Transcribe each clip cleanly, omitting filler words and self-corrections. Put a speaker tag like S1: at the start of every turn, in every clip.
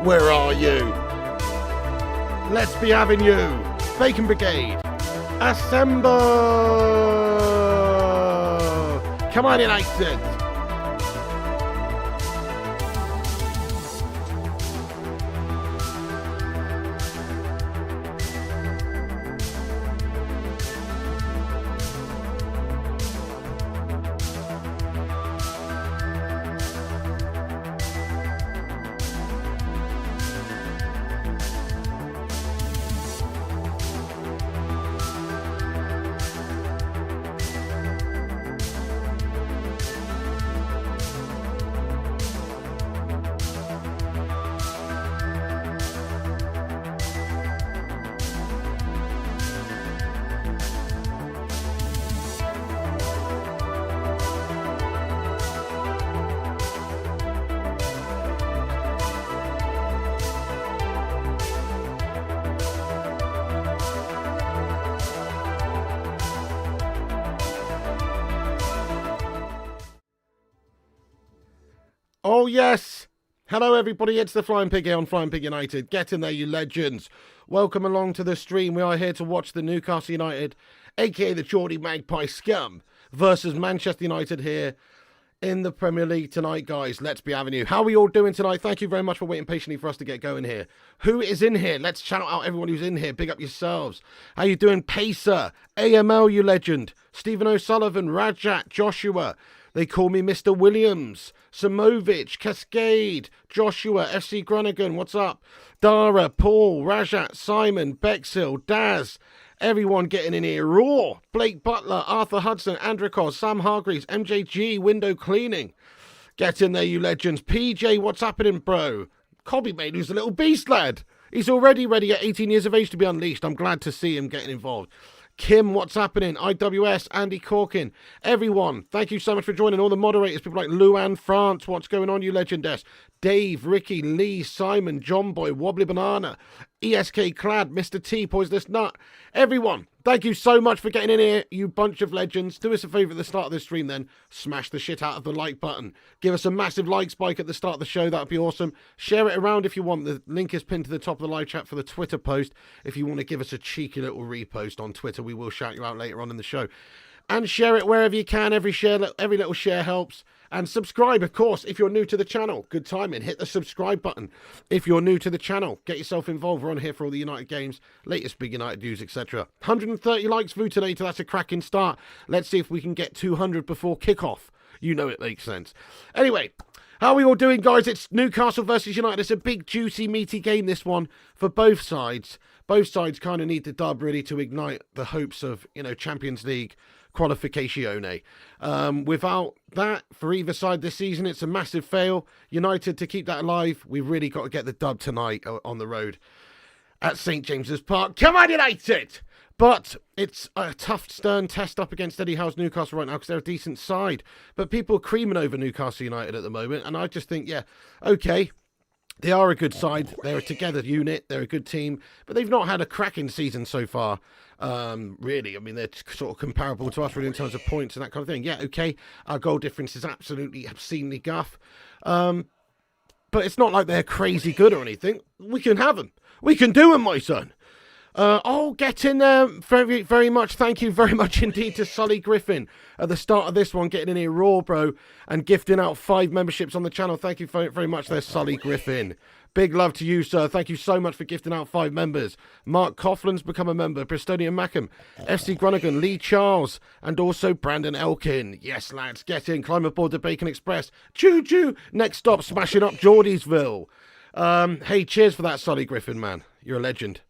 S1: Where are you? Let's be having you. Bacon Brigade, assemble! Come on, United! Oh, yes. Hello, everybody. It's the Flying Pig here on Flying Pig United. Get in there, you legends. Welcome along to the stream. We are here to watch the Newcastle United, a.k.a. the Geordie Magpie Scum, versus Manchester United here in the Premier League tonight, guys. Let's be having you. How are we all doing tonight? Thank you very much for waiting patiently for us to get going here. Who is in here? Let's shout out everyone who's in here. Big up yourselves. How you doing, Pacer? AML, you legend. Stephen O'Sullivan, Rajat, Joshua. They call me Mr. Williams. Samovic, Cascade, Joshua, FC Groningen, what's up? Dara, Paul, Rajat, Simon, Bexhill, Daz. Everyone getting in here. Raw, Blake Butler, Arthur Hudson, Andrikos, Sam Hargreaves, MJG, Window Cleaning. Get in there, you legends. PJ, what's happening, bro? Cobby Mainoo's a little beast, lad. He's already ready at 18 years of age to be unleashed. I'm glad to see him getting involved. Kim, what's happening? IWS, Andy Corkin, everyone, thank you so much for joining. All the moderators, people like Luan France, what's going on, you legendess? Dave, Ricky, Lee, Simon, John Boy, Wobbly Banana, ESK Clad, Mr. T, Poisonous Nut, everyone, thank you so much for getting in here, you bunch of legends. Do us a favour at the start of this stream then, smash the shit out of the like button. Give us a massive like spike at the start of the show, that would be awesome. Share it around if you want. The link is pinned to the top of the live chat for the Twitter post. If you want to give us a cheeky little repost on Twitter, we will shout you out later on in the show. And share it wherever you can. Every little share helps. And subscribe, of course, if you're new to the channel. Good timing. Hit the subscribe button if you're new to the channel. Get yourself involved. We're on here for all the United games, latest big United news, etc. 130 likes, Vutinator. That's a cracking start. Let's see if we can get 200 before kickoff. You know it makes sense. Anyway, how are we all doing, guys? It's Newcastle versus United. It's a big, juicy, meaty game, this one, for both sides. Both sides kind of need the dub, really, to ignite the hopes of, Champions League qualification. Without that, for either side this season, it's a massive fail. United, to keep that alive, we've really got to get the dub tonight on the road at St. James's Park. Come on, United! But it's a tough, stern test up against Eddie Howe's Newcastle right now because they're a decent side. But people are creaming over Newcastle United at the moment, and I just think, yeah, okay, they are a good side. They're a together unit. They're a good team. But they've not had a cracking season so far, really. I mean, they're sort of comparable to us really in terms of points and that kind of thing. Yeah, okay, our goal difference is absolutely obscenely guff. But it's not like they're crazy good or anything. We can have them. We can do them, my son. Get in there very, very much. Thank you very much indeed to Sully Griffin at the start of this one, getting in here raw, bro, and gifting out 5 memberships on the channel. Thank you very, very much there, Sully Griffin. Big love to you, sir. Thank you so much for gifting out 5 members. Mark Coughlin's become a member. Bristolian Mackham, FC Groningen, Lee Charles, and also Brandon Elkin. Yes, lads, get in. Climb aboard the Bacon Express. Choo-choo. Next stop, smashing up Geordiesville. Hey, cheers for that, Sully Griffin, man. You're a legend.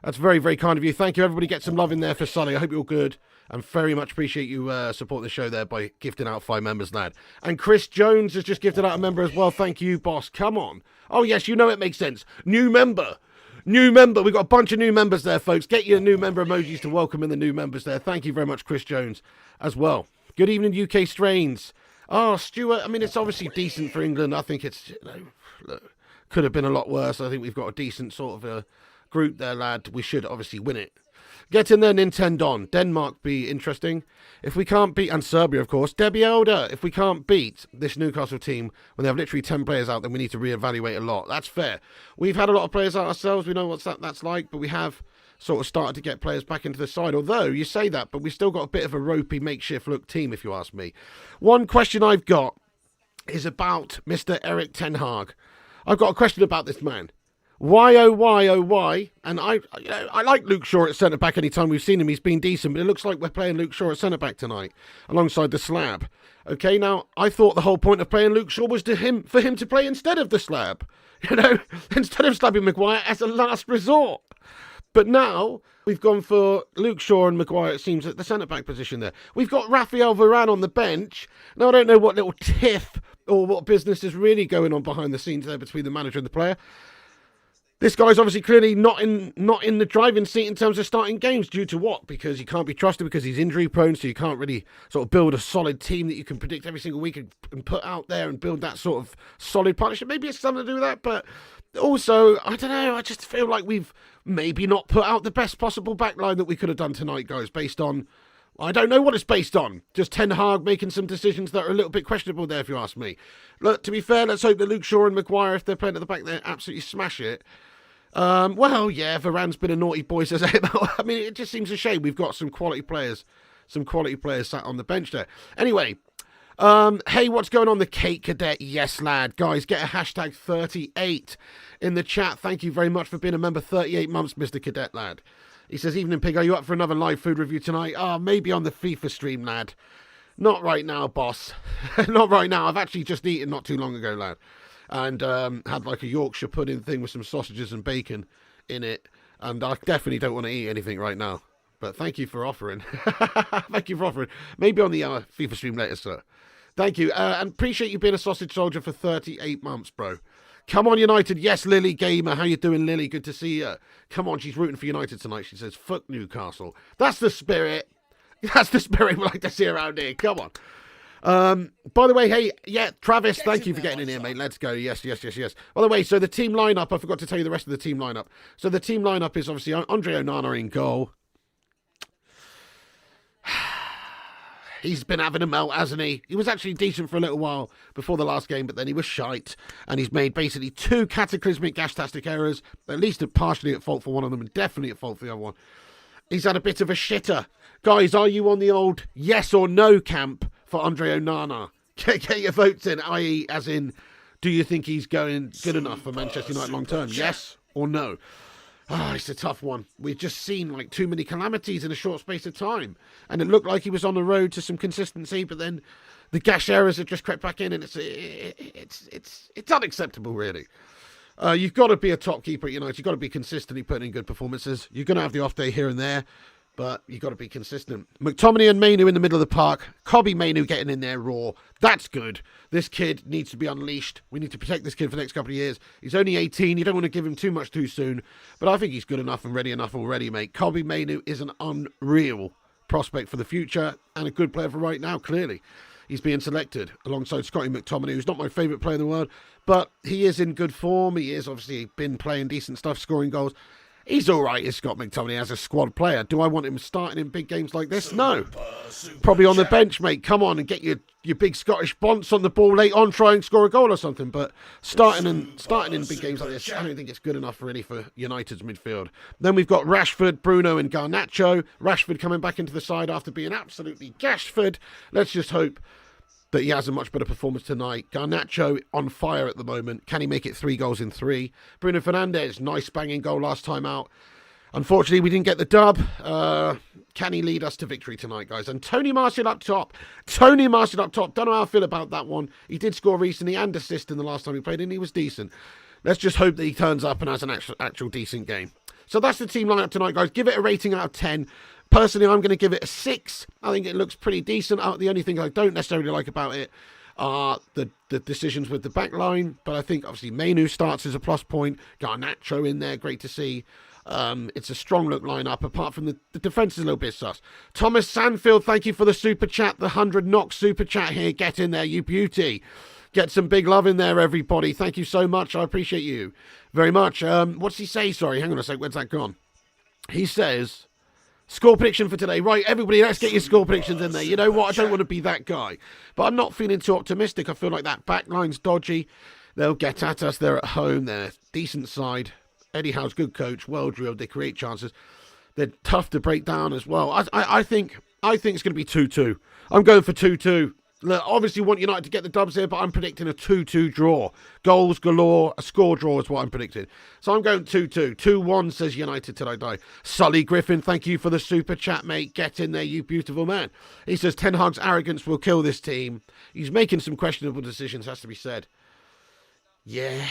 S1: That's very, very kind of you. Thank you. Everybody get some love in there for Sully. I hope you're good. And very much appreciate you support the show there by gifting out 5 members, lad. And Chris Jones has just gifted out a member as well. Thank you, boss. Come on. Oh, yes, you know it makes sense. New member. New member. We've got a bunch of new members there, folks. Get your new member emojis to welcome in the new members there. Thank you very much, Chris Jones, as well. Good evening, UK Strains. Oh, Stuart, I mean, it's obviously decent for England. I think it's, could have been a lot worse. I think we've got a decent sort of group there, lad. We should obviously win it. Get in there, Nintendo. Denmark be interesting. If we can't beat, and Serbia, of course. Debbie Elder, if we can't beat this Newcastle team when they have literally 10 players out, then we need to reevaluate a lot. That's fair. We've had a lot of players out ourselves. We know what that's like, but we have sort of started to get players back into the side. Although, you say that, but we've still got a bit of a ropey, makeshift look team, if you ask me. One question I've got is about Mr. Erik ten Hag. I've got a question about this man. Why, oh, why, oh, why? And I like Luke Shaw at centre-back anytime we've seen him. He's been decent, but it looks like we're playing Luke Shaw at centre-back tonight, alongside the Slab. Okay, now, I thought the whole point of playing Luke Shaw was for him to play instead of the Slab. Instead of slabbing Maguire as a last resort. But now, we've gone for Luke Shaw and Maguire, it seems, at the centre-back position there. We've got Rafael Varane on the bench. Now, I don't know what little tiff or what business is really going on behind the scenes there between the manager and the player. This guy's obviously clearly not in the driving seat in terms of starting games. Due to what? Because he can't be trusted, because he's injury prone, so you can't really sort of build a solid team that you can predict every single week and put out there and build that sort of solid partnership. Maybe it's something to do with that, but also, I don't know, I just feel like we've maybe not put out the best possible backline that we could have done tonight, guys, based on I don't know what it's based on. Just Ten Hag making some decisions that are a little bit questionable there, if you ask me. Look, to be fair, let's hope that Luke Shaw and Maguire, if they're playing at the back there, absolutely smash it. Well, yeah, Varane's been a naughty boy, says Abel. I mean, it just seems a shame. We've got some quality players sat on the bench there. Anyway, hey, what's going on, the Kate Cadet? Yes, lad. Guys, get a hashtag 38 in the chat. Thank you very much for being a member. 38 months, Mr. Cadet, lad. He says, evening, Pig, are you up for another live food review tonight? Maybe on the FIFA stream, lad. Not right now, boss. Not right now. I've actually just eaten not too long ago, lad. And had like a Yorkshire pudding thing with some sausages and bacon in it. And I definitely don't want to eat anything right now. But thank you for offering. Thank you for offering. Maybe on the FIFA stream later, sir. Thank you. And appreciate you being a sausage soldier for 38 months, bro. Come on, United. Yes, Lily Gamer. How you doing, Lily? Good to see you. Come on, she's rooting for United tonight. She says, fuck Newcastle. That's the spirit. That's the spirit we like to see around here. Come on. By the way, hey, yeah, Travis, thank you for getting in here, mate. Let's go. Yes. By the way, so the team lineup, I forgot to tell you the rest of the team lineup. So the team lineup is obviously Andre Onana in goal. He's been having a melt, hasn't he? He was actually decent for a little while before the last game, but then he was shite. And he's made basically 2 cataclysmic gash-tastic errors, at least partially at fault for one of them, and definitely at fault for the other one. He's had a bit of a shitter. Guys, are you on the old yes or no camp for Andre Onana? Get your votes in, i.e. as in, do you think he's going good enough for Manchester United long term? Yes or no? It's a tough one. We've just seen like too many calamities in a short space of time. And it looked like he was on the road to some consistency, but then the gash errors have just crept back in, and it's unacceptable, really. You've got to be a top keeper at United. You've got to be consistently putting in good performances. You're going to have the off day here and there, but you've got to be consistent. McTominay and Mainoo in the middle of the park. Cobby Mainoo getting in there raw. That's good. This kid needs to be unleashed. We need to protect this kid for the next couple of years. He's only 18. You don't want to give him too much too soon. But I think he's good enough and ready enough already, mate. Cobby Mainoo is an unreal prospect for the future and a good player for right now, clearly. He's being selected alongside Scotty McTominay, who's not my favourite player in the world, but he is in good form. He is obviously been playing decent stuff, scoring goals. He's all right, is Scott McTominay, as a squad player. Do I want him starting in big games like this? No. Probably on the bench, mate. Come on and get your big Scottish bonce on the ball late on, try and score a goal or something. But starting in big games like this, I don't think it's good enough really for United's midfield. Then we've got Rashford, Bruno and Garnacho. Rashford coming back into the side after being absolutely gashford. Let's just hope that he has a much better performance tonight. Garnacho on fire at the moment. Can he make it 3 goals in 3? Bruno Fernandes, nice banging goal last time out. Unfortunately, we didn't get the dub. Can he lead us to victory tonight, guys? And Tony Martial up top. Don't know how I feel about that one. He did score recently and assist in the last time he played, and he was decent. Let's just hope that he turns up and has an actual decent game. So that's the team lineup tonight, guys. Give it a rating out of 10. Personally, I'm going to give it a 6. I think it looks pretty decent. The only thing I don't necessarily like about it are the decisions with the back line. But I think, obviously, Mainoo starts as a plus point. Garnacho in there, great to see. It's a strong look lineup, apart from the defence is a little bit sus. Thomas Sandfield, thank you for the super chat, the 100 knock super chat here. Get in there, you beauty. Get some big love in there, everybody. Thank you so much. I appreciate you very much. What's he say? Sorry, hang on a sec. Where's that gone? He says... Score prediction for today. Right, everybody, let's get your score predictions in there. You know what? I don't want to be that guy. But I'm not feeling too optimistic. I feel like that back line's dodgy. They'll get at us. They're at home. They're decent side. Eddie Howe's good coach. Well drilled. They create chances. They're tough to break down as well. I think it's going to be 2-2. I'm going for 2-2. Look, obviously want United to get the dubs here, but I'm predicting a 2-2 draw. Goals galore, a score draw is what I'm predicting. So I'm going 2-2. 2-1 says United till I die. Sully Griffin, thank you for the super chat, mate. Get in there, you beautiful man. He says Ten Hag's arrogance will kill this team. He's making some questionable decisions, has to be said. Yeah.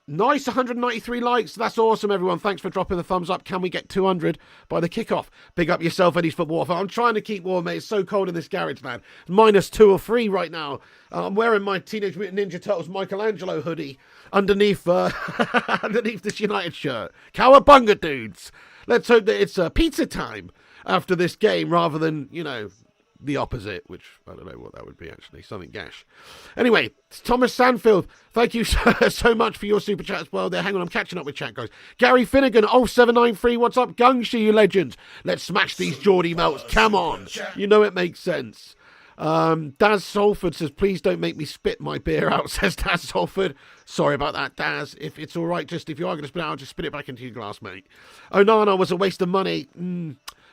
S1: Nice, 193 likes. That's awesome, everyone. Thanks for dropping the thumbs up. Can we get 200 by the kickoff? Big up yourself, Eddie's Football. I'm trying to keep warm, mate. It's so cold in this garage, man. -2 or 3 right now. I'm wearing my Teenage Mutant Ninja Turtles Michelangelo hoodie underneath underneath this United shirt. Cowabunga, dudes. Let's hope that it's pizza time after this game rather than, the opposite, which I don't know what that would be actually, something gash. Anyway, Thomas Sandfield, thank you so much for your super chat as well there. Hang on, I'm catching up with chat, guys. Gary Finnegan, 0793, what's up? Gungshi, you legends. Let's smash these Geordie melts, come on. You know it makes sense. Daz Salford says, please don't make me spit my beer out, says Daz Salford. Sorry about that, Daz. If it's all right, if you are going to spit it out, just spit it back into your glass, mate. Onana was a waste of money.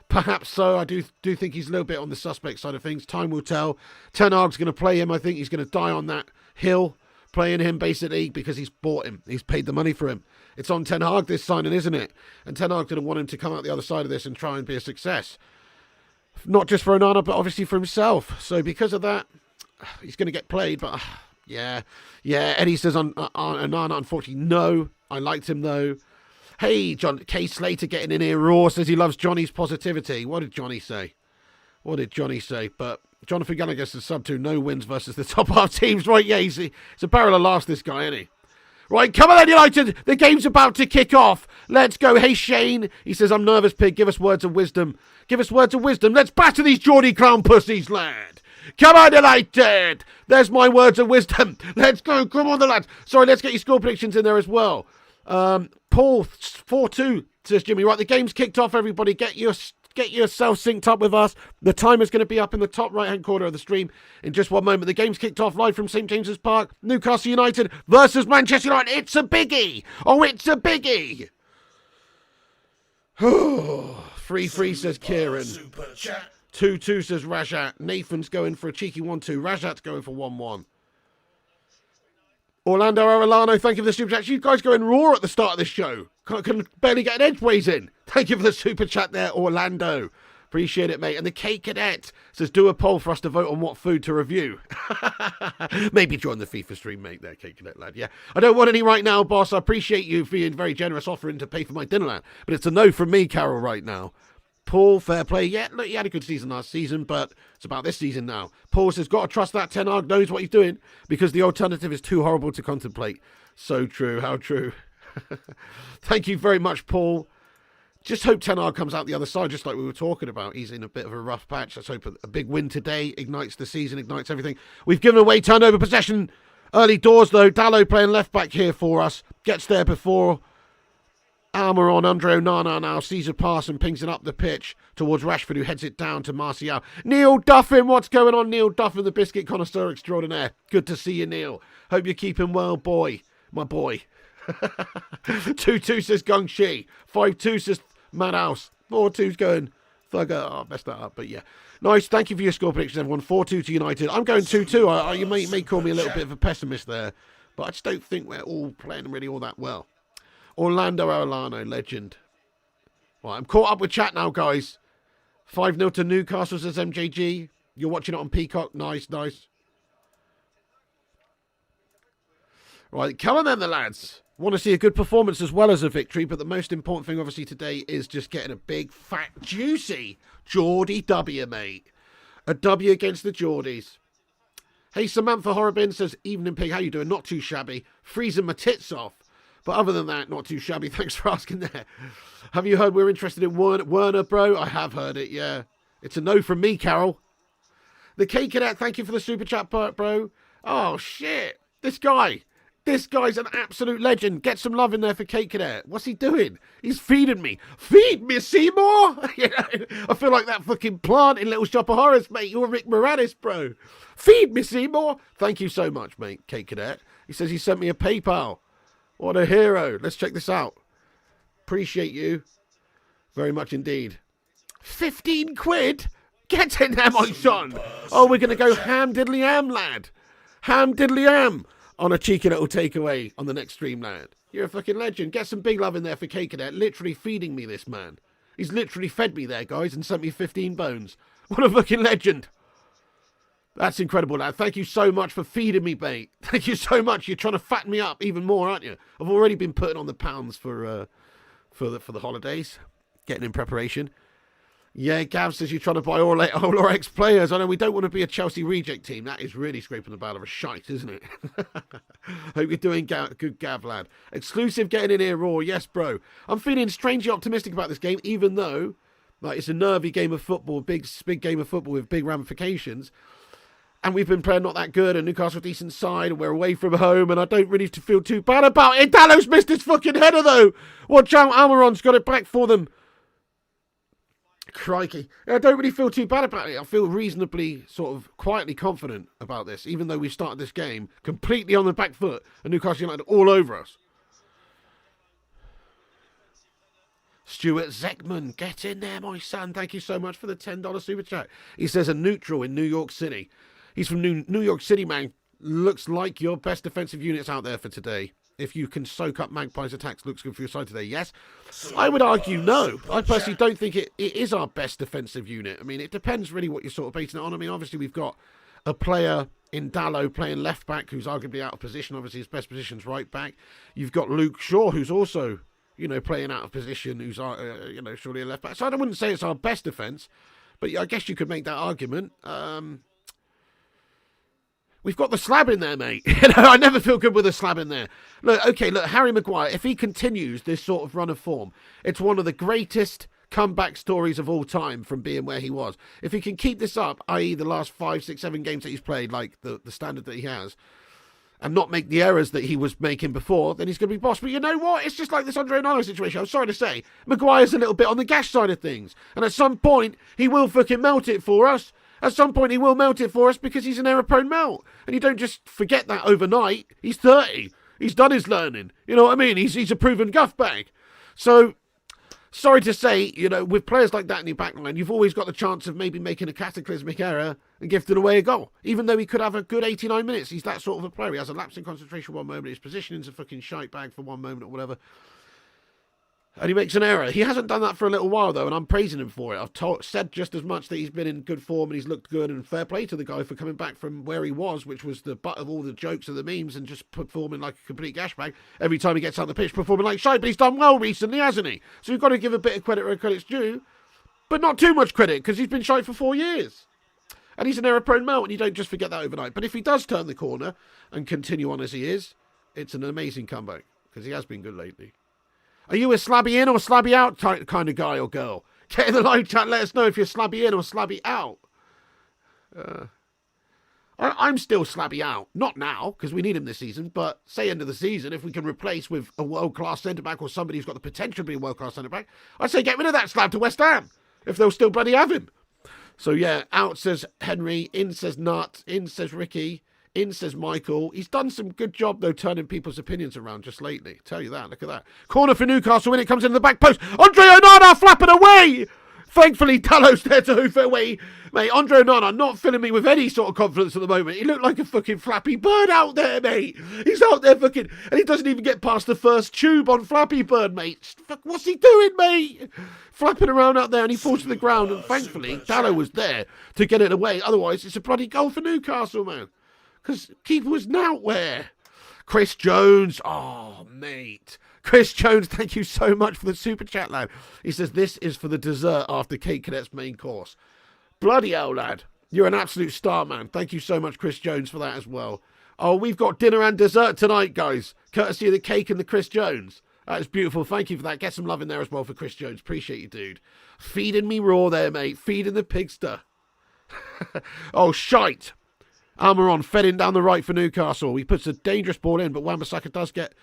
S1: Perhaps so. I do think he's a little bit on the suspect side of things. Time will tell. Ten Hag's going to play him. I think he's going to die on that hill, playing him basically because he's bought him. He's paid the money for him. It's on Ten Hag, this signing, isn't it? And Ten Hag didn't want him to come out the other side of this and try and be a success. Not just for Onana, but obviously for himself. So because of that, he's going to get played. But yeah. Eddie says on Onana, unfortunately, no. I liked him though. Hey, John K. Slater getting in here raw, says he loves Johnny's positivity. What did Johnny say? But Jonathan Gallagher says sub 2, no wins versus the top half teams. Right, yeah, he's a barrel of laughs, this guy, isn't he? Right, come on then, United. The game's about to kick off. Let's go. Hey, Shane. He says, I'm nervous, pig. Give us words of wisdom. Let's batter these Geordie clown pussies, lad. Come on, United. There's my words of wisdom. Let's go. Come on, the lads. Sorry, let's get your score predictions in there as well. Paul, 4-2, says Jimmy. Right, the game's kicked off, everybody. Get yourself synced up with us. The timer's going to be up in the top right-hand corner of the stream in just one moment. The game's kicked off live from St. James's Park. Newcastle United versus Manchester United. It's a biggie. Oh, it's a biggie. 3-3, says Kieran. 2-2, says Rajat. Nathan's going for a cheeky 1-2. Rajat's going for 1-1. Orlando Arellano, thank you for the super chat. You guys going raw at the start of this show. Can barely get an edgeways in. Thank you for the super chat there, Orlando. Appreciate it, mate. And the K Cadet says, do a poll for us to vote on what food to review. Maybe join the FIFA stream, mate, there, K Cadet lad. Yeah. I don't want any right now, boss. I appreciate you being very generous offering to pay for my dinner, lad. But it's a no from me, Carol, right now. Paul, fair play. Yeah, look, he had a good season last season, but it's about this season now. Paul says, got to trust that Ten Hag knows what he's doing because the alternative is too horrible to contemplate. So true. How true. Thank you very much, Paul. Just hope Ten Hag comes out the other side, just like we were talking about. He's in a bit of a rough patch. Let's hope a big win today ignites the season, ignites everything. We've given away turnover possession early doors, though. Dallo playing left back here for us. Gets there before Almiron. Andre Onana now sees a pass and pings it up the pitch towards Rashford, who heads it down to Martial. Neil Duffin, what's going on? Neil Duffin, the biscuit connoisseur extraordinaire. Good to see you, Neil. Hope you're keeping well, boy. My boy. 2-2 says Gung Shi. 5-2 says Madhouse. 4-2's going Thugger. Oh, messed that up, but yeah. Nice. Thank you for your score predictions, everyone. 4-2 to United. I'm going 2-2. You may call me a little bit of a pessimist there, but I just don't think we're all playing really all that well. Orlando Arellano, legend. Right, I'm caught up with chat now, guys. 5-0 to Newcastle, says MJG. You're watching it on Peacock. Nice. Right, come on then, the lads. Want to see a good performance as well as a victory, but the most important thing, obviously, today is just getting a big, fat, juicy Geordie W, mate. A W against the Geordies. Hey, Samantha Horrobin says, evening, pig, how you doing? Not too shabby. Freezing my tits off. But other than that, not too shabby. Thanks for asking there. Have you heard we're interested in Werner, bro? I have heard it, yeah. It's a no from me, Carol. The K Cadet, thank you for the super chat, bro. Oh, shit. This guy's an absolute legend. Get some love in there for K Cadet. What's he doing? He's feeding me. Feed me, Seymour. I feel like that fucking plant in Little Shop of Horrors, mate. You're Rick Moranis, bro. Feed me, Seymour. Thank you so much, mate, K Cadet. He says he sent me a PayPal. What a hero. Let's check this out. Appreciate you very much indeed. 15 quid? Get in there, my son. Oh, we're going to go ham diddly ham, lad. Ham diddly ham on a cheeky little takeaway on the next stream, lad. You're a fucking legend. Get some big love in there for K Cadet. Literally feeding me, this man. He's literally fed me there, guys, and sent me 15 bones. What a fucking legend. That's incredible, lad. Thank you so much for feeding me, mate. Thank you so much. You're trying to fatten me up even more, aren't you? I've already been putting on the pounds for the holidays, getting in preparation. Yeah, Gav says you're trying to buy all our ex-players. I know we don't want to be a Chelsea reject team. That is really scraping the barrel of a shite, isn't it? Hope you're doing good, Gav, lad. Exclusive getting in here raw. Yes, bro. I'm feeling strangely optimistic about this game, even though Like, it's a nervy game of football, big game of football with big ramifications. And we've been playing not that good, and Newcastle a decent side, and we're away from home, and I don't really feel too bad about it. Dallow's missed his fucking header, though. Watch out, Almiron's got it back for them. Crikey. I don't really feel too bad about it. I feel reasonably, sort of, quietly confident about this, even though we started this game completely on the back foot, and Newcastle United all over us. Stuart Zekman, get in there, my son. Thank you so much for the $10 super chat. He says a neutral in New York City. He's from New York City, man. Looks like your best defensive units out there for today. If you can soak up Magpies' attacks, looks good for your side today. Yes, I would argue no. I personally don't think it is our best defensive unit. I mean, it depends really what you're sort of basing it on. I mean, obviously we've got a player in Dallow playing left back who's arguably out of position. Obviously his best position's right back. You've got Luke Shaw who's also, you know, playing out of position, who's, you know, surely a left back. So I wouldn't say it's our best defence, but I guess you could make that argument. We've got the slab in there, mate. You know, I never feel good with a slab in there. Look, Harry Maguire, if he continues this sort of run of form, it's one of the greatest comeback stories of all time from being where he was. If he can keep this up, i.e. the last 5, 6, 7 games that he's played, like the standard that he has, and not make the errors that he was making before, then he's going to be boss. But you know what? It's just like this Andre Onana situation. I'm sorry to say. Maguire's a little bit on the gas side of things. And at some point, he will fucking melt it for us. At some point, he will melt it for us because he's an error-prone melt. And you don't just forget that overnight. He's 30. He's done his learning. You know what I mean? He's a proven guff bag. So, sorry to say, you know, with players like that in your backline, you've always got the chance of maybe making a cataclysmic error and gifting away a goal. Even though he could have a good 89 minutes. He's that sort of a player. He has a lapse in concentration one moment. His positioning's a fucking shite bag for one moment or whatever. And he makes an error. He hasn't done that for a little while, though, and I'm praising him for it. I've said just as much that he's been in good form and he's looked good, and fair play to the guy for coming back from where he was, which was the butt of all the jokes and the memes, and just performing like a complete gashbag every time he gets on the pitch, performing like shite. But he's done well recently, hasn't he? So we've got to give a bit of credit where credit's due, but not too much credit, because he's been shite for 4 years. And he's an error-prone melt, and you don't just forget that overnight. But if he does turn the corner and continue on as he is, it's an amazing comeback, because he has been good lately. Are you a slabby in or slabby out kind of guy or girl? Get in the live chat, let us know if you're slabby in or slabby out. I'm still slabby out. Not now, because we need him this season, but say end of the season, if we can replace with a world-class centre-back or somebody who's got the potential to be a world-class centre-back, I'd say get rid of that slab to West Ham, if they'll still bloody have him. So yeah, out says Henry, in says Nut, in says Ricky, in says Michael. He's done some good job, though, turning people's opinions around just lately. Tell you that. Look at that. Corner for Newcastle when it comes into the back post. Andre Onana flapping away. Thankfully, Dallow's there to hoof it away. Mate, Andre Onana not filling me with any sort of confidence at the moment. He looked like a fucking Flappy Bird out there, mate. He's out there fucking... And he doesn't even get past the first tube on Flappy Bird, mate. What's he doing, mate? Flapping around out there, and he falls to the ground. And thankfully, Dallow was there to get it away. Otherwise, it's a bloody goal for Newcastle, man. Because keeper was nowhere. Chris Jones. Oh, mate. Chris Jones, thank you so much for the super chat, lad. He says, this is for the dessert after Kate Cadet's main course. Bloody hell, lad. You're an absolute star, man. Thank you so much, Chris Jones, for that as well. Oh, we've got dinner and dessert tonight, guys. Courtesy of the cake and the Chris Jones. That is beautiful. Thank you for that. Get some love in there as well for Chris Jones. Appreciate you, dude. Feeding me raw there, mate. Feeding the pigster. Oh, shite. Almiron fed in down the right for Newcastle. He puts a dangerous ball in, but Wan-Bissaka does get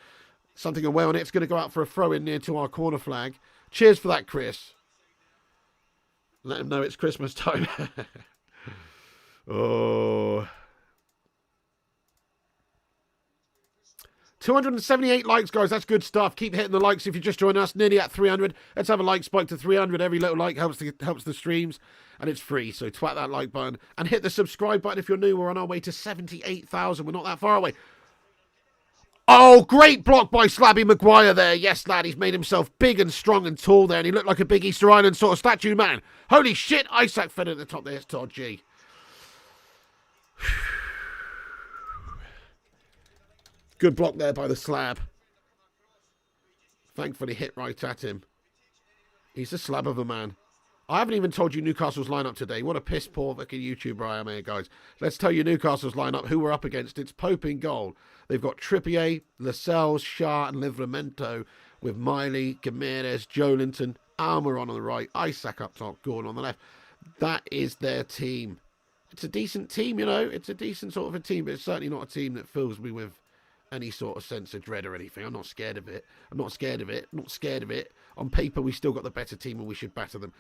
S1: something away on it. It's going to go out for a throw-in near to our corner flag. Cheers for that, Chris. Let him know it's Christmas time. Oh. 278 likes, guys. That's good stuff. Keep hitting the likes if you just joined us. Nearly at 300. Let's have a like spike to 300. Every little like helps the streams. And it's free, so twat that like button. And hit the subscribe button if you're new. We're on our way to 78,000. We're not that far away. Oh, great block by Slabby Maguire there. Yes, lad, he's made himself big and strong and tall there. And he looked like a big Easter Island sort of statue, man. Holy shit, Isaac fed at the top there. It's Todd G. Good block there by the slab. Thankfully hit right at him. He's a slab of a man. I haven't even told you Newcastle's lineup today. What a piss poor fucking YouTuber I am here, guys. Let's tell you Newcastle's lineup, who we're up against. It's Pope in goal. They've got Trippier, Lascelles, Shah and Livramento with Miley, Gameres, Joelinton, Almer on the right, Isaac up top, Gordon on the left. That is their team. It's a decent team, you know. It's a decent sort of a team, but it's certainly not a team that fills me with any sort of sense of dread or anything. I'm not scared of it. I'm not scared of it. I'm not scared of it. On paper, we still got the better team and we should batter them.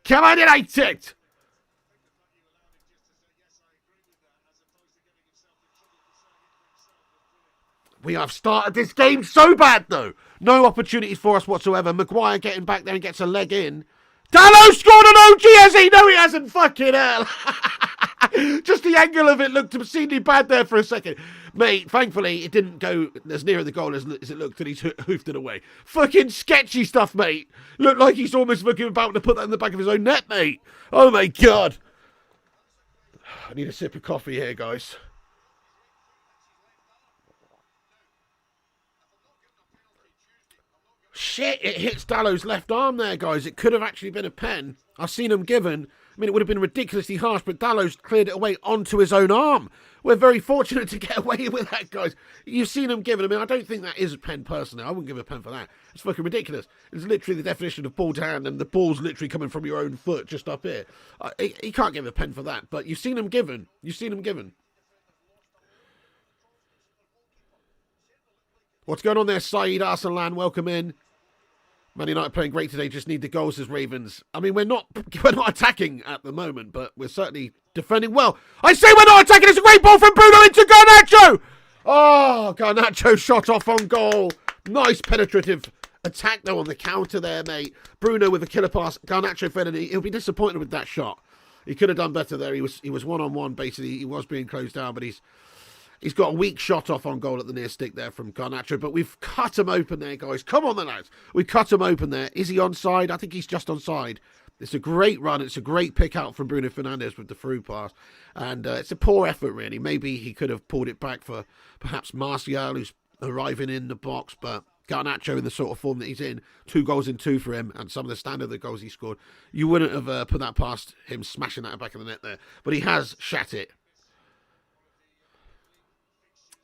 S1: Come on, United! We have started this game so bad, though. No opportunities for us whatsoever. Maguire getting back there and gets a leg in. Dalot scored an OG, has he? No, he hasn't. Fucking hell. Just the angle of it looked obscenely bad there for a second. Mate, thankfully, it didn't go as near the goal as it looked, and he's hoofed it away. Fucking sketchy stuff, mate. Looked like he's almost looking about to put that in the back of his own net, mate. Oh, my God. I need a sip of coffee here, guys. Shit, it hits Dallow's left arm there, guys. It could have actually been a pen. I've seen him given. I mean, it would have been ridiculously harsh, but Dallow's cleared it away onto his own arm. We're very fortunate to get away with that, guys. You've seen him given. I mean, I don't think that is a pen, personally. I wouldn't give a pen for that. It's fucking ridiculous. It's literally the definition of ball to hand, and the ball's literally coming from your own foot just up here. He can't give a pen for that, but you've seen him given. You've seen him given. What's going on there, Saeed Arsalan? Welcome in. Man United playing great today, just need the goals as Ravens. I mean, we're not attacking at the moment, but we're certainly defending well. I say we're not attacking. It's a great ball from Bruno into Garnacho. Oh, Garnacho shot off on goal. Nice penetrative attack, though, on the counter there, mate. Bruno with a killer pass. Garnacho fed, and he'll be disappointed with that shot. He could have done better there. He was one-on-one, basically. He was being closed down, but He's got a weak shot off on goal at the near stick there from Garnacho, but we've cut him open there, guys. Come on, the lads. We cut him open there. Is he onside? I think he's just onside. It's a great run. It's a great pick out from Bruno Fernandes with the through pass. And it's a poor effort, really. Maybe he could have pulled it back for perhaps Martial, who's arriving in the box, but Garnacho in the sort of form that he's in, 2 goals in 2 for him, and some of the standard of the goals he scored, you wouldn't have put that past him smashing that back of the net there. But he has shat it.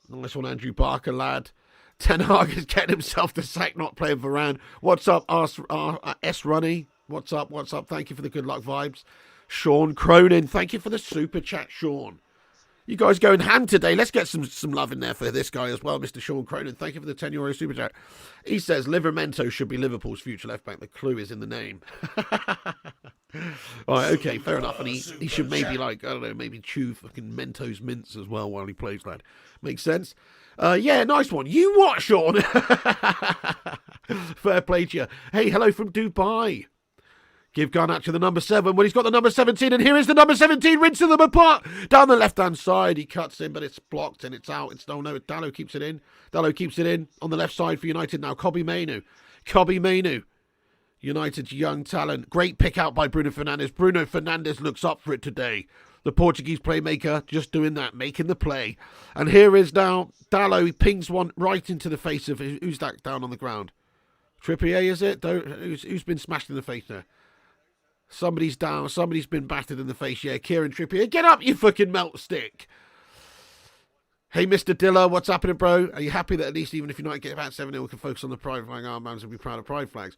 S1: Nice one, Andrew Barker, lad. Ten Hag is getting himself the sack, not playing Varane. What's up, S. Runny? What's up? What's up? Thank you for the good luck vibes. Sean Cronin, thank you for the super chat, Sean. You guys going hand today. Let's get some love in there for this guy as well, Mr. Sean Cronin. Thank you for the €10 super chat. He says Livramento should be Liverpool's future left back. The clue is in the name. All right, okay, fair enough. And he should maybe, like, I don't know, maybe chew fucking Mentos mints as well while he plays, lad. Makes sense. Yeah, nice one. You what, Sean? Fair play to you. Hey, hello from Dubai. Give Garnacho the number 7 when he's got the number 17, and here is the number 17, rinsing them apart. Down the left-hand side, he cuts in, but it's blocked, and it's out. It's, oh no, Dalot keeps it in. Dalot keeps it in on the left side for United now. Mainoo. United's young talent. Great pick out by Bruno Fernandes. Bruno Fernandes looks up for it today. The Portuguese playmaker just doing that, making the play. And here is now Dalot. He pings one right into the face of, who's that down on the ground? Trippier, is it? Who's been smashed in the face there? Somebody's down. Somebody's been battered in the face. Yeah, Kieran Trippier. Get up, you fucking melt stick. Hey, Mr. Diller, what's happening, bro? Are you happy that at least even if you're not getting about 7-0, we can focus on the pride flag armbands and be proud of pride flags?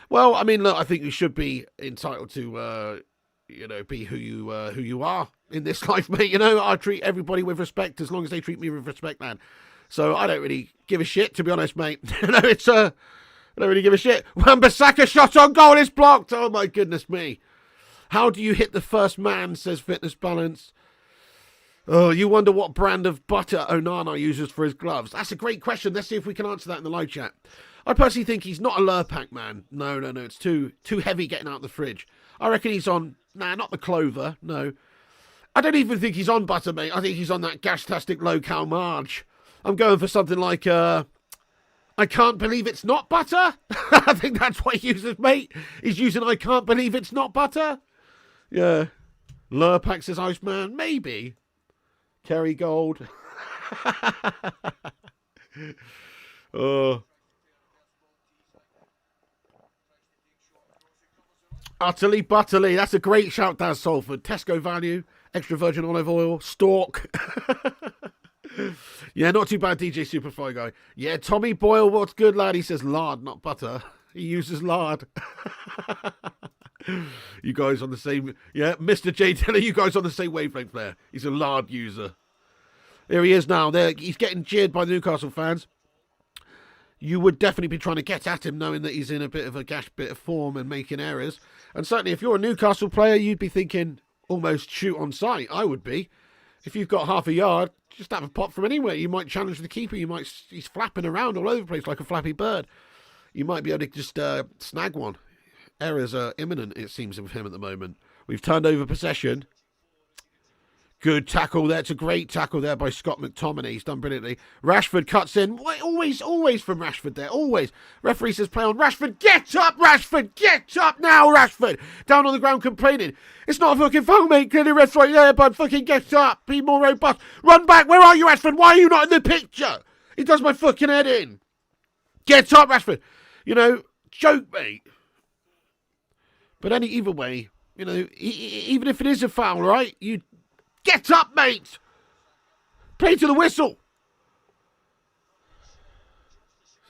S1: Well, I mean, look, I think you should be entitled to, be who you are in this life, mate. You know, I treat everybody with respect as long as they treat me with respect, man. So I don't really give a shit, to be honest, mate. I don't really give a shit. Wan-Bissaka shot on goal is blocked. Oh, my goodness me. How do you hit the first man, says Fitness Balance. Oh, you wonder what brand of butter Onana uses for his gloves. That's a great question. Let's see if we can answer that in the live chat. I personally think he's not a Lurpak man. No. It's too heavy getting out of the fridge. I reckon he's on... Nah, not the Clover. No. I don't even think he's on butter, mate. I think he's on that Gastastic low-cal Marge. I'm going for something like... I can't believe it's not butter. I think that's what he uses, mate. He's using I can't believe it's not butter. Yeah. Lurpak says Iceman. Maybe. Kerry Gold. Utterly butterly. That's a great shout, Dan Salford. Tesco value. Extra virgin olive oil. Stork. Yeah, not too bad, DJ Superfly guy. Yeah, Tommy Boyle, what's good, lad? He says lard, not butter. He uses lard. You guys on the same... Yeah, Mr. J. Taylor, you guys on the same wavelength there. He's a lard user. Here he is now. There, he's getting jeered by the Newcastle fans. You would definitely be trying to get at him knowing that he's in a bit of a gash bit of form and making errors. And certainly if you're a Newcastle player, you'd be thinking almost shoot on sight. I would be. If you've got half a yard, just have a pop from anywhere. You might challenge the keeper. He's flapping around all over the place like a flappy bird. You might be able to just snag one. Errors are imminent, it seems, with him at the moment. We've turned over possession. Good tackle there. It's a great tackle there by Scott McTominay. He's done brilliantly. Rashford cuts in. Always from Rashford there. Always. Referee says play on Rashford. Get up, Rashford. Get up now, Rashford. Down on the ground complaining. It's not a fucking foul, mate. Clearly red's right there, bud. Fucking get up. Be more robust. Run back. Where are you, Rashford? Why are you not in the picture? He does my fucking head in. Get up, Rashford. You know, joke, mate. But either way, you know, even if it is a foul, right? You get up, mate. Play to the whistle.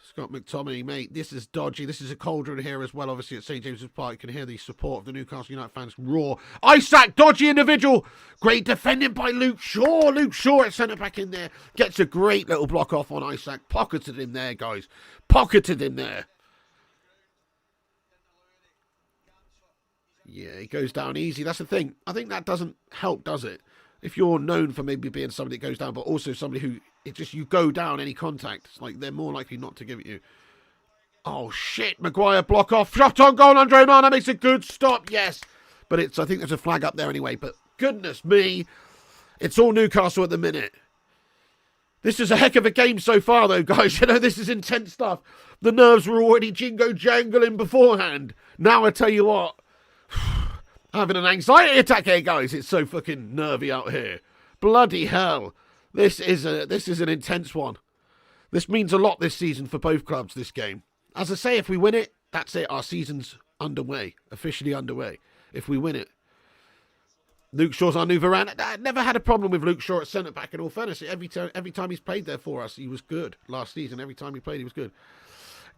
S1: Scott McTominay, mate, this is dodgy. This is a cauldron here as well, obviously, at St. James's Park. You can hear the support of the Newcastle United fans roar. Isaac, dodgy individual. Great defending by Luke Shaw. Luke Shaw at centre-back in there. Gets a great little block off on Isaac. Pocketed him there, guys. Pocketed him there. Yeah, he goes down easy. That's the thing. I think that doesn't help, does it? If you're known for maybe being somebody that goes down, but also somebody who, it's just you go down any contact, it's like they're more likely not to give it you. Oh, shit. Maguire block off. Shot on goal. Andre Onana makes a good stop. Yes. But I think there's a flag up there anyway. But goodness me. It's all Newcastle at the minute. This is a heck of a game so far, though, guys. You know, this is intense stuff. The nerves were already jingo-jangling beforehand. Now I tell you what. Having an anxiety attack here, guys. It's so fucking nervy out here. Bloody hell. This is an intense one. This means a lot this season for both clubs, this game. As I say, if we win it, that's it. Our season's underway. Officially underway. If we win it. Luke Shaw's our new Varane. I never had a problem with Luke Shaw at centre-back, in all fairness. Every time he's played there for us, he was good. Last season, every time he played, he was good.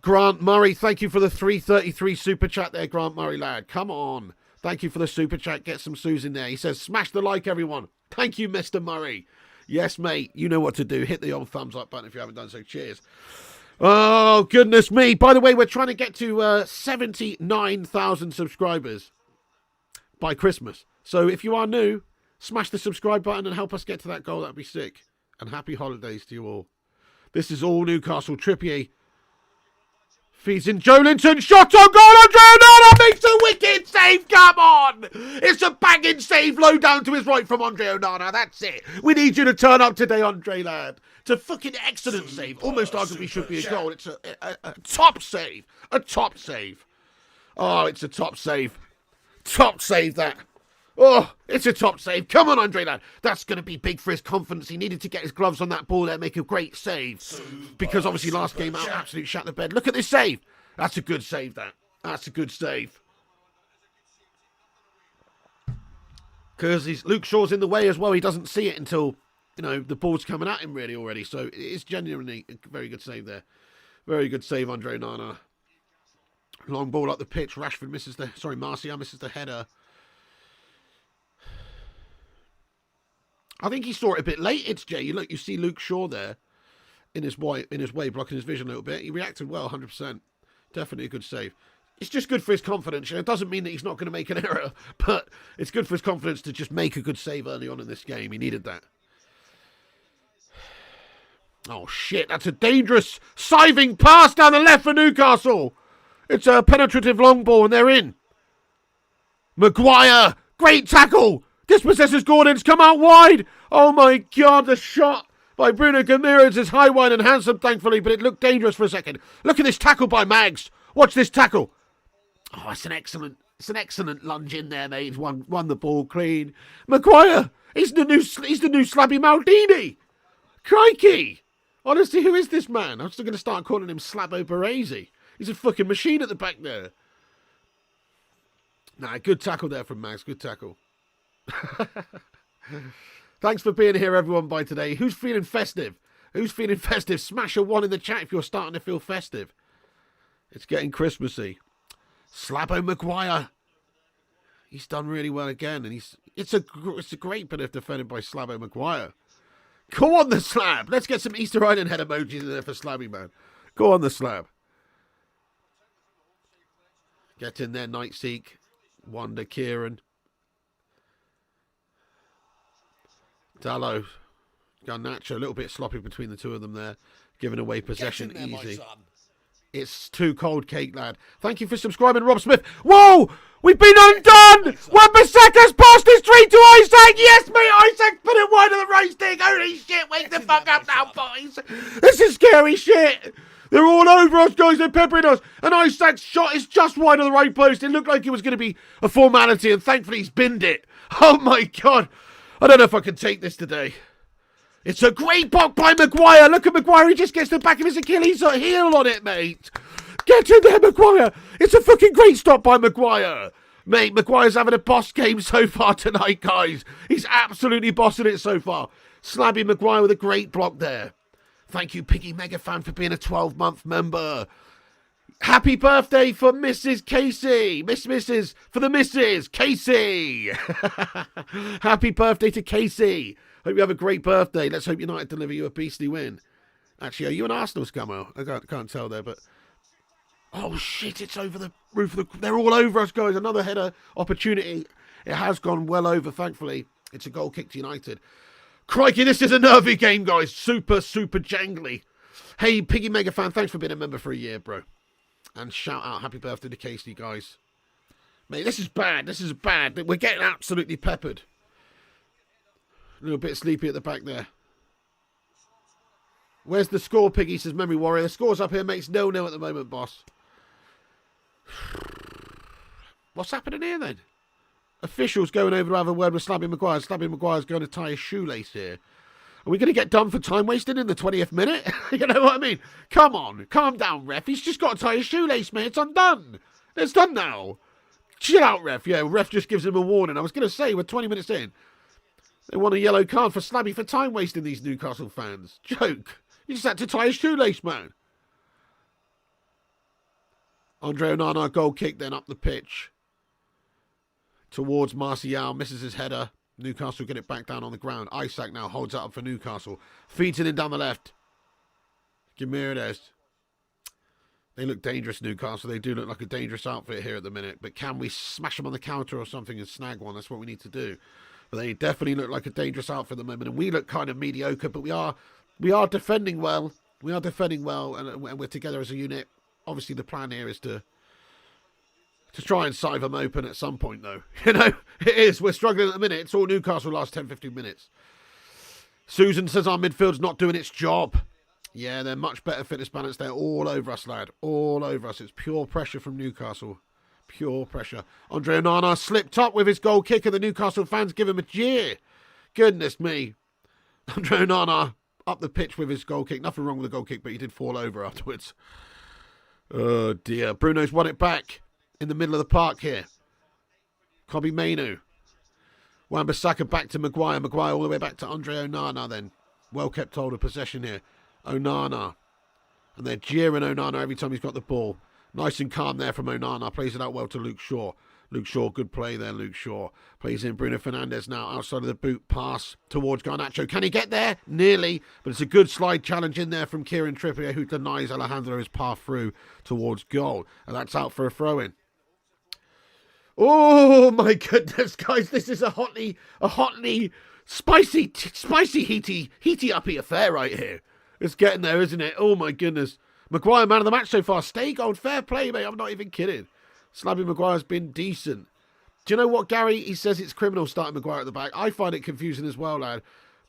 S1: Grant Murray, thank you for the 333 super chat there, Grant Murray, lad. Come on. Thank you for the super chat. Get some Sues in there. He says, smash the like, everyone. Thank you, Mr. Murray. Yes, mate. You know what to do. Hit the old thumbs up button if you haven't done so. Cheers. Oh, goodness me. By the way, we're trying to get to 79,000 subscribers by Christmas. So if you are new, smash the subscribe button and help us get to that goal. That'd be sick. And happy holidays to you all. This is all Newcastle. Trippier feeds in Joelinton, shot on goal, Andre Onana makes a wicked save, come on! It's a banging save, low down to his right from Andre Onana, that's it. We need you to turn up today, Andre, lad. It's a fucking excellent save, almost arguably should be a goal. It's a top save, a top save. Oh, it's a top save. Top save, that. Oh, it's a top save. Come on, Andre, lad. That's going to be big for his confidence. He needed to get his gloves on that ball there, make a great save. Because obviously last game out, absolutely shat the bed. Look at this save. That's a good save, that. That's a good save. Because Luke Shaw's in the way as well. He doesn't see it until, you know, the ball's coming at him really already. So it's genuinely a very good save there. Very good save, Andre Onana. Long ball up the pitch. Rashford misses the... Sorry, Martial misses the header. I think he saw it a bit late. It's Jay. You see Luke Shaw there in his way, blocking his vision a little bit. He reacted well, 100%. Definitely a good save. It's just good for his confidence. You know, it doesn't mean that he's not going to make an error, but it's good for his confidence to just make a good save early on in this game. He needed that. Oh, shit. That's a dangerous siving pass down the left for Newcastle. It's a penetrative long ball, and they're in. Maguire. Great tackle. Dispossesses Gordon's come out wide. Oh, my God. The shot by Bruno Guimaraes is high, wide and handsome, thankfully, but it looked dangerous for a second. Look at this tackle by Mags. Watch this tackle. Oh, it's an excellent lunge in there, mate. He's won the ball clean. Maguire. He's the new Slabby Maldini. Crikey. Honestly, who is this man? I'm still going to start calling him Slabo Baresi. He's a fucking machine at the back there. Nah, good tackle there from Mags. Good tackle. Thanks for being here, everyone, by today. Who's feeling festive? Who's feeling festive? Smash a 1 in the chat if you're starting to feel festive. It's getting Christmassy. Slabo Maguire. He's done really well again, and it's a great bit of defending by Slabo Maguire. Go on the slab. Let's get some Easter Island head emojis in there for Slabby, man. Go on the slab. Get in there, Nightseek. Wonder Kieran. Dallo. Garnacho, a little bit sloppy between the two of them there. Giving away possession there, easy. It's too cold cake, lad. Thank you for subscribing, Rob Smith. Whoa! We've been undone! Wan-Bissaka's passed his 3 to Isaac! Yes, mate! Isaac put it wide of the race thing! Holy shit! Wake the fuck up now, boys! This is scary shit! They're all over us, guys. They're peppering us. And Isaac's shot is just wide of the right post. It looked like it was going to be a formality, and thankfully he's binned it. Oh, my God. I don't know if I can take this today. It's a great block by Maguire. Look at Maguire. He just gets the back of his Achilles heel on it, mate. Get in there, Maguire. It's a fucking great stop by Maguire. Mate, Maguire's having a boss game so far tonight, guys. He's absolutely bossing it so far. Slabby Maguire with a great block there. Thank you, Piggy Mega Fan, for being a 12-month member. Happy birthday for Mrs. Casey. Mrs. for the Mrs. Casey. Happy birthday to Casey. Hope you have a great birthday. Let's hope United deliver you a beastly win. Actually, are you an Arsenal scummer? I can't tell there, but... Oh, shit, it's over the roof of the... They're all over us, guys. Another header opportunity. It has gone well over, thankfully. It's a goal kick to United. Crikey, this is a nervy game, guys. Super, super jangly. Hey, Piggy Mega Fan, thanks for being a member for a year, bro. And shout out, happy birthday to Casey, guys. Mate, this is bad. This is bad. We're getting absolutely peppered. A little bit sleepy at the back there. Where's the score, Piggy, says Memory Warrior. The score's up here, mate. It's 0-0 at the moment, boss. What's happening here, then? Officials going over to have a word with Slabby Maguire. Slabby Maguire's going to tie his shoelace here. Are we going to get done for time wasting in the 20th minute? You know what I mean? Come on. Calm down, ref. He's just got to tie his shoelace, mate. It's undone. It's done now. Chill out, ref. Yeah, ref just gives him a warning. I was going to say, we're 20 minutes in. They want a yellow card for Slabby for time wasting, these Newcastle fans. Joke. He just had to tie his shoelace, man. Andre Onana, goal kick, then up the pitch. Towards Martial, misses his header. Newcastle get it back down on the ground. Isaac now holds it up for Newcastle. Feeds it in down the left. Gimenez. They look dangerous, Newcastle. They do look like a dangerous outfit here at the minute. But can we smash them on the counter or something and snag one? That's what we need to do. But they definitely look like a dangerous outfit at the moment. And we look kind of mediocre, but we are defending well. We are defending well, and we're together as a unit. Obviously, the plan here is to try and sieve them open at some point, though. You know, it is. We're struggling at the minute. It's all Newcastle last 10, 15 minutes. Susan says our midfield's not doing its job. Yeah, they're much better fitness balance. They're all over us, lad. All over us. It's pure pressure from Newcastle. Pure pressure. Andre Onana slipped up with his goal kick, and the Newcastle fans give him a jeer. Goodness me. Andre Onana up the pitch with his goal kick. Nothing wrong with the goal kick, but he did fall over afterwards. Oh, dear. Bruno's won it back in the middle of the park here. Kobe Mainoo. Wan-Bissaka back to Maguire. Maguire all the way back to Andre Onana then. Well kept hold of possession here. Onana. And they're jeering Onana every time he's got the ball. Nice and calm there from Onana. Plays it out well to Luke Shaw. Luke Shaw, good play there, Luke Shaw. Plays in Bruno Fernandes now outside of the boot. Pass towards Garnacho. Can he get there? Nearly. But it's a good slide challenge in there from Kieran Trippier, who denies Alejandro his path through towards goal. And that's out for a throw-in. Oh, my goodness, guys. This is a hotly spicy, heaty-uppy affair right here. It's getting there, isn't it? Oh, my goodness. Maguire, man of the match so far. Stay gold. Fair play, mate. I'm not even kidding. Slabby Maguire's been decent. Do you know what, Gary? He says it's criminal starting Maguire at the back. I find it confusing as well, lad.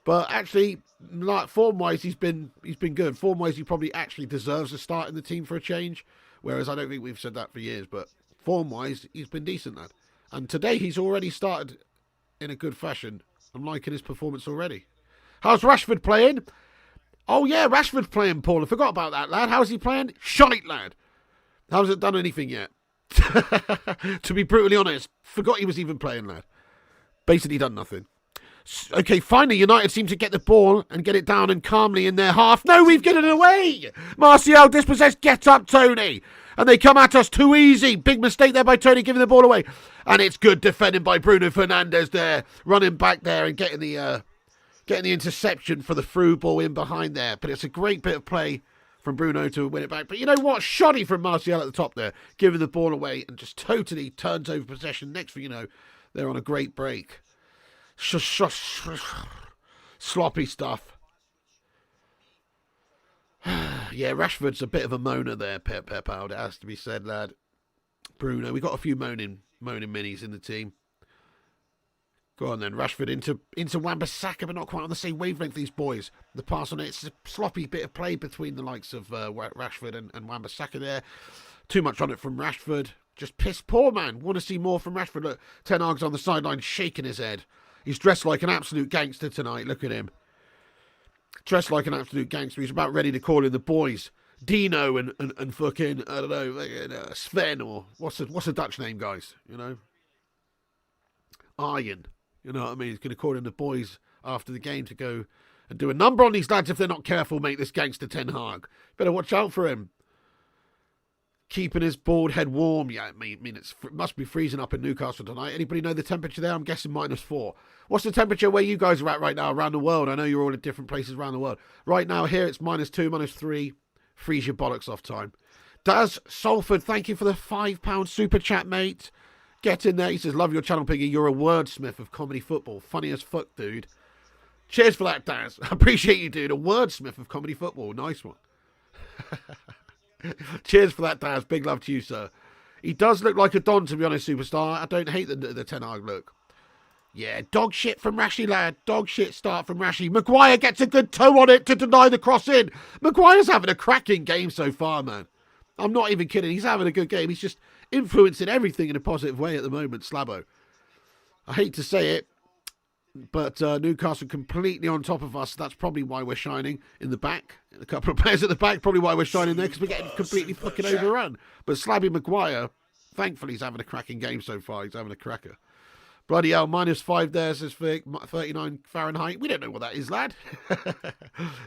S1: But actually, like form-wise, he's been good. Form-wise, he probably actually deserves a start in the team for a change. Whereas I don't think we've said that for years. But form-wise, he's been decent, lad. And today, he's already started in a good fashion. I'm liking his performance already. How's Rashford playing? Oh, yeah, Rashford's playing, Paul. I forgot about that, lad. How's he playing? Shite, lad. Hasn't done anything yet. To be brutally honest, forgot he was even playing, lad. Basically done nothing. Okay, finally, United seem to get the ball and get it down and calmly in their half. No, we've given it away. Martial dispossessed. Get up, Tony. And they come at us too easy. Big mistake there by Tony giving the ball away. And it's good defending by Bruno Fernandes there. Running back there and getting the interception for the through ball in behind there. But it's a great bit of play from Bruno to win it back. But you know what? Shoddy from Martial at the top there. Giving the ball away and just totally turns over possession. Next thing you know, they're on a great break. Sloppy stuff. Yeah, Rashford's a bit of a moaner there, Pep out. It has to be said, lad. Bruno, we got a few moaning minis in the team. Go on then, Rashford into Wan-Bissaka, but not quite on the same wavelength, these boys. The pass on it, it's a sloppy bit of play between the likes of Rashford and Wan-Bissaka there. Too much on it from Rashford. Just piss poor, man. Want to see more from Rashford. Look, Ten Hag's on the sideline shaking his head. He's dressed like an absolute gangster tonight. Look at him. Dressed like an absolute gangster. He's about ready to call in the boys. Dino and fucking, I don't know, Sven or what's the Dutch name, guys? You know? Arjen. You know what I mean? He's going to call in the boys after the game to go and do a number on these lads if they're not careful, mate, this gangster Ten Hag. Better watch out for him. Keeping his bald head warm. Yeah, I mean, it must be freezing up in Newcastle tonight. Anybody know the temperature there? I'm guessing -4. What's the temperature where you guys are at right now around the world? I know you're all in different places around the world. Right now here it's -2, -3. Freeze your bollocks off time. Daz Salford, thank you for the £5 super chat, mate. Get in there. He says, love your channel, Piggy. You're a wordsmith of comedy football. Funny as fuck, dude. Cheers for that, Daz. I appreciate you, dude. A wordsmith of comedy football. Nice one. Cheers for that, Daz. Big love to you, sir. He does look like a Don, to be honest, superstar. I don't hate the Ten Hag look. Yeah, dog shit from Rashi, lad. Dog shit start from Rashi. Maguire gets a good toe on it to deny the cross in. Maguire's having a cracking game so far, man. I'm not even kidding. He's having a good game. He's just influencing everything in a positive way at the moment, Slabo. I hate to say it, but Newcastle completely on top of us. That's probably why we're shining in the back. A couple of players at the back, probably why we're shining there, because we're getting completely fucking overrun. But Slabby Maguire, thankfully, he's having a cracking game so far. He's having a cracker. Bloody hell, -5 there, says Vic. 39 Fahrenheit. We don't know what that is, lad.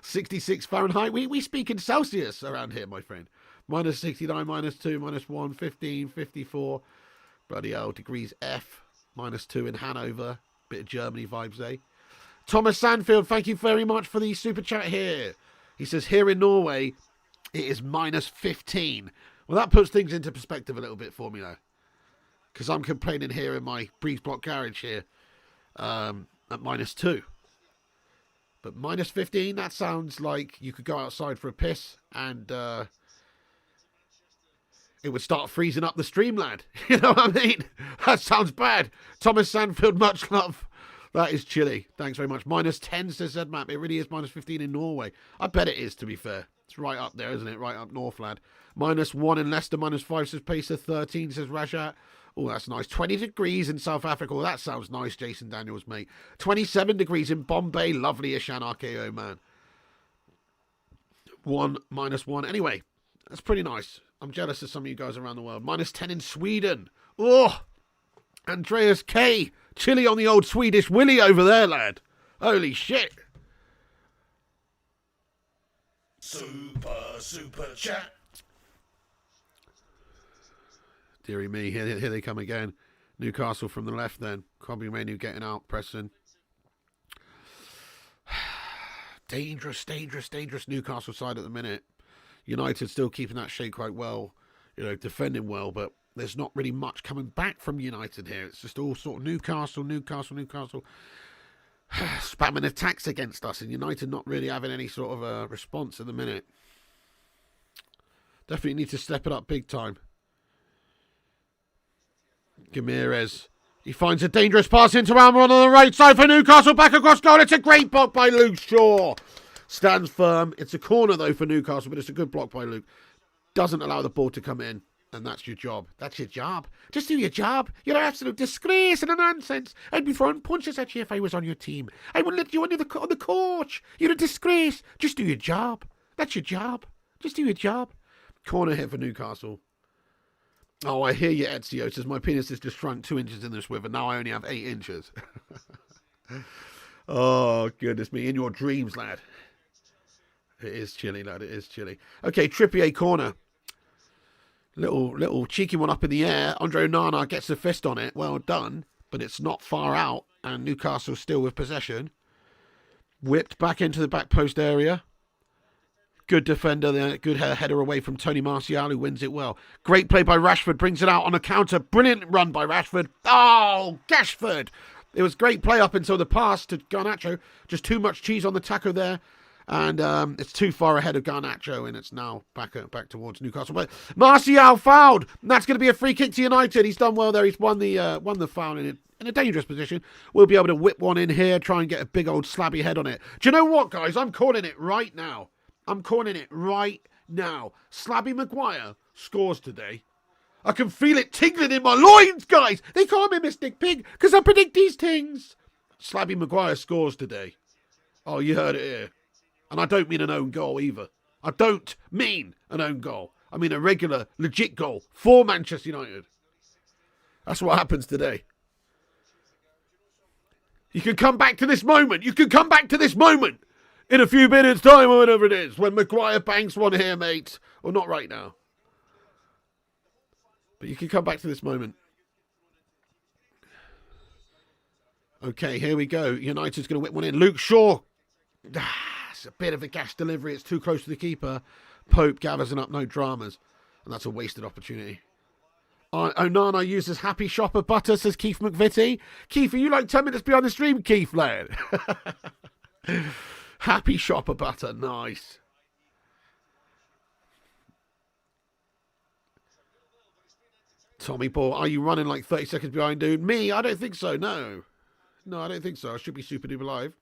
S1: 66 Fahrenheit. We speak in Celsius around here, my friend. -69, -2, -1, 15, 54. Bloody hell, degrees F. -2 in Hanover. Bit of Germany vibes, eh? Thomas Sandfield, thank you very much for the super chat here. He says, here in Norway, it is -15. Well, that puts things into perspective a little bit for me, though. Because I'm complaining here in my Breeze Block garage here at -2. But -15, that sounds like you could go outside for a piss and it would start freezing up the stream, lad. You know what I mean? That sounds bad. Thomas Sandfield, much love. That is chilly. Thanks very much. -10, says ZMAP. It really is -15 in Norway. I bet it is, to be fair. It's right up there, isn't it? Right up north, lad. -1 in Leicester, -5, says Pacer. 13, says Rajat. Oh, that's nice. 20 degrees in South Africa. Well, that sounds nice, Jason Daniels, mate. 27 degrees in Bombay. Lovely Ishan RKO, man. -1. Anyway, that's pretty nice. I'm jealous of some of you guys around the world. -10 in Sweden. Oh, Andreas K. Chilly on the old Swedish Willy over there, lad. Holy shit. Super chat. Deary me, here they come again. Newcastle from the left then. Kobe Mainoo getting out, pressing. Dangerous Newcastle side at the minute. United still keeping that shape quite well, you know, defending well, but there's not really much coming back from United here. It's just all sort of Newcastle. Spamming attacks against us, and United not really having any sort of a response at the minute. Definitely need to step it up big time. Gamirez. He finds a dangerous pass into Almiron on the right side for Newcastle. Back across goal. It's a great block by Luke Shaw. Stands firm. It's a corner, though, for Newcastle, but it's a good block by Luke. Doesn't allow the ball to come in, and that's your job. That's your job. Just do your job. You're an absolute disgrace and a nonsense. I'd be throwing punches at you if I was on your team. I wouldn't let you on the coach. You're a disgrace. Just do your job. That's your job. Just do your job. Corner hit for Newcastle. Oh, I hear you, Ezio. Says, my penis has just shrunk 2 inches in this river. Now I only have 8 inches. Oh, goodness me. In your dreams, lad. It is chilly, lad. It is chilly. Okay, Trippier corner. Little cheeky one up in the air. Andre Onana gets the fist on it. Well done. But it's not far out. And Newcastle still with possession. Whipped back into the back post area. Good defender there. Good header away from Tony Martial, who wins it well. Great play by Rashford. Brings it out on a counter. Brilliant run by Rashford. Oh, Gashford. It was great play up until the pass to Garnacho. Just too much cheese on the taco there. And it's too far ahead of Garnacho, and it's now back towards Newcastle. But Martial fouled. And that's going to be a free kick to United. He's done well there. He's won the foul in a dangerous position. We'll be able to whip one in here, try and get a big old slabby head on it. Do you know what, guys? I'm calling it right now. Slabby Maguire scores today. I can feel it tingling in my loins, guys. They call me Mystic Pig because I predict these things. Slabby Maguire scores today. Oh, you heard it here. And I don't mean an own goal either. I don't mean an own goal. I mean a regular, legit goal for Manchester United. That's what happens today. You can come back to this moment. In a few minutes' time or whatever it is, when Maguire bangs one here, mate. Well, not right now. But you can come back to this moment. Okay, here we go. United's going to whip one in. Luke Shaw. It's a bit of a gas delivery. It's too close to the keeper. Pope gathers it up, no dramas. And that's a wasted opportunity. Onana uses Happy Shopper butter, says Keith McVitie. Keith, are you like 10 minutes behind the stream, Keith, lad? Happy Shopper butter, nice. Tommy Ball, are you running like 30 seconds behind, dude? Me? I don't think so, no. No, I don't think so. I should be super duper live.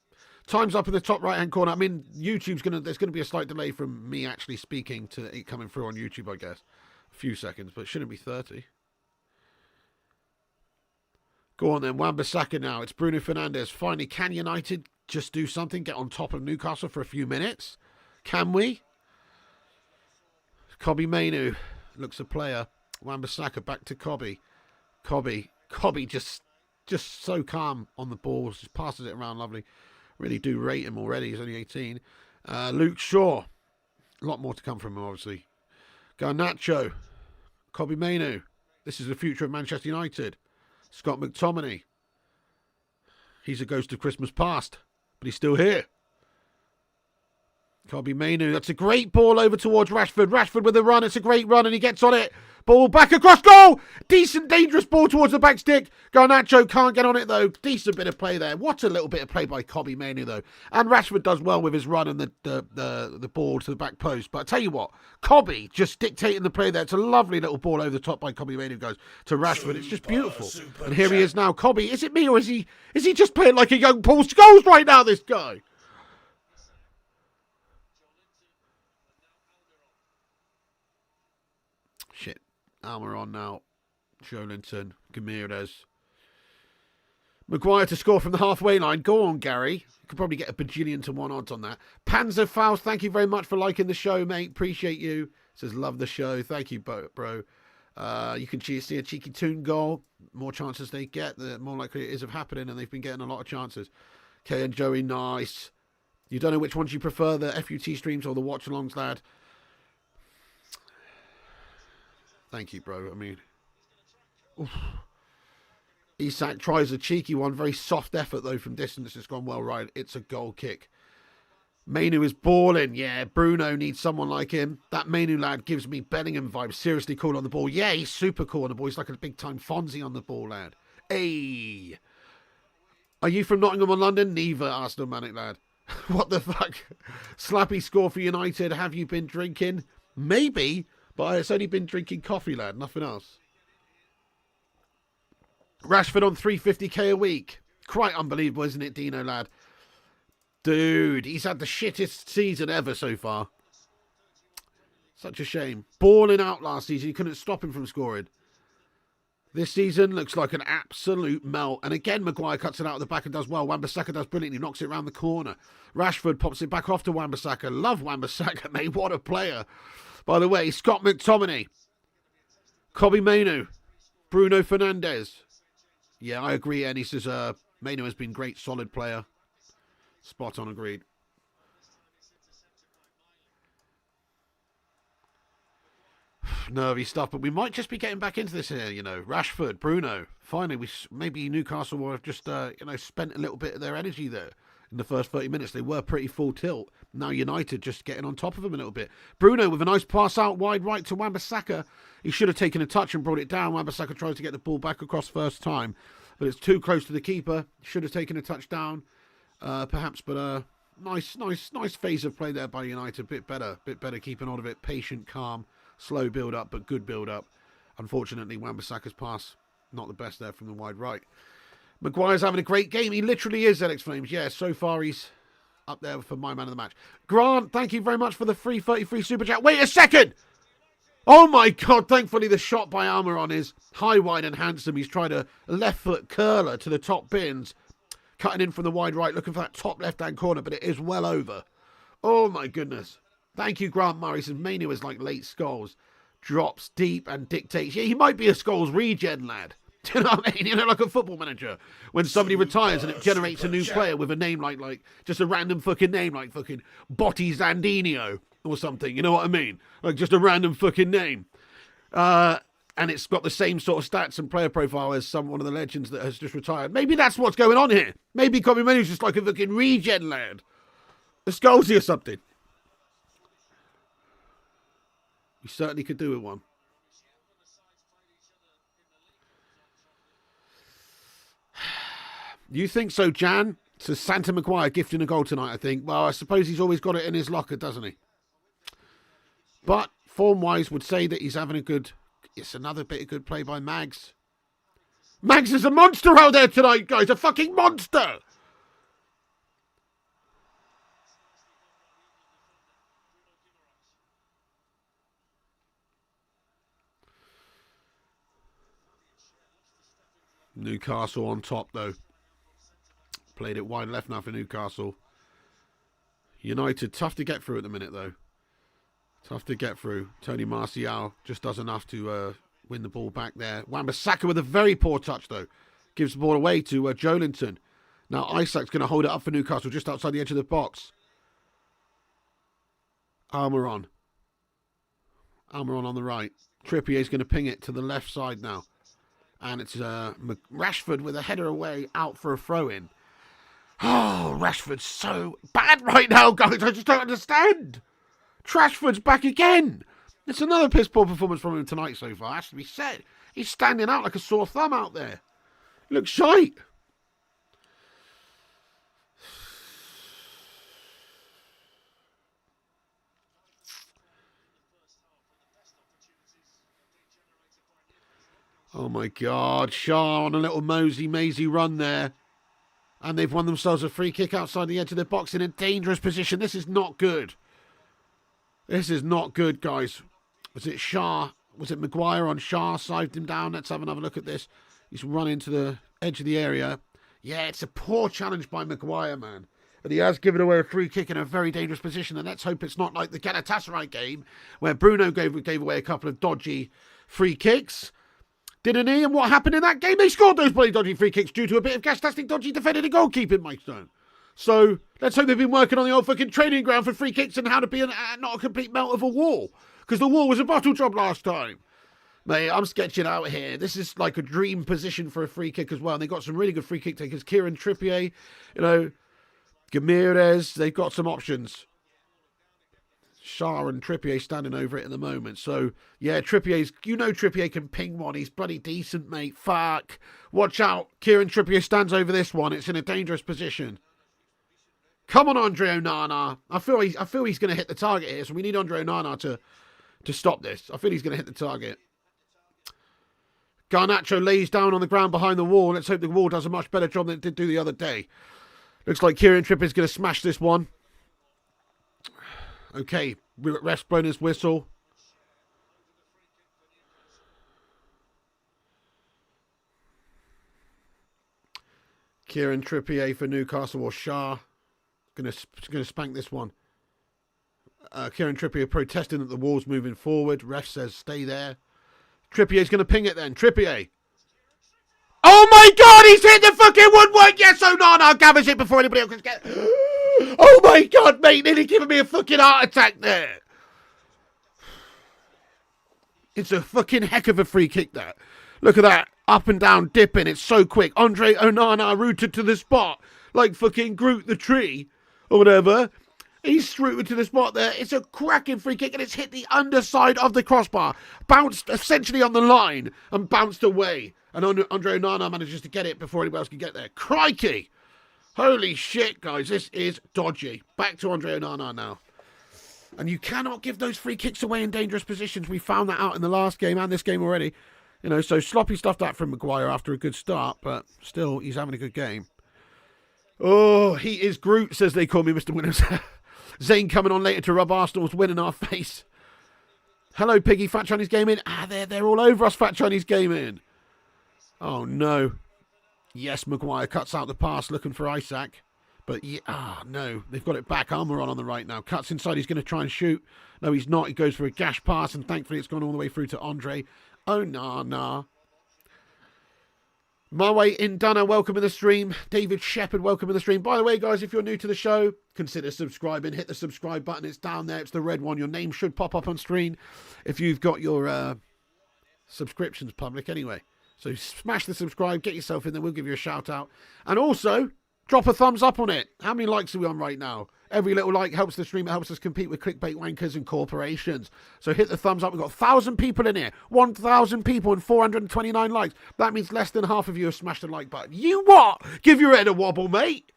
S1: Time's up in the top right-hand corner. I mean, there's going to be a slight delay from me actually speaking to it coming through on YouTube, I guess. A few seconds, but it shouldn't be 30. Go on then, Wan-Bissaka now. It's Bruno Fernandes. Finally, can United just do something? Get on top of Newcastle for a few minutes? Can we? Mainoo looks a player. Wan-Bissaka back to Kobe. Kobe just so calm on the ball. Just passes it around lovely. Really do rate him already. He's only 18. Luke Shaw. A lot more to come from him, obviously. Garnacho. Mainoo. This is the future of Manchester United. Scott McTominay. He's a ghost of Christmas past, but he's still here. Mainoo. That's a great ball over towards Rashford. Rashford with a run. It's a great run, and he gets on it. Ball back across goal. Decent, dangerous ball towards the back stick. Garnacho can't get on it, though. Decent bit of play there. What a little bit of play by Mainoo, though. And Rashford does well with his run and the ball to the back post. But I tell you what, Kobe just dictating the play there. It's a lovely little ball over the top by Mainoo, goes to Rashford. It's just beautiful. And here he is now. Kobe, is it me or is he just playing like a young Paul Scholes right now, this guy? Shit. Almiron now. Jolinton. Gamirez. Maguire to score from the halfway line. Go on, Gary. You could probably get a bajillion to 1 odds on that. Panzer Faust, thank you very much for liking the show, mate. Appreciate you. Says, love the show. Thank you, bro. You can see a cheeky Toon goal. More chances they get, the more likely it is of happening, and they've been getting a lot of chances. Kay and Joey, nice. You don't know which ones you prefer, the FUT streams or the watch-alongs, lad. Thank you, bro. I mean, oof. Isak tries a cheeky one. Very soft effort, though, from distance. It's gone well right. It's a goal kick. Mainoo is balling. Yeah, Bruno needs someone like him. That Mainoo lad gives me Bellingham vibes. Seriously cool on the ball. Yeah, he's super cool on the ball. He's like a big-time Fonzie on the ball, lad. Hey. Are you from Nottingham or London? Neither, Arsenal Manic lad. What the fuck? Slappy score for United. Have you been drinking? Maybe. But it's only been drinking coffee, lad. Nothing else. Rashford on 350k a week. Quite unbelievable, isn't it, Dino, lad? Dude, he's had the shittest season ever so far. Such a shame. Balling out last season. You couldn't stop him from scoring. This season looks like an absolute melt. And again, Maguire cuts it out of the back and does well. Wan-Bissaka does brilliantly. Knocks it around the corner. Rashford pops it back off to Wan-Bissaka. Love Wan-Bissaka, mate. What a player. By the way, Scott McTominay. Mainoo. Bruno Fernandes. Yeah, I agree, and he says Mainoo has been great, solid player. Spot on, agreed. nervy stuff, but we might just be getting back into this here, you know. Rashford, Bruno. Finally, maybe Newcastle will have just, spent a little bit of their energy there. In the first 30 minutes, they were pretty full tilt. Now United just getting on top of them a little bit. Bruno with a nice pass out wide right to Wan-Bissaka. He should have taken a touch and brought it down. Wan-Bissaka tries to get the ball back across first time, but it's too close to the keeper. Should have taken a touch down, perhaps, but nice phase of play there by United. Bit better keeping on of it. Patient, calm, slow build up, but good build up. Unfortunately, Wan-Bissaka's pass not the best there from the wide right. Maguire's having a great game. He literally is, ZX Flames. Yeah, so far he's up there for my man of the match. Grant, thank you very much for the free 33 super chat. Wait a second! Oh my God, thankfully the shot by Almiron is high, wide and handsome. He's tried a left foot curler to the top bins. Cutting in from the wide right, looking for that top left-hand corner, but it is well over. Oh my goodness. Thank you, Grant Murray. Says Mainoo is like late Scholes. Drops deep and dictates. Yeah, he might be a Scholes regen lad. Do you know what I mean? You know, like a football manager. When somebody retires and it generates a new player with a name like just a random fucking name like fucking Botti Zandinio or something. You know what I mean? Like just a random fucking name. And it's got the same sort of stats and player profile as one of the legends that has just retired. Maybe that's what's going on here. Maybe Kobe Mainoo's just like a fucking regen lad. A Scholesy or something. We certainly could do with one. You think so, Jan? Says Santa Maguire gifting a goal tonight, I think. Well, I suppose he's always got it in his locker, doesn't he? But form-wise would say that he's having a good... It's another bit of good play by Mags. Mags is a monster out there tonight, guys. A fucking monster. Newcastle on top, though. Played it wide left now for Newcastle. United, tough to get through at the minute, though. Tough to get through. Tony Martial just does enough to win the ball back there. Wan-Bissaka with a very poor touch, though. Gives the ball away to Joelinton. Now Isaac's going to hold it up for Newcastle just outside the edge of the box. Almiron on the right. Trippier's going to ping it to the left side now. And it's Rashford with a header away out for a throw-in. Oh, Rashford's so bad right now, guys. I just don't understand. Trashford's back again. It's another piss-poor performance from him tonight so far, has to be said. He's standing out like a sore thumb out there. He looks shite. Oh my God, Shah on a little mosey-mazy run there. And they've won themselves a free kick outside the edge of the box in a dangerous position. This is not good. This is not good, guys. Was it Shah? Was it Maguire on Shah? Sived him down. Let's have another look at this. He's run into the edge of the area. Yeah, it's a poor challenge by Maguire, man. But he has given away a free kick in a very dangerous position. And let's hope it's not like the Galatasaray game where Bruno gave away a couple of dodgy free kicks. Didn't he? And what happened in that game? They scored those bloody dodgy free kicks due to a bit of gas-tastic dodgy defending and goalkeeping, Maidstone. So let's hope they've been working on the old fucking training ground for free kicks and how to be not a complete melt of a wall. Because the wall was a bottle job last time. Mate, I'm sketching out here. This is like a dream position for a free kick as well. And they've got some really good free kick takers. Kieran Trippier, Gamirez. They've got some options. Shah and Trippier standing over it at the moment. So, yeah, Trippier can ping one. He's bloody decent, mate. Fuck. Watch out. Kieran Trippier stands over this one. It's in a dangerous position. Come on, Andre Onana. I feel he's going to hit the target here, so we need Andre Onana to stop this. I feel he's going to hit the target. Garnacho lays down on the ground behind the wall. Let's hope the wall does a much better job than it did do the other day. Looks like Kieran Trippier's going to smash this one. Okay, ref's blown his whistle. Kieran Trippier for Newcastle or Shah. Gonna spank this one. Kieran Trippier protesting that the wall's moving forward. Ref says stay there. Trippier's going to ping it then. Trippier. Oh my God, he's hit the fucking woodwork. Yes, Onana gathers it before anybody else can get. Oh my God, mate, nearly giving me a fucking heart attack there. It's a fucking heck of a free kick, that. Look at that. Up and down, dipping. It's so quick. Andre Onana rooted to the spot. Like fucking Groot the tree. Or whatever. He's rooted to the spot there. It's a cracking free kick and it's hit the underside of the crossbar. Bounced essentially on the line and bounced away. And Andre Onana manages to get it before anyone else can get there. Crikey! Holy shit, guys. This is dodgy. Back to Andre Onana now. And you cannot give those free kicks away in dangerous positions. We found that out in the last game and this game already. You know, so sloppy stuff that from Maguire after a good start, but still, he's having a good game. Oh, he is Groot, says they call me, Mr. Winners. Zane coming on later to rub Arsenal's win in our face. Hello, Piggy. Fat Chinese Gaming. They're all over us, Fat Chinese Gaming. Oh, no. Yes, Maguire cuts out the pass looking for Isaac. But, no. They've got it back. Armour on the right now. Cuts inside. He's going to try and shoot. No, he's not. He goes for a gash pass, and thankfully it's gone all the way through to Andre. Oh, nah. Marway Indana, welcome in the stream. David Shepherd, welcome in the stream. By the way, guys, if you're new to the show, consider subscribing. Hit the subscribe button. It's down there. It's the red one. Your name should pop up on screen if you've got your subscriptions public anyway. So smash the subscribe, get yourself in there. We'll give you a shout out. And also, drop a thumbs up on it. How many likes are we on right now? Every little like helps the stream. It helps us compete with clickbait wankers and corporations. So hit the thumbs up. We've got 1,000 people in here. 1,000 people and 429 likes. That means less than half of you have smashed the like button. You what? Give your head a wobble, mate.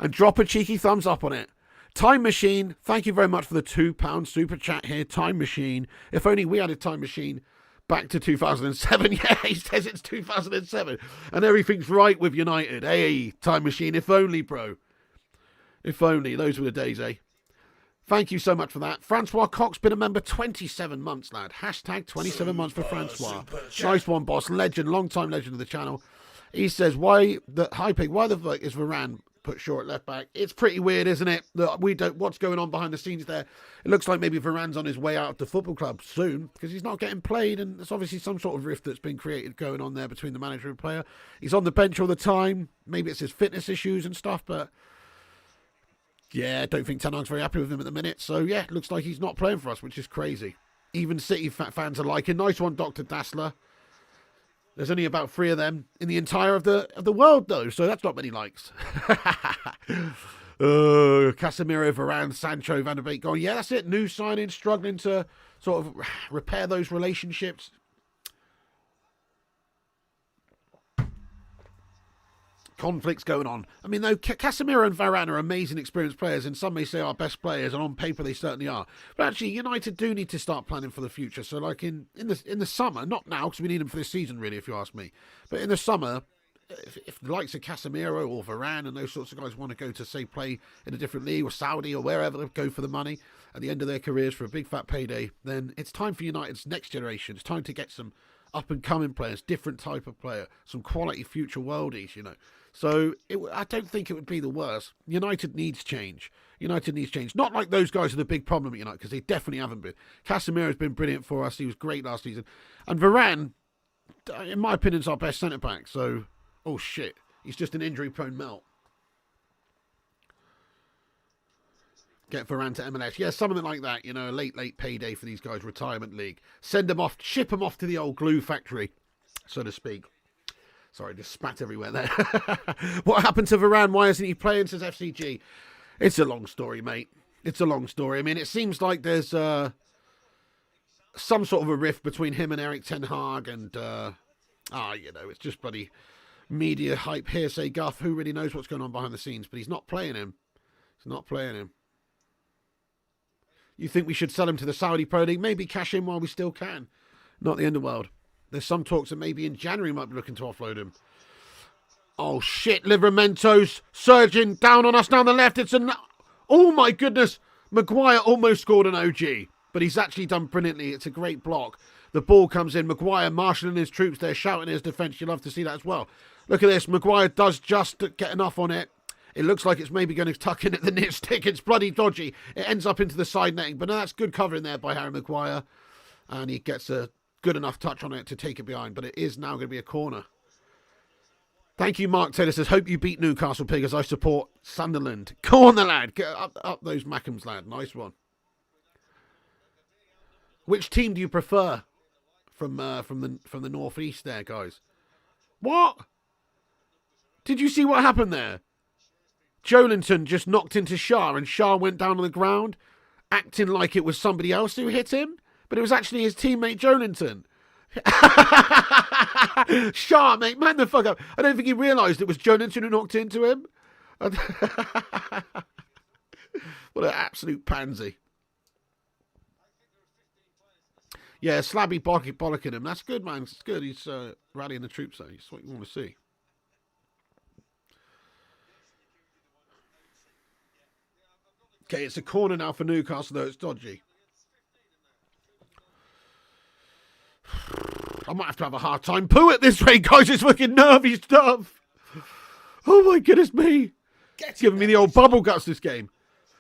S1: And drop a cheeky thumbs up on it. Time Machine, thank you very much for the £2 super chat here. Time Machine. If only we had a time machine back to 2007. Yeah, he says it's 2007. And everything's right with United. Hey, Time Machine, if only, bro. If only. Those were the days, eh? Thank you so much for that. Francois Cox, been a member 27 months, lad. Hashtag 27 months for Francois. Nice one, boss. Legend, long-time legend of the channel. He says, why the fuck is Varane put short left back? It's pretty weird, isn't it? That we don't. What's going on behind the scenes there? It looks like maybe Varane's on his way out of the football club soon because he's not getting played, and there's obviously some sort of rift that's been created going on there between the manager and player. He's on the bench all the time. Maybe it's his fitness issues and stuff, but yeah, I don't think Ten Hag's very happy with him at the minute. So yeah, it looks like he's not playing for us, which is crazy. Even City fans are liking. Nice one, Dr. Dassler. There's only about 3 of them in the entire of the world, though, so that's not many likes. Casemiro, Varane, Sancho, Van der Beek going, yeah, that's it. New signing, struggling to sort of repair those relationships. Conflicts going on. I mean, though, Casemiro and Varane are amazing, experienced players, and some may say our best players, and on paper they certainly are. But actually, United do need to start planning for the future. So, like in the summer, not now because we need them for this season, really, if you ask me. But in the summer, if the likes of Casemiro or Varane and those sorts of guys want to go to, say, play in a different league or Saudi or wherever, go for the money at the end of their careers for a big fat payday, then it's time for United's next generation. It's time to get some up-and-coming players, different type of player, some quality future worldies, So I don't think it would be the worst. United needs change. Not like those guys are the big problem at United, because they definitely haven't been. Casemiro's been brilliant for us. He was great last season. And Varane, in my opinion, is our best centre-back. So, oh shit, he's just an injury-prone melt. Get Varane to MLS. Yeah, something like that, a late payday for these guys, retirement league. Send them off, ship them off to the old glue factory, so to speak. Sorry, just spat everywhere there. What happened to Varane? Why isn't he playing, says FCG? It's a long story, mate. It's a long story. I mean, it seems like there's some sort of a rift between him and Eric Ten Hag, and, it's just bloody media hype, hearsay guff. Who really knows what's going on behind the scenes? But he's not playing him. You think we should sell him to the Saudi Pro League? Maybe cash in while we still can. Not the end of the world. There's some talks that maybe in January might be looking to offload him. Oh, shit. Livramento's surging down on us down the left. Oh, my goodness. Maguire almost scored an OG, but he's actually done brilliantly. It's a great block. The ball comes in. Maguire marshalling his troops there, shouting his defence. You love to see that as well. Look at this. Maguire does just get enough on it. It looks like it's maybe going to tuck in at the near stick. It's bloody dodgy. It ends up into the side netting. But no, that's good covering there by Harry Maguire. And he gets a good enough touch on it to take it behind. But it is now going to be a corner. Thank you, Mark Taylor says, hope you beat Newcastle, Pig, as I support Sunderland. Go on, the lad. Get up those Mackhams, lad. Nice one. Which team do you prefer? from the northeast there, guys. What? Did you see what happened there? Joelinton just knocked into Shah, and Shah went down on the ground, acting like it was somebody else who hit him, but it was actually his teammate Joelinton. Shah, mate, man the fuck up. I don't think he realised it was Joelinton who knocked into him. What an absolute pansy. Yeah, Slabby bollocking him. That's good, man. It's good. He's rallying the troops, though. It's what you want to see. Okay, it's a corner now for Newcastle, though. It's dodgy. I might have to have a hard time poo it this way, guys. It's fucking nervy stuff. Oh, my goodness me. It's giving me the old bubble guts, this game.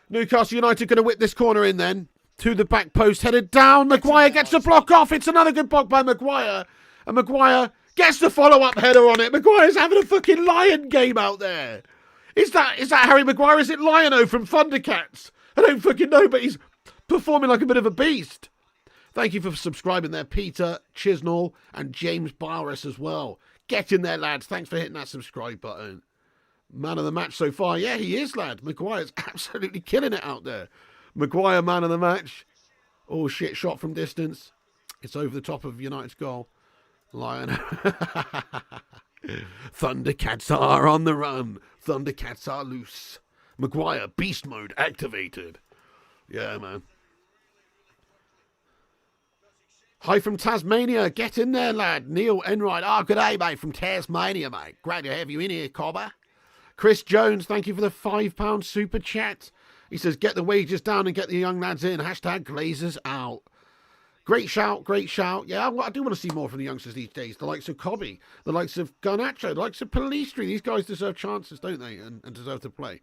S1: Newcastle United going to whip this corner in then. To the back post, headed down. Maguire gets the block off. It's another good block by Maguire. And Maguire gets the follow-up header on it. Maguire's having a fucking lion game out there. Is that Harry Maguire? Is it Lion-O from Thundercats? I don't fucking know, but he's performing like a bit of a beast. Thank you for subscribing there, Peter Chisnall and James Barris as well. Get in there, lads. Thanks for hitting that subscribe button. Man of the match so far. Yeah, he is, lad. Maguire's absolutely killing it out there. Maguire, man of the match. Oh, shit, shot from distance. It's over the top of United's goal. Lion. Thundercats are on the run. Thundercats are loose. Maguire, beast mode activated. Yeah, man. Hi from Tasmania. Get in there, lad. Neil Enright. Oh, good day, mate, from Tasmania, mate. Great to have you in here, Cobber. Chris Jones, thank you for the £5 super chat. He says, get the wages down and get the young lads in. Hashtag Glazers out. Great shout, great shout. Yeah, I do want to see more from the youngsters these days. The likes of Cobby, the likes of Garnacho, the likes of Palistri. These guys deserve chances, don't they? And deserve to play.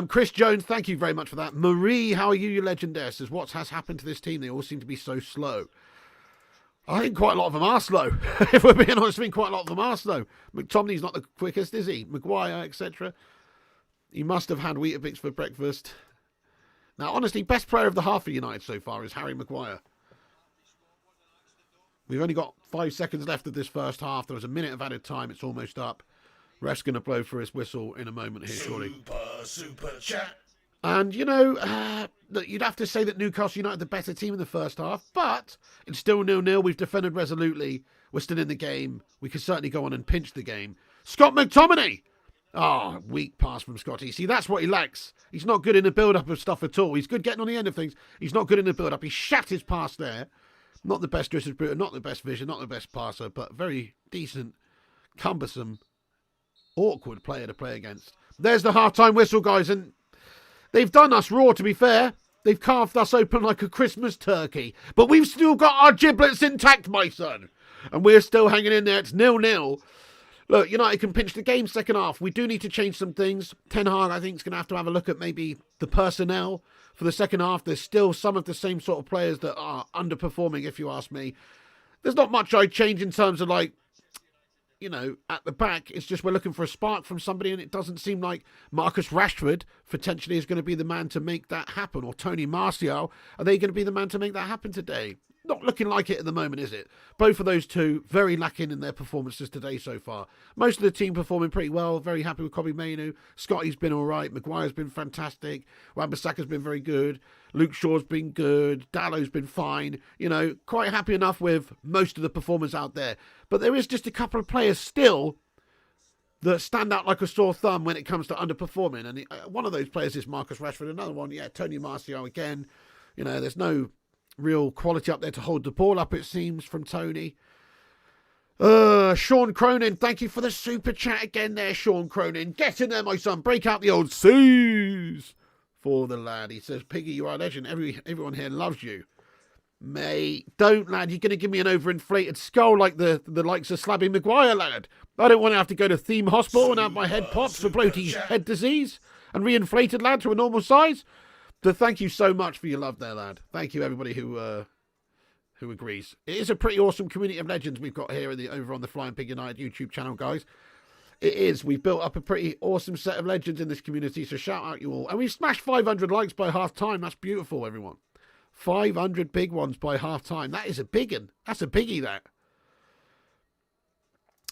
S1: Chris Jones, thank you very much for that. Marie, how are you legend there? Says, what has happened to this team? They all seem to be so slow. I think quite a lot of them are slow. If we're being honest, I think quite a lot of them are slow. McTominay's not the quickest, is he? Maguire, etc. He must have had Weetabix for breakfast. Now, honestly, best player of the half for United so far is Harry Maguire. We've only got 5 seconds left of this first half. There was a minute of added time. It's almost up. Ref's going to blow for his whistle in a moment here, surely.
S2: Super chat.
S1: And, you know, you'd have to say that Newcastle United the better team in the first half, but it's still 0-0. We've defended resolutely. We're still in the game. We can certainly go on and pinch the game. Scott McTominay. Oh, weak pass from Scotty. See, that's what he lacks. He's not good in the build-up of stuff at all. He's good getting on the end of things. He's not good in the build-up. He shat his pass there. Not the best distributor, not the best vision, not the best passer, but very decent, cumbersome, awkward player to play against. There's the half-time whistle, guys, and they've done us raw, to be fair. They've carved us open like a Christmas turkey. But we've still got our giblets intact, my son. And we're still hanging in there. It's 0-0. Look, United can pinch the game second half. We do need to change some things. Ten Hag, I think, is going to have a look at maybe the personnel for the second half. There's still some of the same sort of players that are underperforming, if you ask me. There's not much I'd change in terms of, like, you know, at the back. It's just we're looking for a spark from somebody, and it doesn't seem like Marcus Rashford potentially is going to be the man to make that happen, or Tony Martial. Are they going to be the man to make that happen today? Not looking like it at the moment, is it? Both of those two very lacking in their performances today so far. Most of the team performing pretty well. Very happy with Kobbie Mainoo. Scotty's been all right. Maguire's been fantastic. Wan-Bissaka's been very good. Luke Shaw's been good. Dallow's been fine. You know, quite happy enough with most of the performers out there. But there is just a couple of players still that stand out like a sore thumb when it comes to underperforming. And one of those players is Marcus Rashford. Another one, yeah, Tony Martial again. You know, there's no real quality up there to hold the ball up, it seems, from Tony. Sean Cronin, thank you for the super chat again there, Sean Cronin. Get in there, my son. Break out the old C's for the lad. He says, Piggy, you are a legend. Everyone here loves you. Mate, don't, lad. You're going to give me an overinflated skull like the likes of Slabby Maguire, lad. I don't want to have to go to Theme Hospital and have my head popped for bloaty head disease and reinflated, lad, to a normal size. So thank you so much for your love there, lad. Thank you, everybody who agrees. It is a pretty awesome community of legends we've got here over on the Flying Pig United YouTube channel, guys. It is. We've built up a pretty awesome set of legends in this community, so shout out you all. And we've smashed 500 likes by half time. That's beautiful, everyone. 500 big ones by half-time. That is a big one. That's a biggie, that.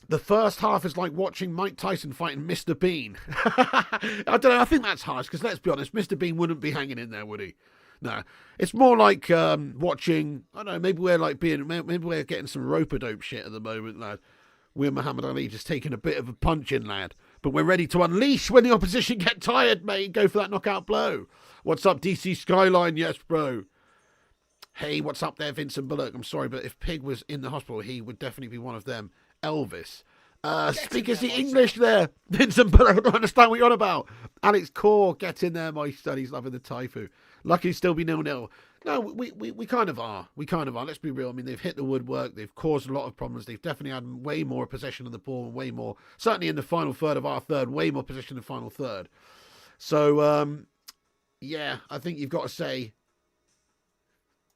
S1: The first half is like watching Mike Tyson fighting Mr. Bean. I don't know. I think that's harsh because, let's be honest, Mr. Bean wouldn't be hanging in there, would he? No. It's more like watching, I don't know, maybe we're getting some rope-a-dope shit at the moment, lad. We're Muhammad Ali just taking a bit of a punch in, lad. But we're ready to unleash when the opposition get tired, mate. Go for that knockout blow. What's up, DC Skyline? Yes, bro. Hey, what's up there, Vincent Bullock? I'm sorry, but if Pig was in the hospital, he would definitely be one of them. Elvis. Speakers the English there. Vincent Bullock, I don't understand what you're on about. Alex Core, get in there, my son. He's loving the Taifu. Lucky to still be 0-0. No, we kind of are. We kind of are. Let's be real. I mean, they've hit the woodwork. They've caused a lot of problems. They've definitely had way more possession of the ball, way more, certainly in the final third of our third, way more possession in the final third. So, yeah, I think you've got to say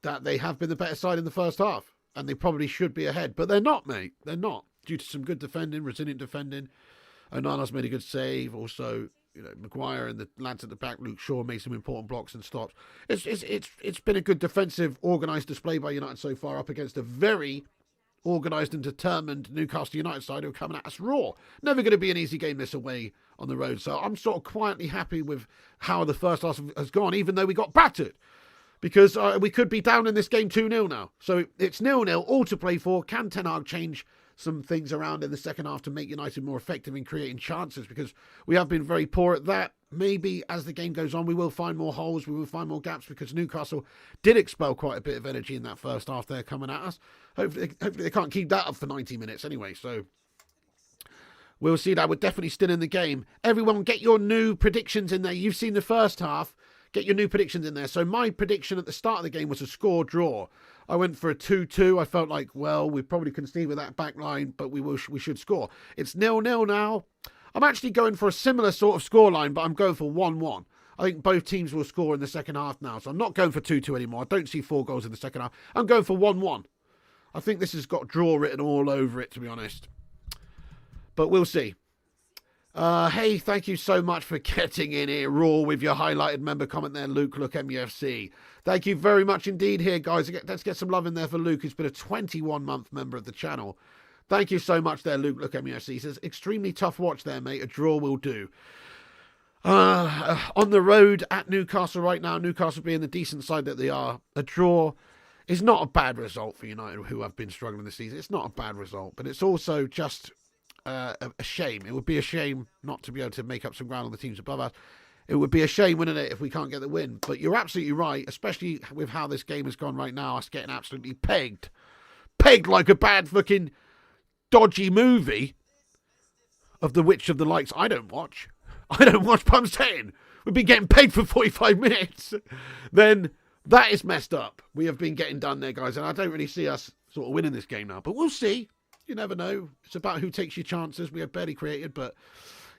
S1: that they have been the better side in the first half. And they probably should be ahead. But they're not, mate. They're not. Due to some good defending, resilient defending. Onana's made a good save. Also, you know, Maguire and the lads at the back, Luke Shaw, made some important blocks and stops. It's been a good defensive, organised display by United so far, up against a very organised and determined Newcastle United side who are coming at us raw. Never going to be an easy game this away on the road. So I'm sort of quietly happy with how the first half has gone, even though we got battered. Because we could be down in this game 2-0 now. So it's 0-0, all to play for. Can Ten Hag change some things around in the second half to make United more effective in creating chances? Because we have been very poor at that. Maybe as the game goes on, we will find more holes. We will find more gaps because Newcastle did expel quite a bit of energy in that first half there coming at us. Hopefully they can't keep that up for 90 minutes anyway. So we'll see that. We're definitely still in the game. Everyone, get your new predictions in there. You've seen the first half. Get your new predictions in there. So my prediction at the start of the game was a score draw. I went for a 2-2. I felt like, well, we probably concede with that back line, but we should score. It's 0-0 now. I'm actually going for a similar sort of scoreline, but I'm going for 1-1. I think both teams will score in the second half now. So I'm not going for 2-2 anymore. I don't see 4 goals in the second half. I'm going for 1-1. I think this has got draw written all over it, to be honest. But we'll see. Hey, thank you so much for getting in here raw with your highlighted member comment there, Luke Look MUFC. Thank you very much indeed here, guys. Let's get some love in there for Luke, who's been a 21-month member of the channel. Thank you so much there, Luke Look MUFC. He says, extremely tough watch there, mate. A draw will do. On the road at Newcastle right now, Newcastle being the decent side that they are, a draw is not a bad result for United, who have been struggling this season. It's not a bad result, but it's also just a shame. It would be a shame not to be able to make up some ground on the teams above us. It would be a shame, wouldn't it, if we can't get the win? But you're absolutely right, especially with how this game has gone right now, us getting absolutely pegged. Pegged like a bad fucking dodgy movie of the which of the likes I don't watch. I don't watch, but I'm saying we've been getting paid for 45 minutes. Then that is messed up. We have been getting done there, guys, and I don't really see us sort of winning this game now. But we'll see. You never know. It's about who takes your chances. We have barely created, but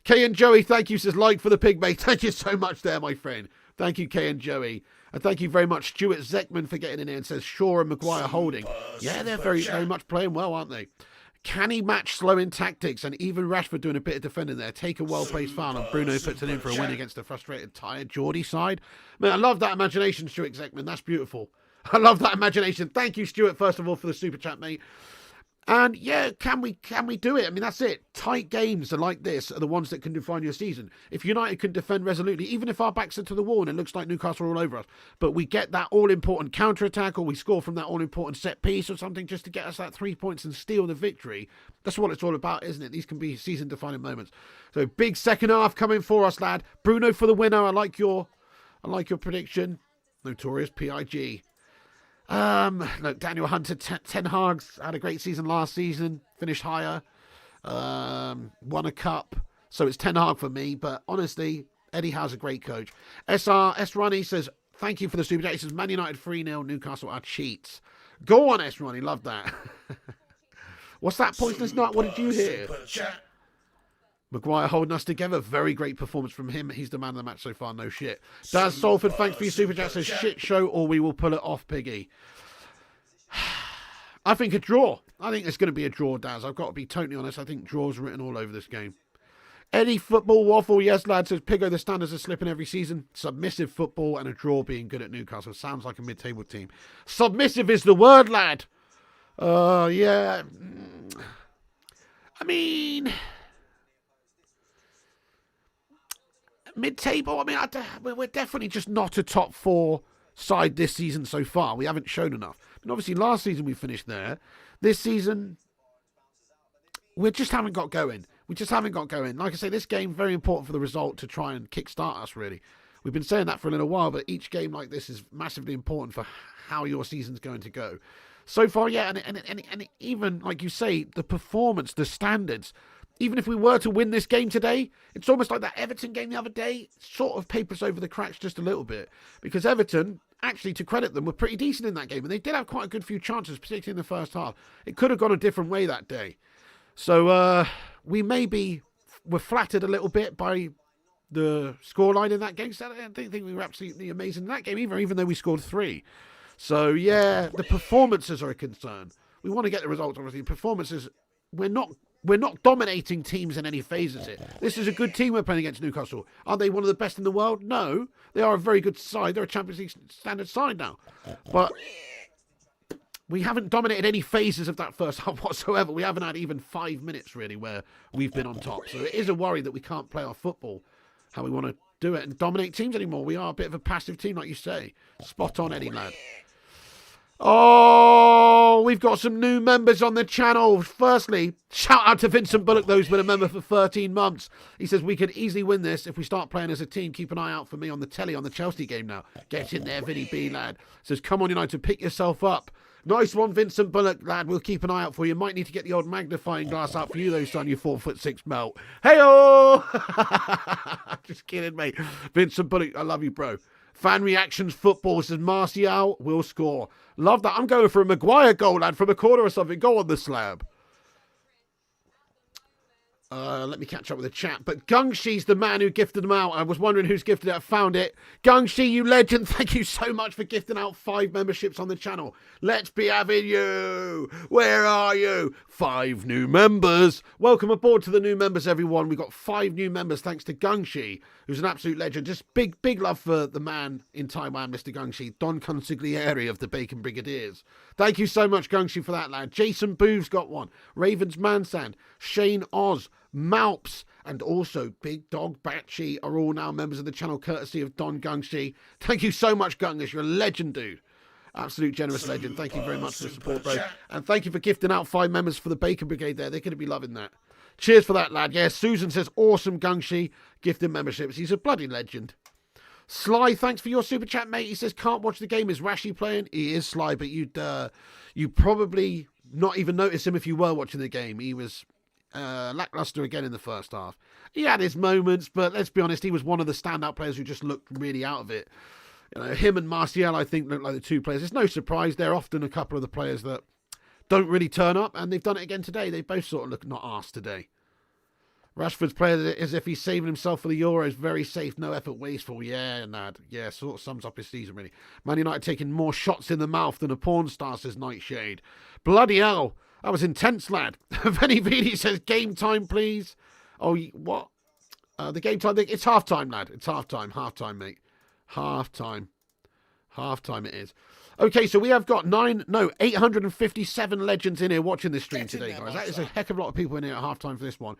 S1: Kay and Joey, thank you, says like for the pig, mate. Thank you so much there, my friend. Thank you, Kay and Joey. And thank you very much, Stuart Zeckman, for getting in here and says Shaw and Maguire holding. Yeah, they're very much playing well, aren't they? Can he match slow in tactics? And even Rashford doing a bit of defending there. Take a well-placed foul and Bruno puts it in for a win against a frustrated, tired Geordie side. Man, I love that imagination, Stuart Zeckman. That's beautiful. I love that imagination. Thank you, Stuart, first of all, for the super chat, mate. And yeah, can we do it? I mean, that's it. Tight games are like this are the ones that can define your season. If United can defend resolutely, even if our backs are to the wall and it looks like Newcastle are all over us, but we get that all-important counter-attack or we score from that all-important set piece or something just to get us that 3 points and steal the victory. That's what it's all about, isn't it? These can be season-defining moments. So big second half coming for us, lad. Bruno for the winner. I like your prediction. Notorious PIG. Look, Daniel Hunter, Ten Hag's had a great season last season, finished higher, won a cup, so it's Ten Hag for me, but honestly, Eddie Howe's a great coach. S Ronnie says, thank you for the super chat. He says, Man United 3-0, Newcastle are cheats. Go on, S Ronnie, love that. What's that poisonous nut? What did you hear? Maguire holding us together. Very great performance from him. He's the man of the match so far. No shit. Daz Salford, thanks for your super chat. Says shit show or we will pull it off, Piggy. I think a draw. I think it's going to be a draw, Daz. I've got to be totally honest. I think draws written all over this game. Any football waffle? Yes, lad, says Piggo, the standards are slipping every season. Submissive football and a draw being good at Newcastle. Sounds like a mid-table team. Submissive is the word, lad. Yeah. I mean, mid-table, I mean, we're definitely just not a top 4 side this season so far. We haven't shown enough. And obviously last season we finished there. This season, we just haven't got going. Like I say, this game, very important for the result to try and kickstart us, really. We've been saying that for a little while, but each game like this is massively important for how your season's going to go. So far, yeah, and even, like you say, the performance, the standards. Even if we were to win this game today, it's almost like that Everton game the other day, sort of papers over the cracks just a little bit. Because Everton, actually, to credit them, were pretty decent in that game. And they did have quite a good few chances, particularly in the first half. It could have gone a different way that day. So we're flattered a little bit by the scoreline in that game. So I don't think we were absolutely amazing in that game either, even though we scored 3. So, yeah, the performances are a concern. We want to get the results, obviously. Performances, we're not dominating teams in any phases here. This is a good team we're playing against Newcastle. Are they one of the best in the world? No. They are a very good side. They're a Champions League standard side now. But we haven't dominated any phases of that first half whatsoever. We haven't had even 5 minutes, really, where we've been on top. So it is a worry that we can't play our football how we want to do it and dominate teams anymore. We are a bit of a passive team, like you say. Spot on, Eddie, lad. Oh, we've got some new members on the channel. Firstly, shout out to Vincent Bullock, though, who's been a member for 13 months. He says, we could easily win this if we start playing as a team. Keep an eye out for me on the telly on the Chelsea game now. Get in there, Vinny B, lad. Says, come on, United, pick yourself up. Nice one, Vincent Bullock, lad. We'll keep an eye out for you. Might need to get the old magnifying glass out for you, though, son, you 4'6" melt. Hey-oh! Just kidding, mate. Vincent Bullock, I love you, bro. Fan reactions football, says Martial will score. Love that. I'm going for a Maguire goal, lad, from a corner or something. Go on the slab. Let me catch up with the chat. But Gungshi's the man who gifted them out. I was wondering who's gifted it. I found it. Gungshi, you legend. Thank you so much for gifting out 5 memberships on the channel. Let's be having you. Where are you? 5 new members. Welcome aboard to the new members, everyone. We got 5 new members thanks to Gungshi, who's an absolute legend. Just big love for the man in Taiwan, Mr. Gungshi, Don Consigliere of the Bacon Brigadiers. Thank you so much, Gungshi, for that, lad. Jason Booth's got one. Ravens Mansand, Shane Oz, Malps, and also Big Dog Batchy are all now members of the channel, courtesy of Don Gungshi. Thank you so much, Gungish. You're a legend, dude. Absolute generous legend. Thank you very much for the support, bro. And thank you for gifting out 5 members for the Bacon Brigade there. They're going to be loving that. Cheers for that, lad. Yeah, Susan says, awesome, Gungshi. Gifting memberships. He's a bloody legend. Sly, thanks for your super chat, mate. He says, can't watch the game. Is Rashi playing? He is, Sly, but you'd probably not even notice him if you were watching the game. He was lackluster again in the first half. He had his moments, but let's be honest, he was one of the standout players who just looked really out of it. You know, him and Martial, I think, look like the 2 players. It's no surprise. They're often a couple of the players that don't really turn up, and they've done it again today. They both sort of look not arsed today. Rashford's played as if he's saving himself for the Euros. Very safe, no effort, wasteful. Yeah, Nad. Yeah, sort of sums up his season, really. Man United taking more shots in the mouth than a porn star, says Nightshade. Bloody hell. That was intense, lad. Venny Vini says, game time, please. Oh, what? The game time thing? It's half time, lad. It's half time. Half time, mate. Half time. Half time it is. Okay, so we have got 857 legends in here watching this stream today, guys. That is a heck of a lot of people in here at half time for this one.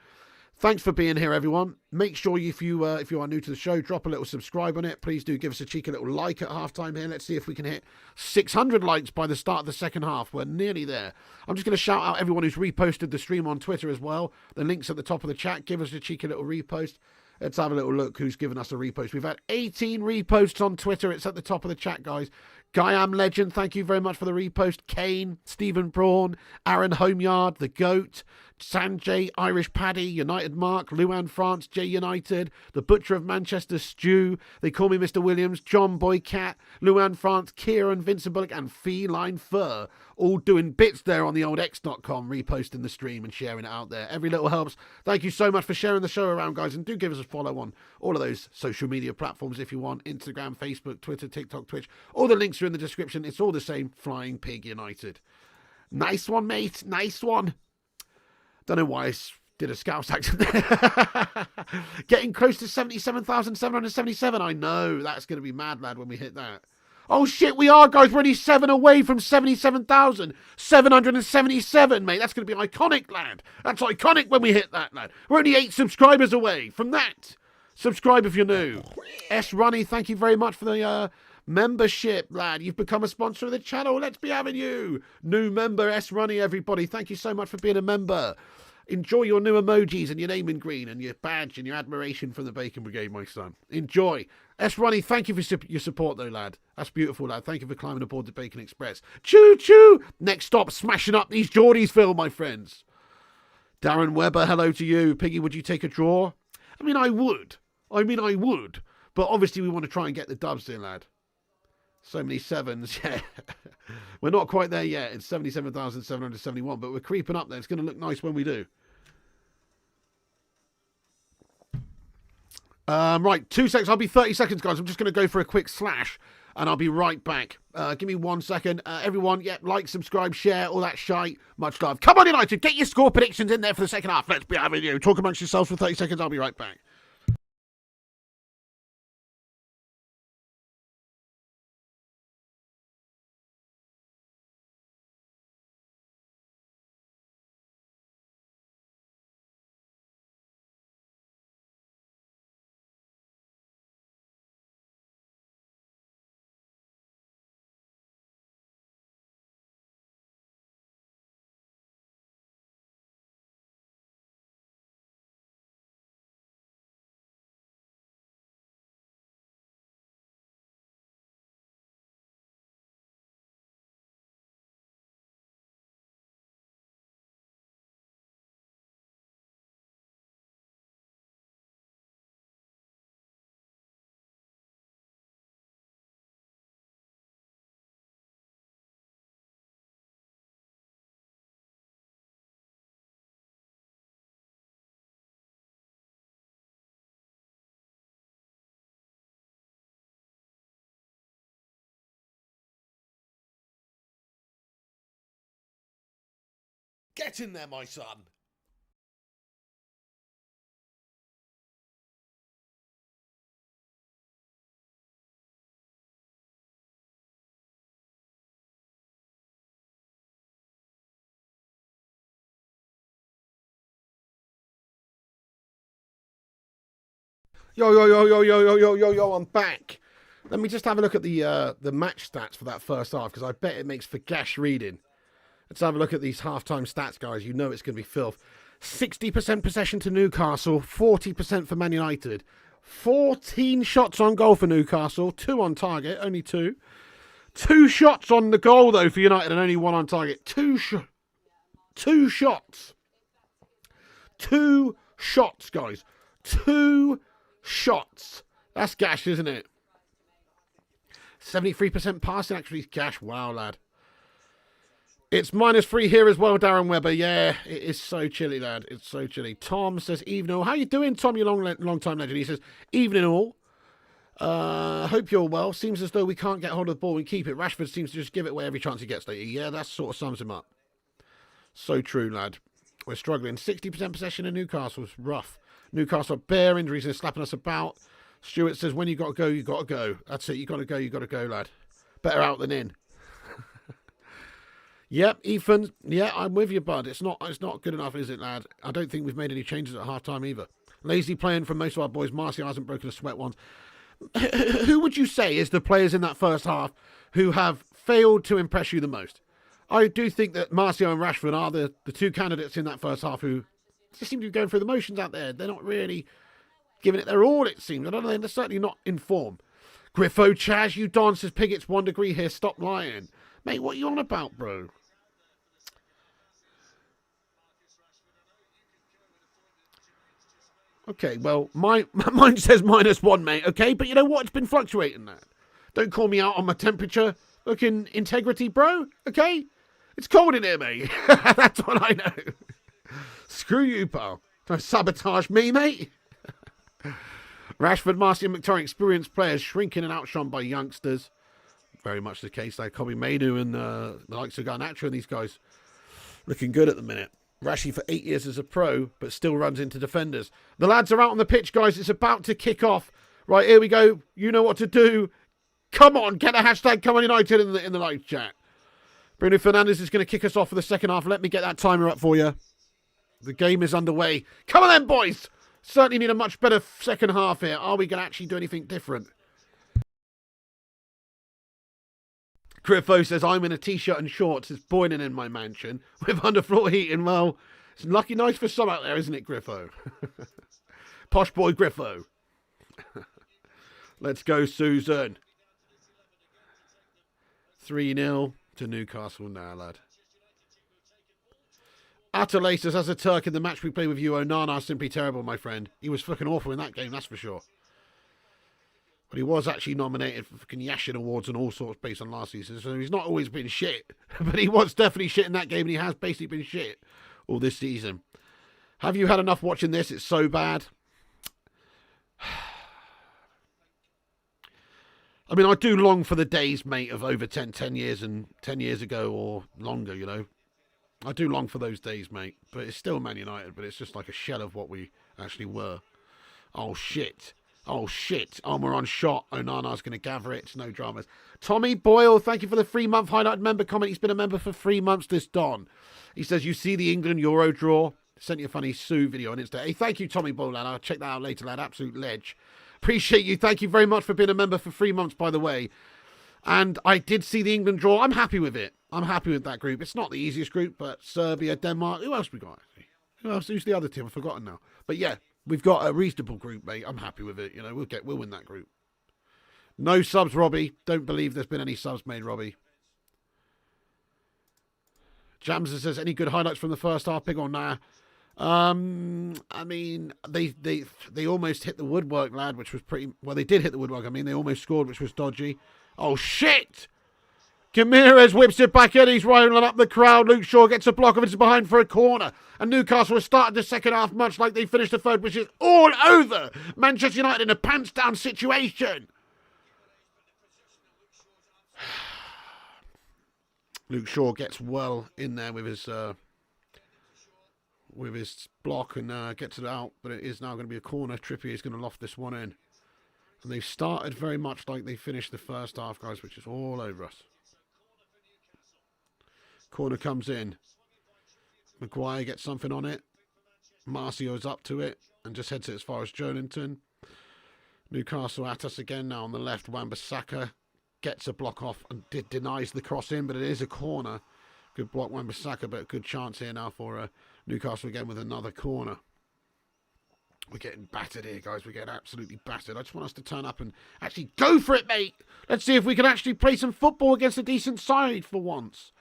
S1: Thanks for being here, everyone. Make sure if you are new to the show, drop a little subscribe on it. Please do give us a cheeky little like at halftime here. Let's see if we can hit 600 likes by the start of the second half. We're nearly there. I'm just going to shout out everyone who's reposted the stream on Twitter as well. The link's at the top of the chat. Give us a cheeky little repost. Let's have a little look who's given us a repost. We've had 18 reposts on Twitter. It's at the top of the chat, guys. Guyam Legend, thank you very much for the repost. Kane, Stephen Braun, Aaron Homeyard, The Goat, Sanjay, Irish Paddy, United Mark, Luan France, J United, The Butcher of Manchester, Stew, They Call Me Mr. Williams, John Boycat, Luan France, Kieran, Vincent Bullock, and Feline Fur, all doing bits there on the old X.com, reposting the stream and sharing it out there. Every little helps. Thank you so much for sharing the show around, guys, and do give us a follow on all of those social media platforms if you want. Instagram, Facebook, Twitter, TikTok, Twitch. All the links are in the description. It's all the same. Flying Pig United. Nice one, mate. Nice one. Don't know why it's Did a scout action. Getting close to 77,777. I know. That's going to be mad, lad, when we hit that. Oh, shit, we are, guys. We're only 7 away from 77,777, mate. That's going to be iconic, lad. That's iconic when we hit that, lad. We're only 8 subscribers away from that. Subscribe if you're new. S. Runny, thank you very much for the membership, lad. You've become a sponsor of the channel. Let's be having you. New member, S. Runny, everybody. Thank you so much for being a member. Enjoy your new emojis and your name in green and your badge and your admiration from the Bacon Brigade, my son. Enjoy. S. Ronnie, thank you for your support, though, lad. That's beautiful, lad. Thank you for climbing aboard the Bacon Express. Choo-choo! Next stop, smashing up these Geordies, Phil, my friends. Darren Webber, hello to you. Piggy, would you take a draw? I mean, I would. But obviously we want to try and get the dubs in, lad. So many sevens, yeah. We're not quite there yet. It's 77,771, but we're creeping up there. It's going to look nice when we do. Right, 2 seconds. I'll be 30 seconds, guys. I'm just going to go for a quick slash, and I'll be right back. Give me 1 second. Everyone, like, subscribe, share, all that shite. Much love. Come on, United. Get your score predictions in there for the second half. Let's be having you. Talk amongst yourselves for 30 seconds. I'll be right back. Get in there, my son. Yo, I'm back. Let me just have a look at the match stats for that first half, because I bet it makes for gash reading. Let's have a look at these halftime stats, guys. You know it's going to be filth. 60% possession to Newcastle, 40% for Man United. 14 shots on goal for Newcastle, 2 on target, only 2. 2 shots on the goal, though, for United, and only 1 on target. 2 shots. 2 shots, guys. 2 shots. That's gash, isn't it? 73% passing, actually, is gash. Wow, lad. It's -3 here as well, Darren Webber. Yeah, it is so chilly, lad. It's so chilly. Tom says, evening all. How you doing, Tom, you long time legend? He says, evening all. Hope you're well. Seems as though we can't get hold of the ball and keep it. Rashford seems to just give it away every chance he gets lately. Yeah, that sort of sums him up. So true, lad. We're struggling. 60% possession in Newcastle is rough. Newcastle bare injuries and slapping us about. Stuart says, when you got to go, you got to go. That's it. You got to go, lad. Better out than in. Yep, Ethan. Yeah, I'm with you, bud. It's not good enough, is it, lad? I don't think we've made any changes at half-time either. Lazy playing from most of our boys. Martial hasn't broken a sweat once. Who would you say is the players in that first half who have failed to impress you the most? I do think that Martial and Rashford are the 2 candidates in that first half who just seem to be going through the motions out there. They're not really giving it their all, it seems. I don't know, they're certainly not in form. Griffo Chaz, you Don, says Pigot's 1 degree here. Stop lying. Mate, what are you on about, bro? Okay, well, mine says -1, mate, okay? But you know what? It's been fluctuating, that. Don't call me out on my temperature. Looking integrity, bro, okay? It's cold in here, mate. That's what I know. Screw you, pal. Trying to sabotage me, mate? Rashford, Marcy and Mkhitaryan, experienced players shrinking and outshone by youngsters. Very much the case. Like Mainoo and the likes of Garnacho and these guys looking good at the minute. Rashi for 8 years as a pro, but still runs into defenders. The lads are out on the pitch, guys. It's about to kick off. Right, here we go. You know what to do. Come on, get a hashtag Come On United in the live chat. Bruno Fernandes is going to kick us off for the second half. Let me get that timer up for you. The game is underway. Come on then, boys. Certainly need a much better second half here. Are we going to actually do anything different? Griffo says, I'm in a t-shirt and shorts. It's boiling in my mansion with underfloor heating. Well, it's lucky nice for some out there, isn't it, Griffo? Posh boy Griffo. Let's go, Susan. 3-0 to Newcastle now, lad. Atalay says, as a Turk in the match we played with you, Onana, simply terrible, my friend. He was fucking awful in that game, that's for sure. But he was actually nominated for fucking Yashin Awards and all sorts based on last season. So he's not always been shit. But he was definitely shit in that game, and he has basically been shit all this season. Have you had enough watching this? It's so bad. I mean, I do long for the days, mate, of over 10 years and 10 years ago or longer, you know. I do long for those days, mate. But it's still Man United, but it's just like a shell of what we actually were. Oh, shit. Oh, shit. We're on shot. Onana's going to gather it. It's no dramas. Tommy Boyle, thank you for the 3-month highlighted member comment. He's been a member for 3 months this Don. He says, you see the England Euro draw? Sent you a funny Sue video on Insta. Hey, thank you, Tommy Boyle, lad. I'll check that out later, lad. Absolute ledge. Appreciate you. Thank you very much for being a member for 3 months, by the way. And I did see the England draw. I'm happy with it. I'm happy with that group. It's not the easiest group, but Serbia, Denmark. Who else we got, actually? Who else? Who's the other team? I've forgotten now. But yeah, we've got a reasonable group, mate. I'm happy with it. You know, we'll win that group. No subs, Robbie. Don't believe there's been any subs made, Robbie. Jamsa says, any good highlights from the first half? Pig or nah? I mean, they almost hit the woodwork, lad, which was pretty... Well, they did hit the woodwork. I mean, they almost scored, which was dodgy. Oh, shit! Ramirez whips it back in. He's rolling up the crowd. Luke Shaw gets a block of it behind for a corner. And Newcastle has started the second half much like they finished the third, which is all over. Manchester United in a pants-down situation. Luke Shaw gets well in there with his block and gets it out. But it is now going to be a corner. Trippier is going to loft this one in. And they've started very much like they finished the first half, guys, which is all over us. Corner comes in. Maguire gets something on it. Marcio's up to it and just heads it as far as Jonington. Newcastle at us again now on the left. Wan-Bissaka gets a block off and denies the cross in, but it is a corner. Good block, Wan-Bissaka, but a good chance here now for Newcastle again with another corner. We're getting battered here, guys. We're getting absolutely battered. I just want us to turn up and actually go for it, mate. Let's see if we can actually play some football against a decent side for once.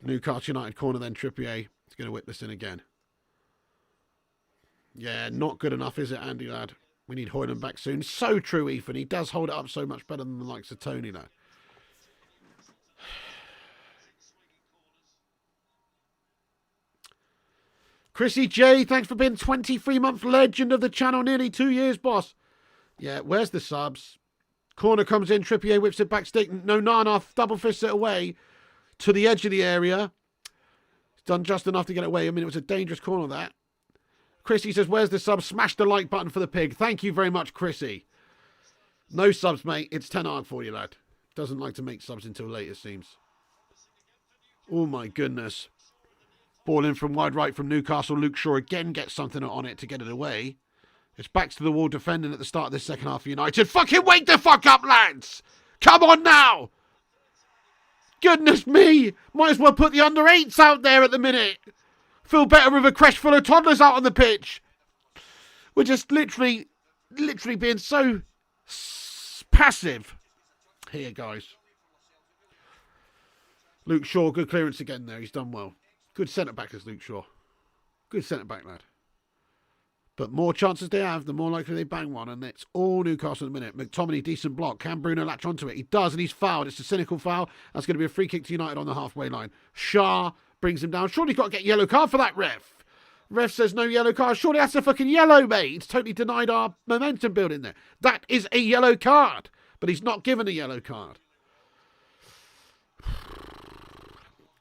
S1: Newcastle United corner then. Trippier is going to whip this in again. Yeah, not good enough, is it, Andy, lad? We need Hoyland back soon. So true, Ethan. He does hold it up so much better than the likes of Tony, though. Chrissy J, thanks for being 23-month legend of the channel. Nearly 2 years, boss. Yeah, where's the subs? Corner comes in. Trippier whips it back. No, Nana double fists it away to the edge of the area. He's done just enough to get it away. I mean, it was a dangerous corner, that. Chrissy says, where's the sub? Smash the like button for the pig. Thank you very much, Chrissy. No subs, mate. It's 10 arc for you, lad. Doesn't like to make subs until late, it seems. Oh, my goodness. Ball in from wide right from Newcastle. Luke Shaw again gets something on it to get it away. It's back to the wall defending at the start of this second half for United. Fucking wake the fuck up, lads! Come on now! Goodness me! Might as well put the under-8s out there at the minute. Feel better with a creche full of toddlers out on the pitch. We're just literally being so passive here, guys. Luke Shaw, good clearance again there. He's done well. Good centre-back is Luke Shaw. Good centre-back, lad. But more chances they have, the more likely they bang one. And it's all Newcastle at the minute. McTominay, decent block. Can Bruno latch onto it? He does, and he's fouled. It's a cynical foul. That's going to be a free kick to United on the halfway line. Shah brings him down. Surely he's got to get a yellow card for that, ref. Ref says no yellow card. Surely that's a fucking yellow, mate. It's totally denied our momentum building there. That is a yellow card. But he's not given a yellow card.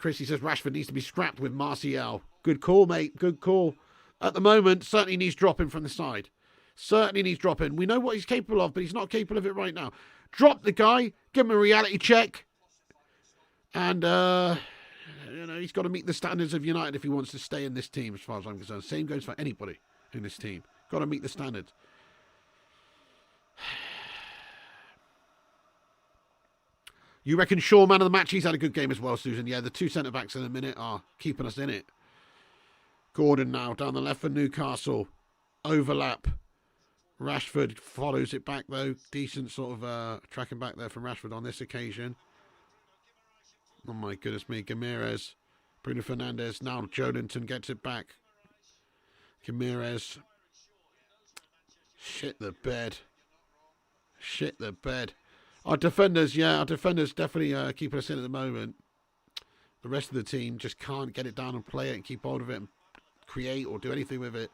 S1: Chrissy says Rashford needs to be scrapped with Martial. Good call, mate. Good call. At the moment, certainly needs dropping from the side. Certainly needs dropping. We know what he's capable of, but he's not capable of it right now. Drop the guy. Give him a reality check. And, he's got to meet the standards of United if he wants to stay in this team, as far as I'm concerned. Same goes for anybody in this team. Got to meet the standards. You reckon Shaw, man of the match? He's had a good game as well, Susan. Yeah, the two centre-backs in a minute are keeping us in it. Gordon now down the left for Newcastle. Overlap. Rashford follows it back, though. Decent sort of tracking back there from Rashford on this occasion. Oh, my goodness me. Gamirez. Bruno Fernandes. Now Jolinton gets it back. Gamirez. Shit the bed. Shit the bed. Our defenders definitely keeping us in at the moment. The rest of the team just can't get it down and play it and keep hold of it and create or do anything with it.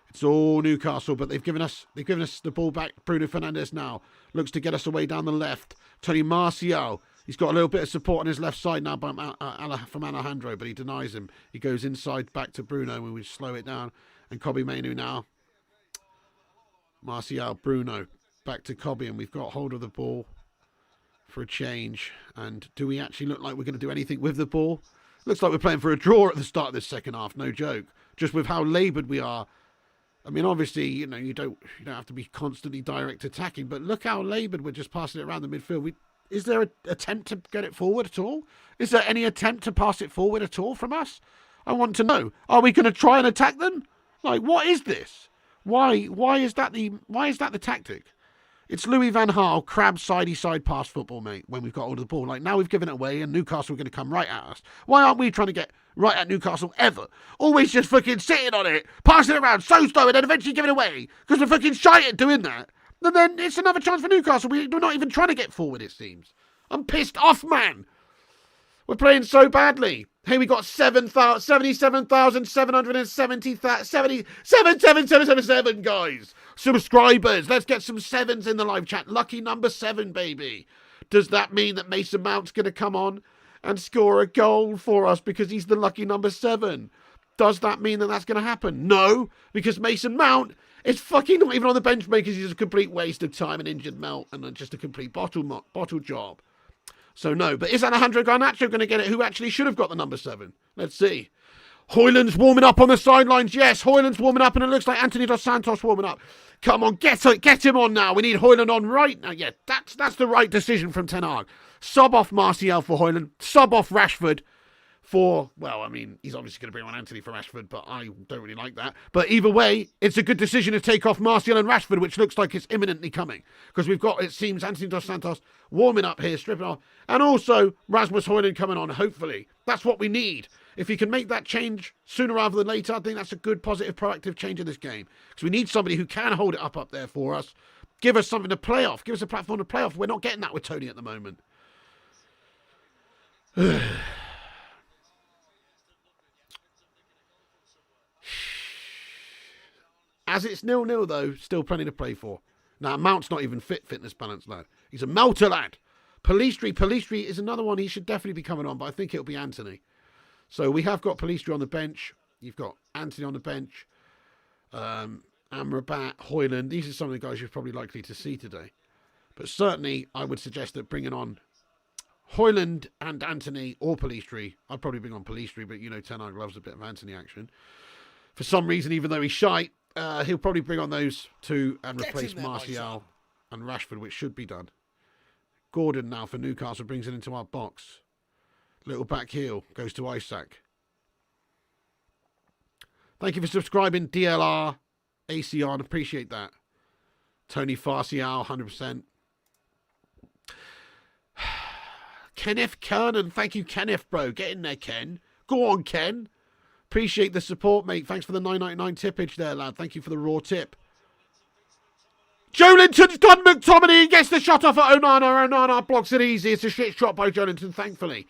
S1: It's all Newcastle, but they've given us the ball back. Bruno Fernandes now looks to get us away down the left. Tony Martial. He's got a little bit of support on his left side now from Alejandro, but he denies him. He goes inside back to Bruno when we slow it down. And Kobe Mainoo now. Martial, Bruno. Back to Kobe, and we've got hold of the ball for a change. And do we actually look like we're going to do anything with the ball? Looks like we're playing for a draw at the start of this second half, no joke. Just with how laboured we are. I mean, obviously, you don't have to be constantly direct attacking, but look how laboured we're just passing it around the midfield. Is there an attempt to get it forward at all? Is there any attempt to pass it forward at all from us? I want to know. Are we going to try and attack them? Like, what is this? Why is that the tactic? It's Louis van Gaal, crab sidey side pass football, mate, when we've got hold of the ball. Like, now we've given it away and Newcastle are going to come right at us. Why aren't we trying to get right at Newcastle ever? Always just fucking sitting on it, passing it around so slow and then eventually giving it away because we're fucking shy at doing that. And then it's another chance for Newcastle. We're not even trying to get forward, it seems. I'm pissed off, man. We're playing so badly. Hey, we got 77,777 guys. Subscribers. Let's get some sevens in the live chat. Lucky number 7, baby. Does that mean that Mason Mount's going to come on and score a goal for us because he's the lucky number 7? Does that mean that that's going to happen? No, because Mason Mount is fucking not even on the bench because he's a complete waste of time and injured melt and just a complete bottle job. So no, but is Alejandro Garnacho going to get it? Who actually should have got the number 7? Let's see. Hoyland's warming up on the sidelines. Yes, Hoyland's warming up, and it looks like Anthony Dos Santos warming up. Come on, get him on now. We need Hoyland on right now. Yeah, that's the right decision from Ten Hag. Sub off Martial for Hoyland. Sub off Rashford for, well, I mean, he's obviously going to bring on Anthony for Rashford, but I don't really like that. But either way, it's a good decision to take off Martial and Rashford, which looks like it's imminently coming. Because we've got, it seems, Anthony Dos Santos warming up here, stripping off. And also, Rasmus Højlund coming on, hopefully. That's what we need. If he can make that change sooner rather than later, I think that's a good, positive, proactive change in this game. Because we need somebody who can hold it up there for us. Give us something to play off. Give us a platform to play off. We're not getting that with Tony at the moment. As it's 0-0, though, still plenty to play for. Now, Mount's not even fitness balance, lad. He's a melter, lad. Palistri is another one. He should definitely be coming on, but I think it'll be Anthony. So we have got Palistri on the bench. You've got Anthony on the bench. Amrabat, Højlund. These are some of the guys you're probably likely to see today. But certainly, I would suggest that bringing on Højlund and Anthony or Palistri. I'd probably bring on Palistri, but you know Ten Hag loves a bit of Anthony action. For some reason, even though he's shite, he'll probably bring on those two and replace Martial and Rashford, which should be done. Gordon now for Newcastle brings it into our box. Little back heel goes to Isaac. Thank you for subscribing, DLR, AC on. Appreciate that. Tony Farcial, 100%. Kenneth Kernan. Thank you, Kenneth, bro. Get in there, Ken. Go on, Ken. Appreciate the support, mate. Thanks for the 9.99 tippage there, lad. Thank you for the raw tip. Jolinton's done McTominay. He gets the shot off at Onana. Onana blocks it easy. It's a shit shot by Jolinton, thankfully.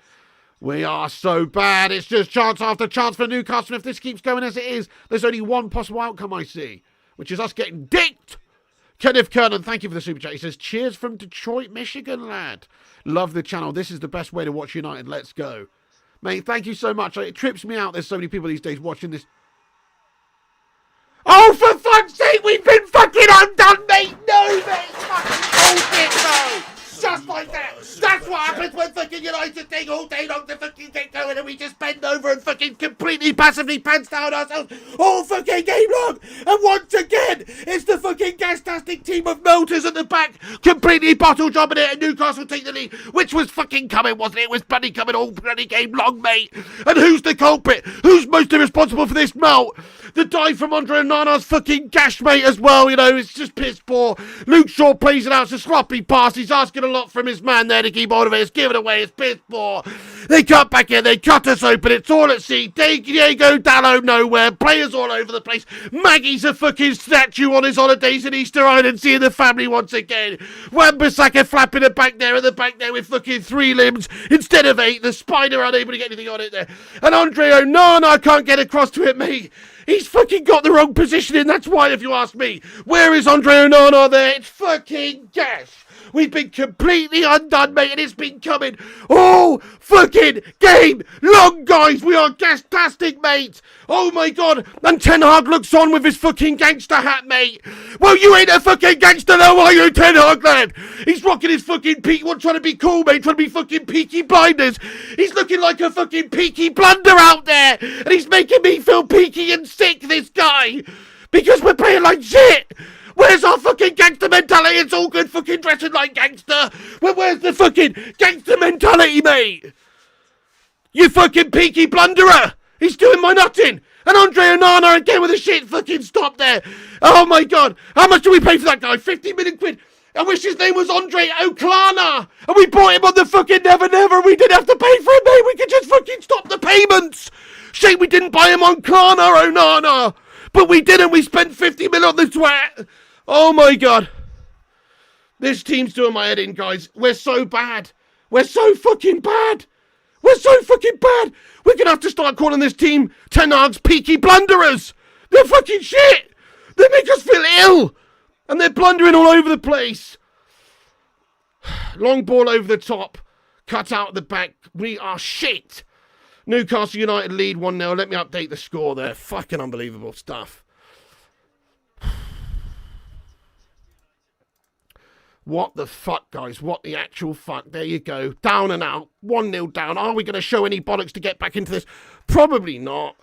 S1: We are so bad. It's just chance after chance for Newcastle. And if this keeps going as it is, there's only one possible outcome I see, which is us getting dicked. Kenneth Kernan, thank you for the super chat. He says, cheers from Detroit, Michigan, lad. Love the channel. This is the best way to watch United. Let's go. Mate, thank you so much. It trips me out. There's so many people these days watching this. Oh, for fuck's sake, we've been fucking undone, mate. No, mate. Fucking bullshit, no. Just like that. That's what happens when fucking United take all day long to fucking get going and we just bend over and fucking completely passively pants down ourselves all fucking game long. And once again, it's the fucking gas-tastic team of melters at the back completely bottle jobbing it and Newcastle take the lead, which was fucking coming, wasn't it? It was bloody coming all bloody game long, mate. And who's the culprit? Who's mostly responsible for this melt? The dive from Andre Onana's fucking gash, mate, as well. You know, it's just piss poor. Luke Shaw plays it out. It's a sloppy pass. He's asking a lot from his man there to keep hold of it. It's given away. It's piss poor. They cut back in. They cut us open. It's all at sea. Diego Dallo nowhere. Players all over the place. Maggie's a fucking statue on his holidays in Easter Island, seeing the family once again. Wan-Bissaka flapping it back there at the back there with fucking 3 limbs instead of 8. The spider unable to get anything on it there. And Andre Onana can't get across to it, mate. He's fucking got the wrong positioning, that's why, if you ask me. Where is Andre Onana there? It's fucking gas. We've been completely undone, mate, and it's been coming all fucking game long, guys. We are gas-tastic, mate. Oh, my God. And Ten Hag looks on with his fucking gangster hat, mate. Well, you ain't a fucking gangster now, are you, Ten Hag, lad? He's rocking his fucking trying to be cool, mate, trying to be fucking Peaky Blinders. He's looking like a fucking Peaky Blunder out there, and he's making me feel peaky and sick, this guy, because we're playing like shit. Where's our fucking gangster mentality? It's all good fucking dressing like gangster. Where's the fucking gangster mentality, mate? You fucking Peaky Blunderer. He's doing my nutting. And Andre Onana again with a shit fucking stop there. Oh my God. How much do we pay for that guy? 50 million quid. I wish his name was Andre Onana. And we bought him on the fucking Never Never. We didn't have to pay for him, mate. We could just fucking stop the payments. Shame we didn't buy him on Klarna, Onana. But we didn't. We spent 50 million on the twat. Oh my God. This team's doing my head in, guys. We're so bad. We're so fucking bad. We're so fucking bad. We're going to have to start calling this team Ten Hag's Peaky Blunderers. They're fucking shit. They make us feel ill. And they're blundering all over the place. Long ball over the top. Cut out the back. We are shit. Newcastle United lead 1-0. Let me update the score there. Fucking unbelievable stuff. What the fuck, guys? What the actual fuck? There you go. Down and out. 1-0 down. Are we going to show any bollocks to get back into this? Probably not.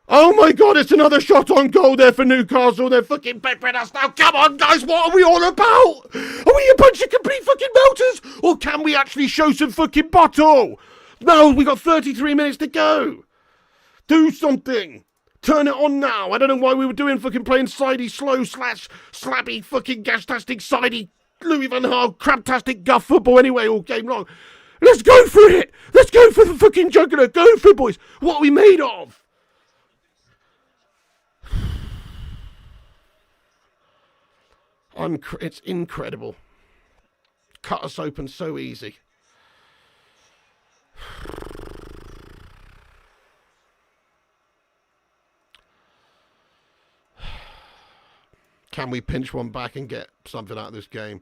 S1: Oh my God, it's another shot on goal there for Newcastle. They're fucking peppering us now. Come on, guys. What are we all about? Are we a bunch of complete fucking melters? Or can we actually show some fucking bottle? No, we got 33 minutes to go. Do something. Turn it on now. I don't know why we were doing fucking playing sidey, slow, slappy, fucking gas-tastic, sidey, Louis van Gaal, crab-tastic guff football anyway all game long. Let's go for it. Let's go for the fucking juggler. Go for it, boys. What are we made of? It's incredible. Cut us open so easy. Can we pinch one back and get something out of this game?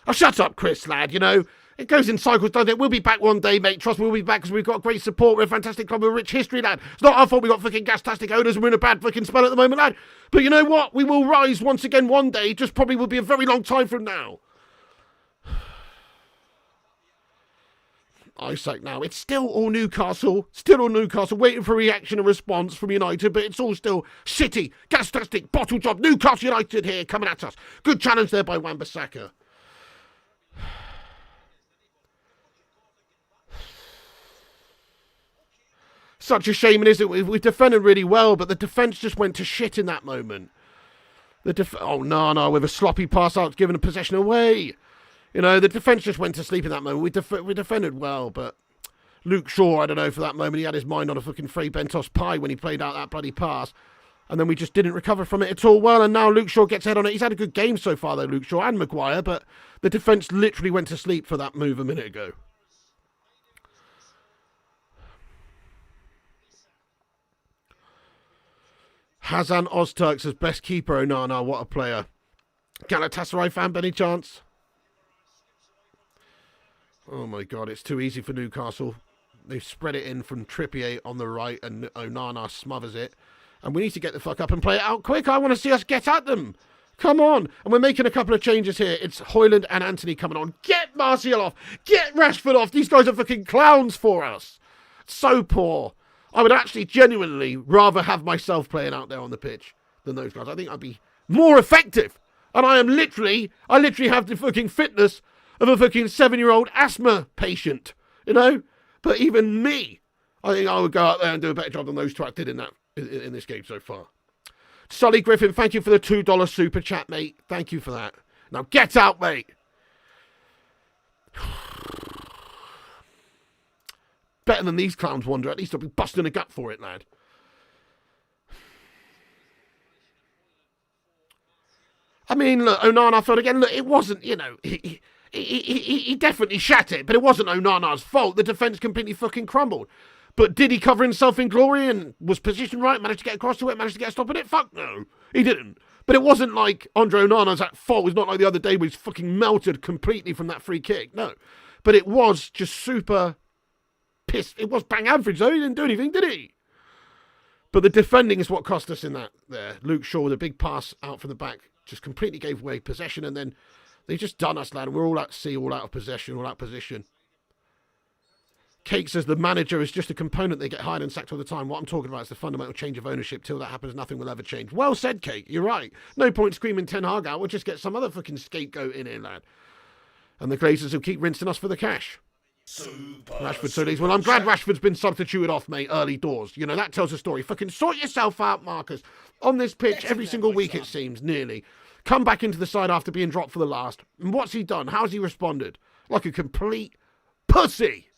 S1: Oh, shut up, Chris, lad. You know, it goes in cycles, doesn't it? We'll be back one day, mate. Trust me, we'll be back because we've got great support. We're a fantastic club with a rich history, lad. It's not our fault we've got fucking gas-tastic owners and we're in a bad fucking spell at the moment, lad. But you know what? We will rise once again one day. Just probably will be a very long time from now. Isaac now. It's still all Newcastle. Still all Newcastle. Waiting for reaction and response from United. But it's all still City. Gas-tastic. Bottle job. Newcastle United here coming at us. Good challenge there by Wan-Bissaka. Such a shame, isn't it? We defended really well, but the defence just went to shit in that moment. Oh, no, with a sloppy pass out, giving a possession away. You know, the defence just went to sleep in that moment. We defended well, but Luke Shaw, I don't know, for that moment, he had his mind on a fucking Frey Bentos pie when he played out that bloody pass. And then we just didn't recover from it at all well, and now Luke Shaw gets head on it. He's had a good game so far, though, Luke Shaw and Maguire, but the defence literally went to sleep for that move a minute ago. Hasan Ozturks as best keeper. Onana, what a player. Galatasaray fan, by any chance? Oh my God, it's too easy for Newcastle. They've spread it in from Trippier on the right and Onana smothers it. And we need to get the fuck up and play it out quick. I want to see us get at them. Come on. And we're making a couple of changes here. It's Højlund and Anthony coming on. Get Martial off. Get Rashford off. These guys are fucking clowns for us. So poor. I would actually genuinely rather have myself playing out there on the pitch than those guys. I think I'd be more effective. And I literally have the fucking fitness of a fucking 7-year-old asthma patient. You know? But even me, I think I would go out there and do a better job than those twats did in this game so far. Sully Griffin, thank you for the $2 super chat, mate. Thank you for that. Now get out, mate. Better than these clowns wander. At least I'll be busting a gut for it, lad. I mean, look, Onana felt again. Look, it wasn't, you know, he definitely shat it, but it wasn't Onana's fault. The defence completely fucking crumbled. But did he cover himself in glory and was positioned right, managed to get across to it, managed to get a stop at it? Fuck no, he didn't. But it wasn't like Andre Onana's at fault. It's not like the other day where he's fucking melted completely from that free kick. No. But it was just super pissed. It was bang average though. He didn't do anything, did he? But the defending is what cost us in that there. Luke Shaw with a big pass out from the back just completely gave away possession, and then they just done us, lad. We're all at sea, all out of possession, all out of position. Cake says the manager is just a component. They get hired and sacked all the time. What I'm talking about is the fundamental change of ownership. Till that happens, nothing will ever change. Well said, Cake. You're right. No point screaming Ten Hag out. We'll just get some other fucking scapegoat in here, lad. And the Glazers will keep rinsing us for the cash. Rashford so leaves. Well, I'm glad Rashford's been substituted off, mate, early doors. You know, that tells a story. Fucking sort yourself out, Marcus. On this pitch, every single week, it seems, nearly. Come back into the side after being dropped for the last. And what's he done? How's he responded? Like a complete pussy.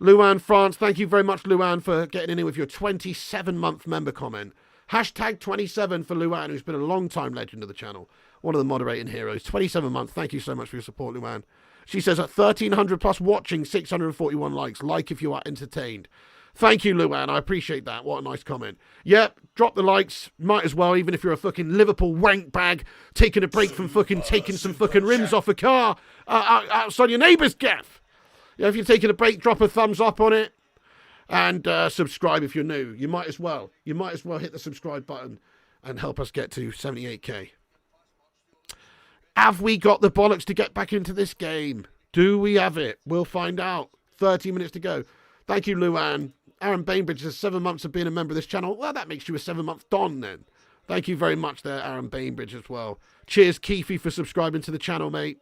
S1: Luan France, thank you very much, Luan, for getting in here with your 27-month member comment. Hashtag 27 for Luan, who's been a long-time legend of the channel. One of the moderating heroes. 27 months. Thank you so much for your support, Luan. She says at 1,300 plus watching, 641 likes. Like if you are entertained. Thank you, Luan. I appreciate that. What a nice comment. Yep, drop the likes. Might as well, even if you're a fucking Liverpool wank bag, taking a break from fucking taking some fucking rims off a car outside your neighbour's gaff. Yeah, if you're taking a break, drop a thumbs up on it. And subscribe if you're new. You might as well. You might as well hit the subscribe button and help us get to 78k. Have we got the bollocks to get back into this game? Do we have it? We'll find out. 30 minutes to go. Thank you, Luan. Aaron Bainbridge says 7 months of being a member of this channel. Well, that makes you a 7-month don then. Thank you very much there, Aaron Bainbridge as well. Cheers, Keefy, for subscribing to the channel, mate.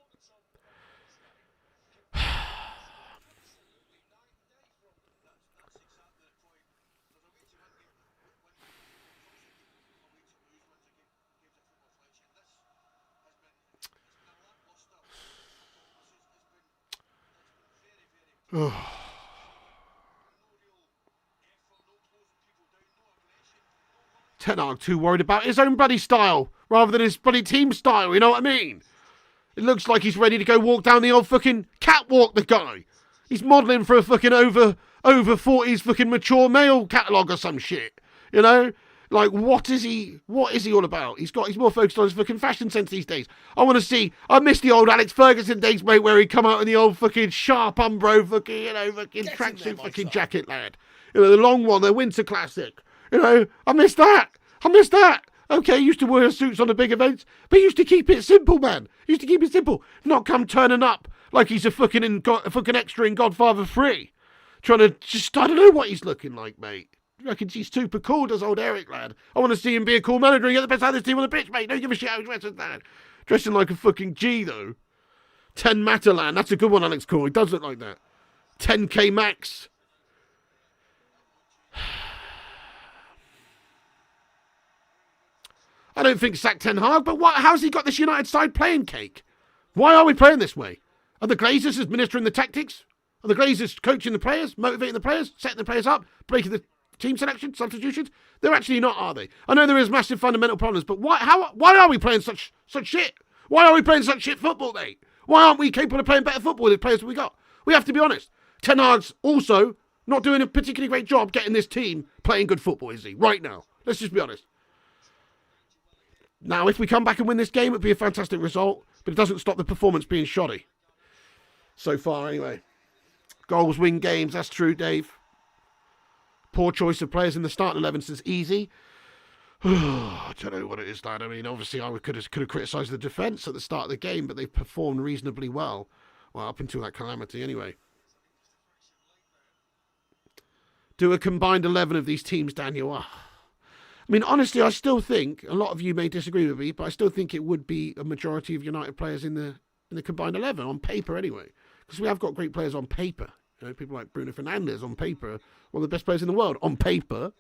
S1: Ten Hag too worried about his own bloody style rather than his bloody team style, you know what I mean? It looks like he's ready to go walk down the old fucking catwalk, the guy. He's modelling for a fucking over 40s fucking mature male catalogue or some shit, you know? Like, what is he all about? He's more focused on his fucking fashion sense these days. I miss the old Alex Ferguson days, mate, where he'd come out in the old fucking sharp Umbro fucking, you know, fucking tracksuit fucking jacket, lad. You know, the long one, the winter classic. You know, I miss that. Okay, he used to wear suits on the big events, but he used to keep it simple, man. He used to keep it simple. Not come turning up like he's a fucking extra in Godfather 3. Trying to just, I don't know what he's looking like, mate. I reckon he's super cool, does old Eric, lad. I want to see him be a cool manager and get the best out of this team on the pitch, mate. Don't give a shit how he dresses, lad. Dressing like a fucking G, though. 10 Matalan. That's a good one, Alex Cole. He does look like that. 10k max. I don't think sack Ten Hag, but how's he got this United side playing, Cake? Why are we playing this way? Are the Glazers administering the tactics? Are the Glazers coaching the players, motivating the players, setting the players up, breaking the team selection, substitutions? They're actually not, are they? I know there is massive fundamental problems, but why are we playing such shit? Why are we playing such shit football, mate? Why aren't we capable of playing better football with the players that we got? We have to be honest. Ten Hag's also not doing a particularly great job getting this team playing good football, is he? Right now. Let's just be honest. Now, if we come back and win this game, it'd be a fantastic result, but it doesn't stop the performance being shoddy. So far, anyway. Goals win games. That's true, Dave. Poor choice of players in the starting 11 says easy. I don't know what it is, lad. I mean, obviously, I could have criticised the defence at the start of the game, but they've performed reasonably well. Well, up until that calamity, anyway. Do a combined 11 of these teams, Daniel. I mean, honestly, I still think, a lot of you may disagree with me, but I still think it would be a majority of United players in the combined 11, on paper anyway. Because we have got great players on paper. You know, people like Bruno Fernandes on paper, one of the best players in the world on paper.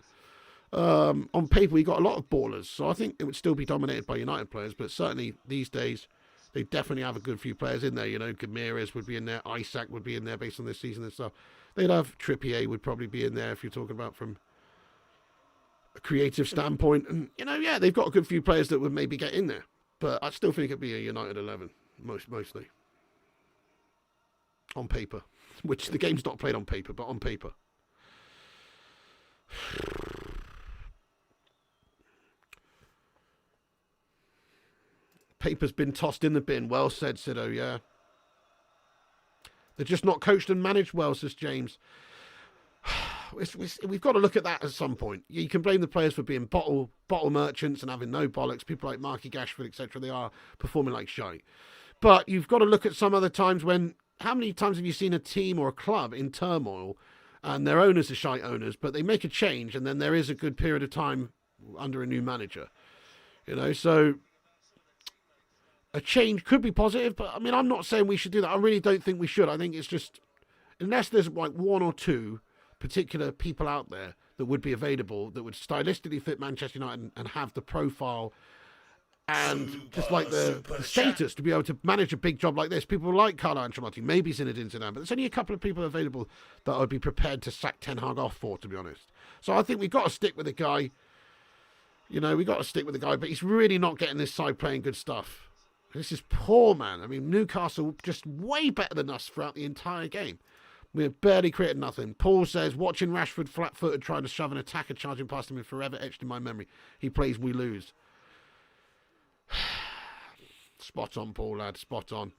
S1: On paper, we got a lot of ballers, so I think it would still be dominated by United players. But certainly these days, they definitely have a good few players in there. You know, Gameres would be in there, Isak would be in there based on this season and stuff. They'd have Trippier would probably be in there if you're talking about from a creative standpoint. And you know, yeah, they've got a good few players that would maybe get in there. But I still think it'd be a United 11 mostly on paper, which the game's not played on paper, but on paper. Paper's been tossed in the bin. Well said, Sido, yeah. They're just not coached and managed well, says James. We've got to look at that at some point. You can blame the players for being bottle merchants and having no bollocks. People like Marky Gashford, etc., they are performing like shite. But you've got to look at some other times when... How many times have you seen a team or a club in turmoil and their owners are shite owners, but they make a change and then there is a good period of time under a new manager? You know, so... A change could be positive, but I mean, I'm not saying we should do that. I really don't think we should. I think it's just, unless there's like one or two particular people out there that would be available that would stylistically fit Manchester United and have the profile and just like the status to be able to manage a big job like this. People like Carlo Ancelotti, maybe Zinedine Zidane, but there's only a couple of people available that I would be prepared to sack Ten Hag off for, to be honest. So I think we've got to stick with the guy. You know, we've got to stick with the guy, but he's really not getting this side playing good stuff. This is poor, man. I mean, Newcastle just way better than us throughout the entire game. We've barely created nothing. Paul says, watching Rashford flat-footed trying to shove an attacker charging past him is forever etched in my memory. He plays, we lose. Spot on, Paul, lad. Spot on.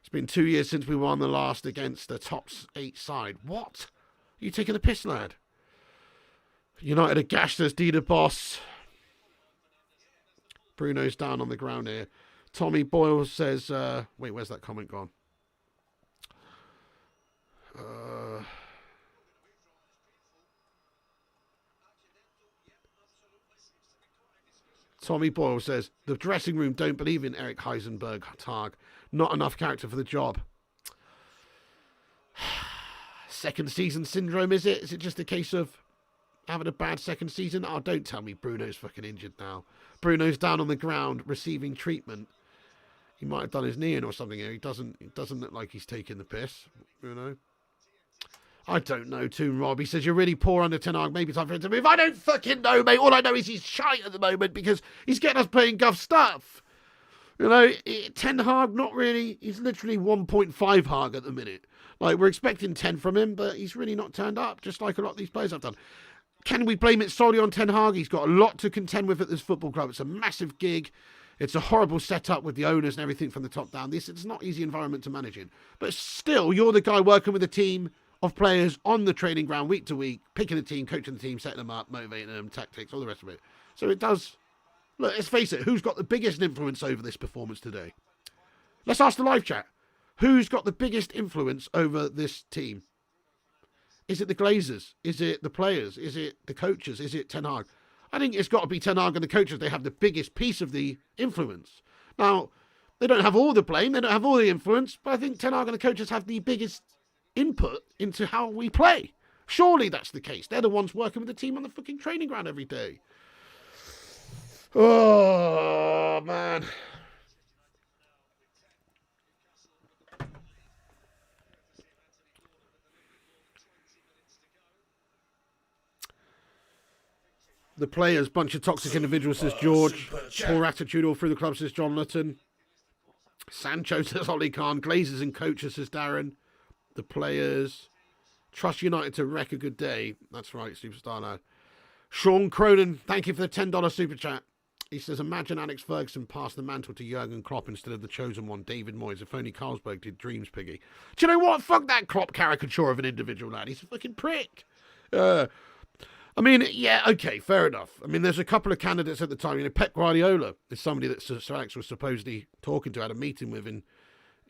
S1: It's been 2 years since we won the last against the top 8 side. What? Are you taking the piss, lad? United are gashed as Dida Boss. Bruno's down on the ground here. Tommy Boyle says, wait, where's that comment gone? Tommy Boyle says, the dressing room don't believe in Eric Heisenberg, Targ. Not enough character for the job. Second season syndrome, is it? Is it just a case of having a bad second season? Oh, don't tell me Bruno's fucking injured now. Bruno's down on the ground receiving treatment. He might have done his knee in or something here. He doesn't look like he's taking the piss, you know. I don't know, too, Rob. He says, you're really poor under Ten Hag. Maybe it's time for him to move. I don't fucking know, mate. All I know is he's shite at the moment because he's getting us playing guff stuff. You know, Ten Hag, not really. He's literally 1.5 Hag at the minute. Like, we're expecting 10 from him, but he's really not turned up, just like a lot of these players have done. Can we blame it solely on Ten Hag? He's got a lot to contend with at this football club. It's a massive gig. It's a horrible setup with the owners and everything from the top down. It's not an easy environment to manage in. But still, you're the guy working with a team of players on the training ground week to week, picking the team, coaching the team, setting them up, motivating them, tactics, all the rest of it. So it does... Look, let's face it, who's got the biggest influence over this performance today? Let's ask the live chat. Who's got the biggest influence over this team? Is it the Glazers? Is it the players? Is it the coaches? Is it Ten Hag? I think it's got to be Ten Hag and the coaches. They have the biggest piece of the influence. Now, they don't have all the blame. They don't have all the influence. But I think Ten Hag and the coaches have the biggest input into how we play. Surely that's the case. They're the ones working with the team on the fucking training ground every day. Oh, man. The players, bunch of toxic individuals, says George. Poor attitude all through the club, says John Lutton. Sancho, says Ollie Khan. Glazers and coaches, says Darren. The players. Trust United to wreck a good day. That's right, superstar lad. Sean Cronin, thank you for the $10 super chat. He says, imagine Alex Ferguson passed the mantle to Jurgen Klopp instead of the chosen one, David Moyes. If only Carlsberg did dreams, Piggy. Do you know what? Fuck that Klopp caricature of an individual, lad. He's a fucking prick. I mean, yeah, okay, fair enough. I mean, there's a couple of candidates at the time. You know, Pep Guardiola is somebody that Sir Alex was supposedly talking to, had a meeting with in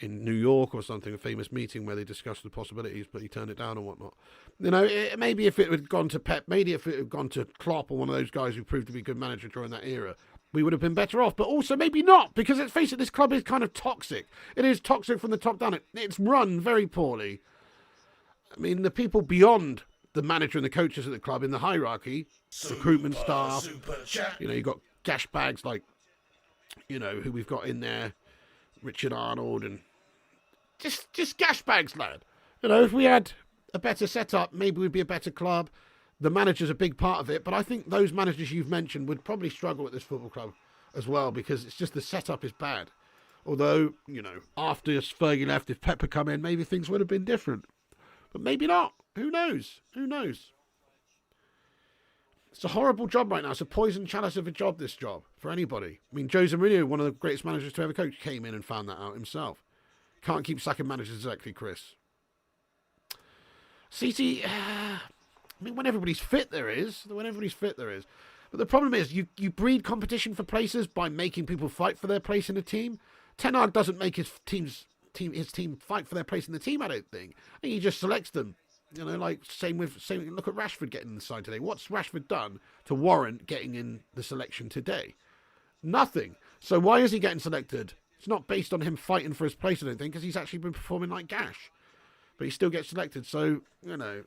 S1: New York or something, a famous meeting where they discussed the possibilities, but he turned it down and whatnot. You know, maybe if it had gone to Pep, maybe if it had gone to Klopp or one of those guys who proved to be a good manager during that era, we would have been better off. But also maybe not, because let's face it, this club is kind of toxic. It is toxic from the top down. It's run very poorly. I mean, the people beyond the manager and the coaches at the club in the hierarchy, recruitment staff, you know, you've got gash bags like, you know, who we've got in there, Richard Arnold, and just gash bags, lad. You know, if we had a better setup, maybe we'd be a better club. The manager's a big part of it, but I think those managers you've mentioned would probably struggle at this football club as well, because it's just the setup is bad. Although, you know, after Fergie left, if Pep had come in, maybe things would have been different. But maybe not. Who knows? Who knows? It's a horrible job right now. It's a poison chalice of a job, this job, for anybody. I mean, Jose Mourinho, one of the greatest managers to ever coach, came in and found that out himself. Can't keep sacking managers exactly, Chris. CT, I mean, when everybody's fit, there is. When everybody's fit, there is. But the problem is, you breed competition for places by making people fight for their place in the team. Ten Hag doesn't make his team fight for their place in the team, I don't think. I think he just selects them. You know, like same. Look at Rashford getting in the side today. What's Rashford done to warrant getting in the selection today? Nothing. So why is he getting selected? It's not based on him fighting for his place, I don't think, because he's actually been performing like gash. But he still gets selected. So, you know,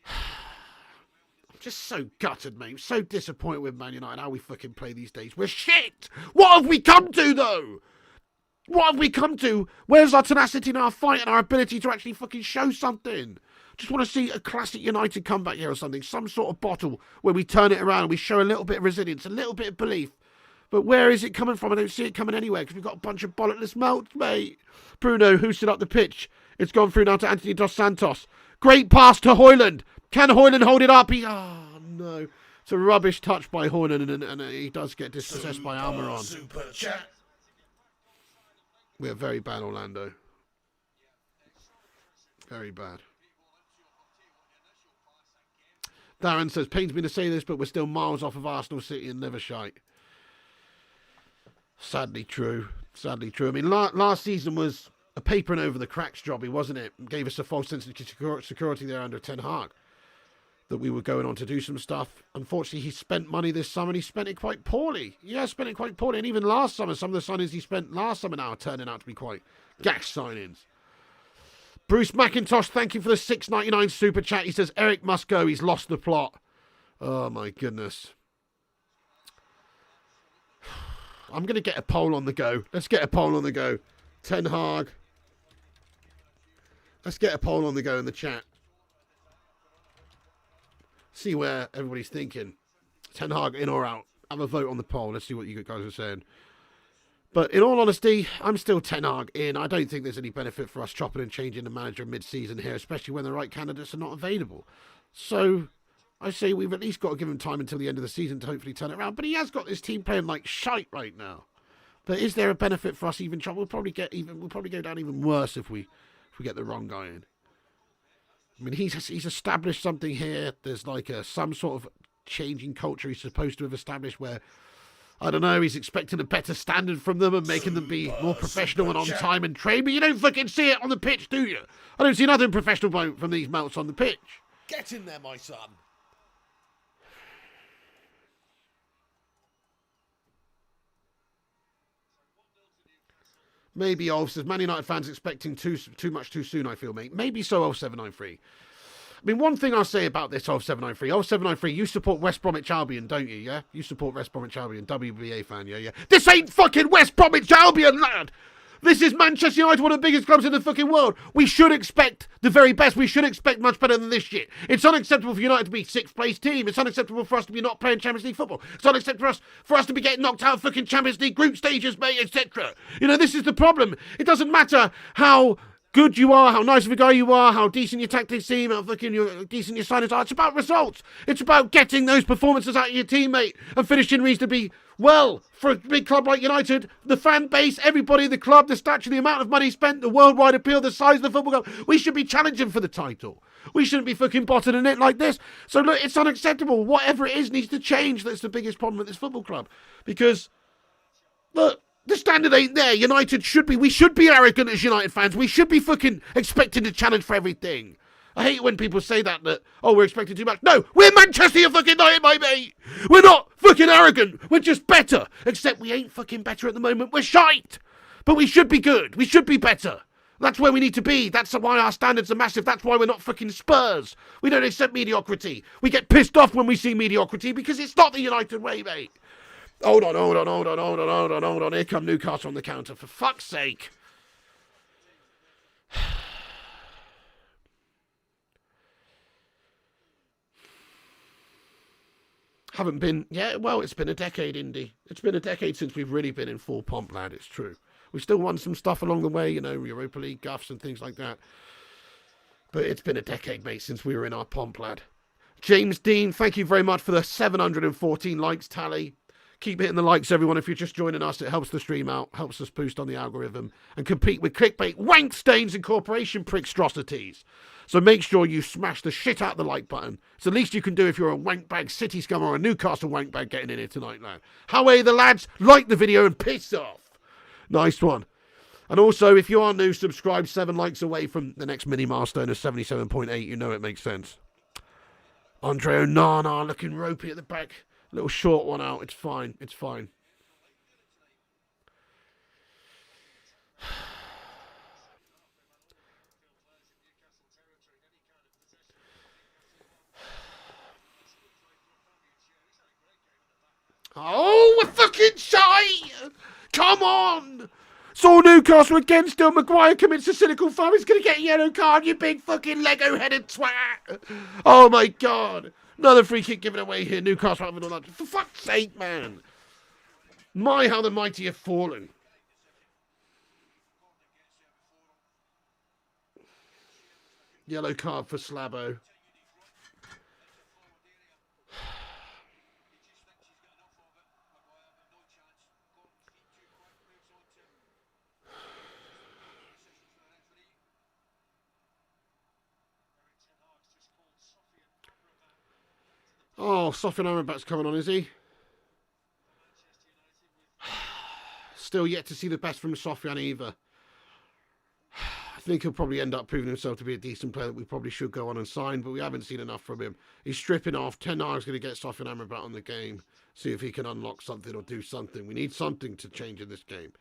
S1: I'm just so gutted, mate. So disappointed with Man United, how we fucking play these days. We're shit. What have we come to, though? What have we come to? Where's our tenacity and our fight and our ability to actually fucking show something? Just want to see a classic United comeback here or something. Some sort of bottle where we turn it around and we show a little bit of resilience, a little bit of belief. But where is it coming from? I don't see it coming anywhere because we've got a bunch of bollockless melts, mate. Bruno hoosted up the pitch. It's gone through now to Anthony Dos Santos. Great pass to Højlund. Can Højlund hold it up? Oh, no. It's a rubbish touch by Højlund and he does get dispossessed by Almiron. Super chat. We're very bad, Orlando. Very bad. Darren says, pains me to say this, but we're still miles off of Arsenal, City and Liverpool. Sadly true. Sadly true. I mean, last season was a papering over the cracks jobby, wasn't it? Gave us a false sense of security there under Ten Hag, that we were going on to do some stuff. Unfortunately, he spent money this summer and he spent it quite poorly. Yeah, spent it quite poorly. And even last summer, some of the signings he spent last summer now are turning out to be quite gash signings. Bruce McIntosh, thank you for the $6.99 super chat. He says, Eric must go. He's lost the plot. Oh, my goodness. I'm going to get a poll on the go. Let's get a poll on the go. Ten Hag. Let's get a poll on the go in the chat. See where everybody's thinking. Ten Hag in or out. Have a vote on the poll. Let's see what you guys are saying. But in all honesty, I'm still Ten Hag in. I don't think there's any benefit for us chopping and changing the manager mid-season here, especially when the right candidates are not available. So I say we've at least got to give him time until the end of the season to hopefully turn it around. But he has got this team playing like shite right now. But is there a benefit for us even? We'll probably go down even worse if we get the wrong guy in. I mean, he's established something here. There's like some sort of changing culture he's supposed to have established where, I don't know, he's expecting a better standard from them and making them be more professional and on time and train. But you don't fucking see it on the pitch, do you? I don't see nothing professional from these melts on the pitch.
S2: Get in there, my son.
S1: Maybe Ulf says, Man United fans expecting too much too soon, I feel, mate. Maybe so, Ulf 793. I mean, one thing I'll say about this, Ulf 793. Ulf 793, you support West Bromwich Albion, don't you, yeah? You support West Bromwich Albion, WBA fan, yeah? This ain't fucking West Bromwich Albion, lad! This is Manchester United, one of the biggest clubs in the fucking world. We should expect the very best. We should expect much better than this shit. It's unacceptable for United to be sixth place team. It's unacceptable for us to be not playing Champions League football. It's unacceptable for us to be getting knocked out of fucking Champions League group stages, mate, etc. You know, this is the problem. It doesn't matter how good you are, how nice of a guy you are, how decent your tactics seem, how fucking decent your signings are. It's about results. It's about getting those performances out of your teammate and finishing reasonably well. For a big club like United, the fan base, everybody in the club, the stature, the amount of money spent, the worldwide appeal, the size of the football club, we should be challenging for the title. We shouldn't be fucking bottoming it like this. So look, it's unacceptable. Whatever it is needs to change. That's the biggest problem with this football club. Because, look, the standard ain't there. United should be. We should be arrogant as United fans. We should be fucking expecting to challenge for everything. I hate when people say that, oh, we're expecting too much. No, we're Manchester fucking United, my mate. We're not fucking arrogant. We're just better. Except we ain't fucking better at the moment. We're shite. But we should be good. We should be better. That's where we need to be. That's why our standards are massive. That's why we're not fucking Spurs. We don't accept mediocrity. We get pissed off when we see mediocrity because it's not the United way, mate. Hold on. Here come Newcastle on the counter. For fuck's sake. Haven't been... Yeah, well, it's been a decade, Indy. It's been a decade since we've really been in full pomp, lad. It's true. We still won some stuff along the way, Europa League guffs and things like that. But it's been a decade, mate, since we were in our pomp, lad. James Dean, thank you very much for the 714 likes tally. Keep hitting the likes, everyone. If you're just joining us, it helps the stream out, helps us boost on the algorithm, and compete with clickbait, wank stains, and corporation prickstrosities. So make sure you smash the shit out of the like button. It's the least you can do if you're a wankbag city scum or a Newcastle wankbag getting in here tonight, lad. How are the lads? Like the video and piss off. Nice one. And also, if you are new, subscribe. 7 likes away from the next mini milestone of 77.8. You know it makes sense. Andre Onana looking ropey at the back. Little short one out. It's fine. It's fine. Oh, we're fucking shy! Come on! Saw Newcastle again, still Maguire commits a cynical foul. He's going to get a yellow card, you big fucking Lego-headed twat! Oh my God! Another free kick given away here. Newcastle having all that. For fuck's sake, man! My, how the mighty have fallen. Yellow card for Slabo. Oh, Sofian Amrabat's coming on, is he? Still yet to see the best from Sofian either. I think he'll probably end up proving himself to be a decent player that we probably should go on and sign, but we haven't seen enough from him. He's stripping off. 10 hours going to get Sofian Amrabat on the game. See if he can unlock something or do something. We need something to change in this game.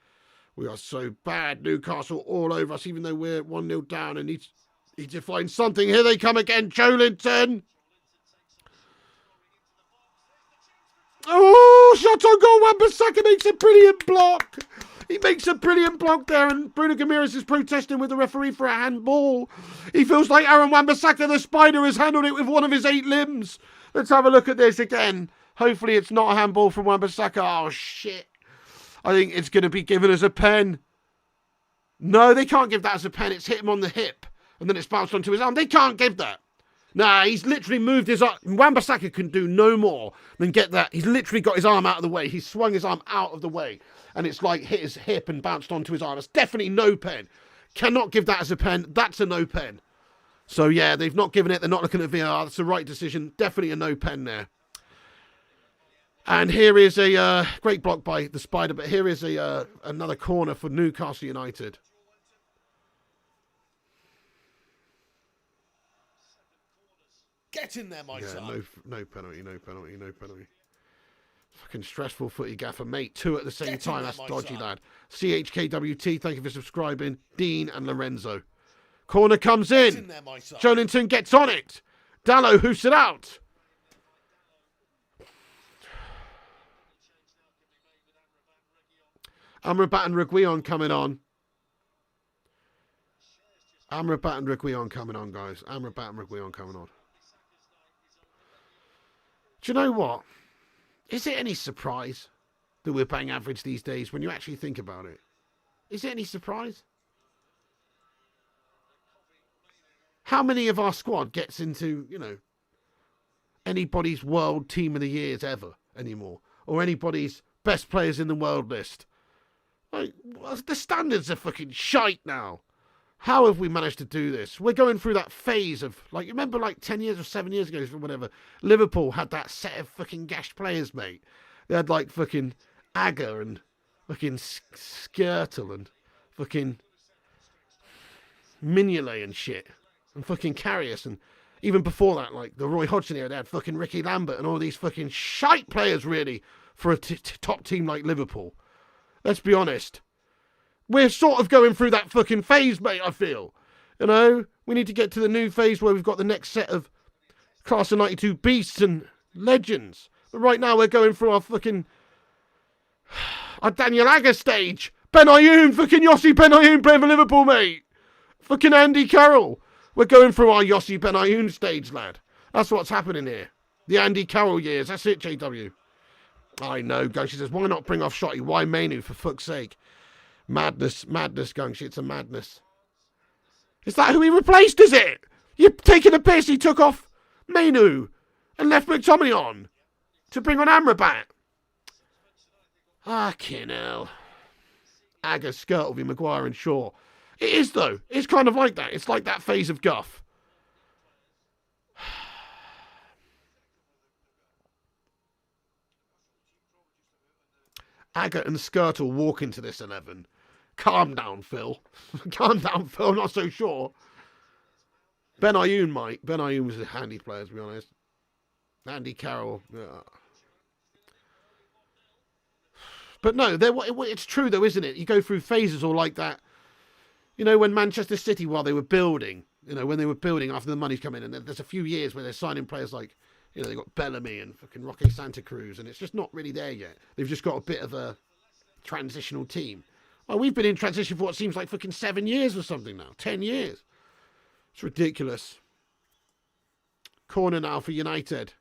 S1: We are so bad. Newcastle all over us, even though we're 1-0 down and need to find something. Here they come again. Joelinton. Oh, shot on goal. Wan-Bissaka makes a brilliant block. He makes a brilliant block there, and Bruno Guimaraes is protesting with the referee for a handball. He feels like Aaron Wan-Bissaka, the spider, has handled it with one of his 8 limbs. Let's have a look at this again. Hopefully it's not a handball from Wan-Bissaka. Oh, shit. I think it's going to be given as a pen. No, they can't give that as a pen. It's hit him on the hip, and then it's bounced onto his arm. They can't give that. Nah, he's literally moved his arm. Wan-Bissaka can do no more than get that. He's literally got his arm out of the way. He's swung his arm out of the way. And it's like hit his hip and bounced onto his arm. It's definitely no pen. Cannot give that as a pen. That's a no pen. So, yeah, they've not given it. They're not looking at VR. That's the right decision. Definitely a no pen there. And here is a great block by the Spider. But here is another corner for Newcastle United.
S2: Get in there, my son.
S1: No penalty. Fucking stressful footy gaffer, mate. 2 at the same time. That's dodgy, lad. CHKWT, thank you for subscribing. Dean and Lorenzo. Corner comes in. Joelinton gets on it. Dallo hoofs it out. Amrabat and Reguilon coming on. Amrabat and Reguilon coming on, guys. Amrabat and Reguilon coming on. Do you know what? Is it any surprise that we're bang average these days when you actually think about it? Is it any surprise? How many of our squad gets into, you know, anybody's world team of the years ever anymore? Or anybody's best players in the world list? Like, the standards are fucking shite now. How have we managed to do this? We're going through that phase of, like, remember like 10 years or 7 years ago or whatever, Liverpool had that set of fucking gashed players, mate. They had like fucking Agger and fucking Skirtle and fucking Mignolet and shit. And fucking Karius, and even before that, like the Roy Hodgson era, they had fucking Ricky Lambert and all these fucking shite players, really, for a top team like Liverpool. Let's be honest. We're sort of going through that fucking phase, mate, I feel. You know, we need to get to the new phase where we've got the next set of Class of 92 beasts and legends. But right now we're going through our fucking... our Daniel Agger stage. Benayoun, fucking Yossi Benayoun playing for Liverpool, mate. Fucking Andy Carroll. We're going through our Yossi Benayoun stage, lad. That's what's happening here. The Andy Carroll years. That's it, JW. I know, Gunshi says, why not bring off Shotty? Why Mainoo, for fuck's sake? Madness, Gunshi. It's a madness. Is that who he replaced, is it? You're taking a piss. He took off Mainoo and left McTominay on to bring on Amrabat. Fucking hell. Agger, Skirtleby, Maguire and Shaw. It is, though. It's kind of like that. It's like that phase of guff. Agger and Skirtle walk into this 11. Calm down, Phil. Calm down, Phil. Not so sure. Benayoun might. Benayoun was a handy player, to be honest. Andy Carroll. Yeah. But no, it's true, though, isn't it? You go through phases all like that. You know, when Manchester City, while they were building, you know, when they were building after the money's come in, and there's a few years where they're signing players like, you know, they got Bellamy and fucking Roque Santa Cruz, and it's just not really there yet. They've just got a bit of a transitional team. Well, we've been in transition for what seems like fucking 7 years or something now. 10 years. It's ridiculous. Corner now for United.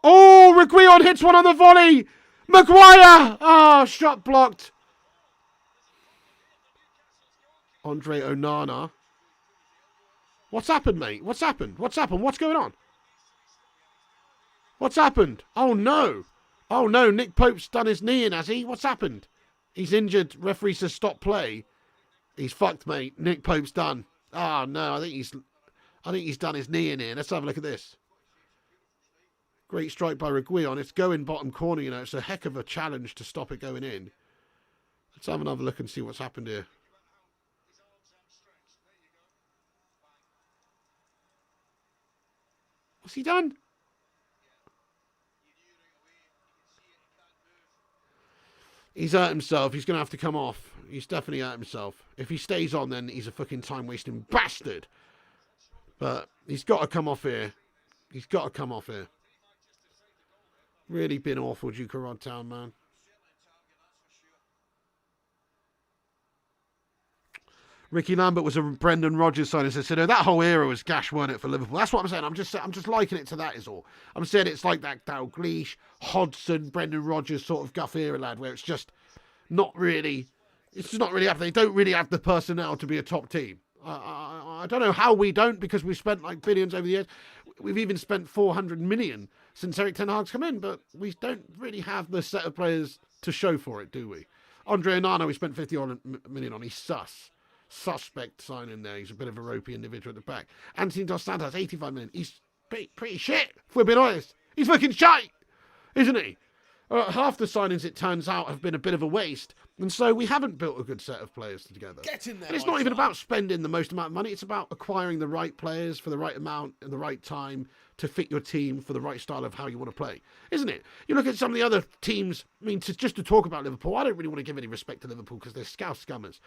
S1: Oh, Reguilon hits one on the volley. Maguire. Oh, shot blocked. Andre Onana. What's happened, mate? What's happened? What's happened? What's going on? What's happened? Oh, no. Oh, no. Nick Pope's done his knee in, has he? What's happened? He's injured. Referee says stop play. He's fucked, mate. Nick Pope's done. Oh, no. I think he's done his knee in here. Let's have a look at this. Great strike by Reguilon. It's going bottom corner, you know. It's a heck of a challenge to stop it going in. Let's have another look and see what's happened here. What's he done? He's hurt himself. He's going to have to come off. He's definitely hurt himself. If he stays on, then he's a fucking time-wasting bastard. But he's got to come off here. He's got to come off here. Really been awful, Duke of Rodtown, man. Ricky Lambert was a Brendan Rodgers signing. So that whole era was gash, weren't it, for Liverpool? That's what I'm saying. I'm just likening it to that is all. I'm saying it's like that Dalglish, Hodgson, Brendan Rodgers sort of guff era, lad, where it's just not really, it's just not really happening. They don't really have the personnel to be a top team. I don't know how we don't, because we've spent like billions over the years. We've even spent 400 million since Eric Ten Hag's come in, but we don't really have the set of players to show for it, do we? Andre Onana, we spent 50 million on. He's suspect signing there. He's a bit of a ropey individual at the back. Anthony Dos Santos, 85 million. He's pretty shit, if we're being honest. He's fucking shite, isn't he? Half the signings, it turns out, have been a bit of a waste. And so we haven't built a good set of players together.
S2: Get in there,
S1: and it's not even about spending the most amount of money. It's about acquiring the right players for the right amount and the right time to fit your team for the right style of how you want to play, isn't it? You look at some of the other teams. I mean, just to talk about Liverpool, I don't really want to give any respect to Liverpool because they're scouse scummers.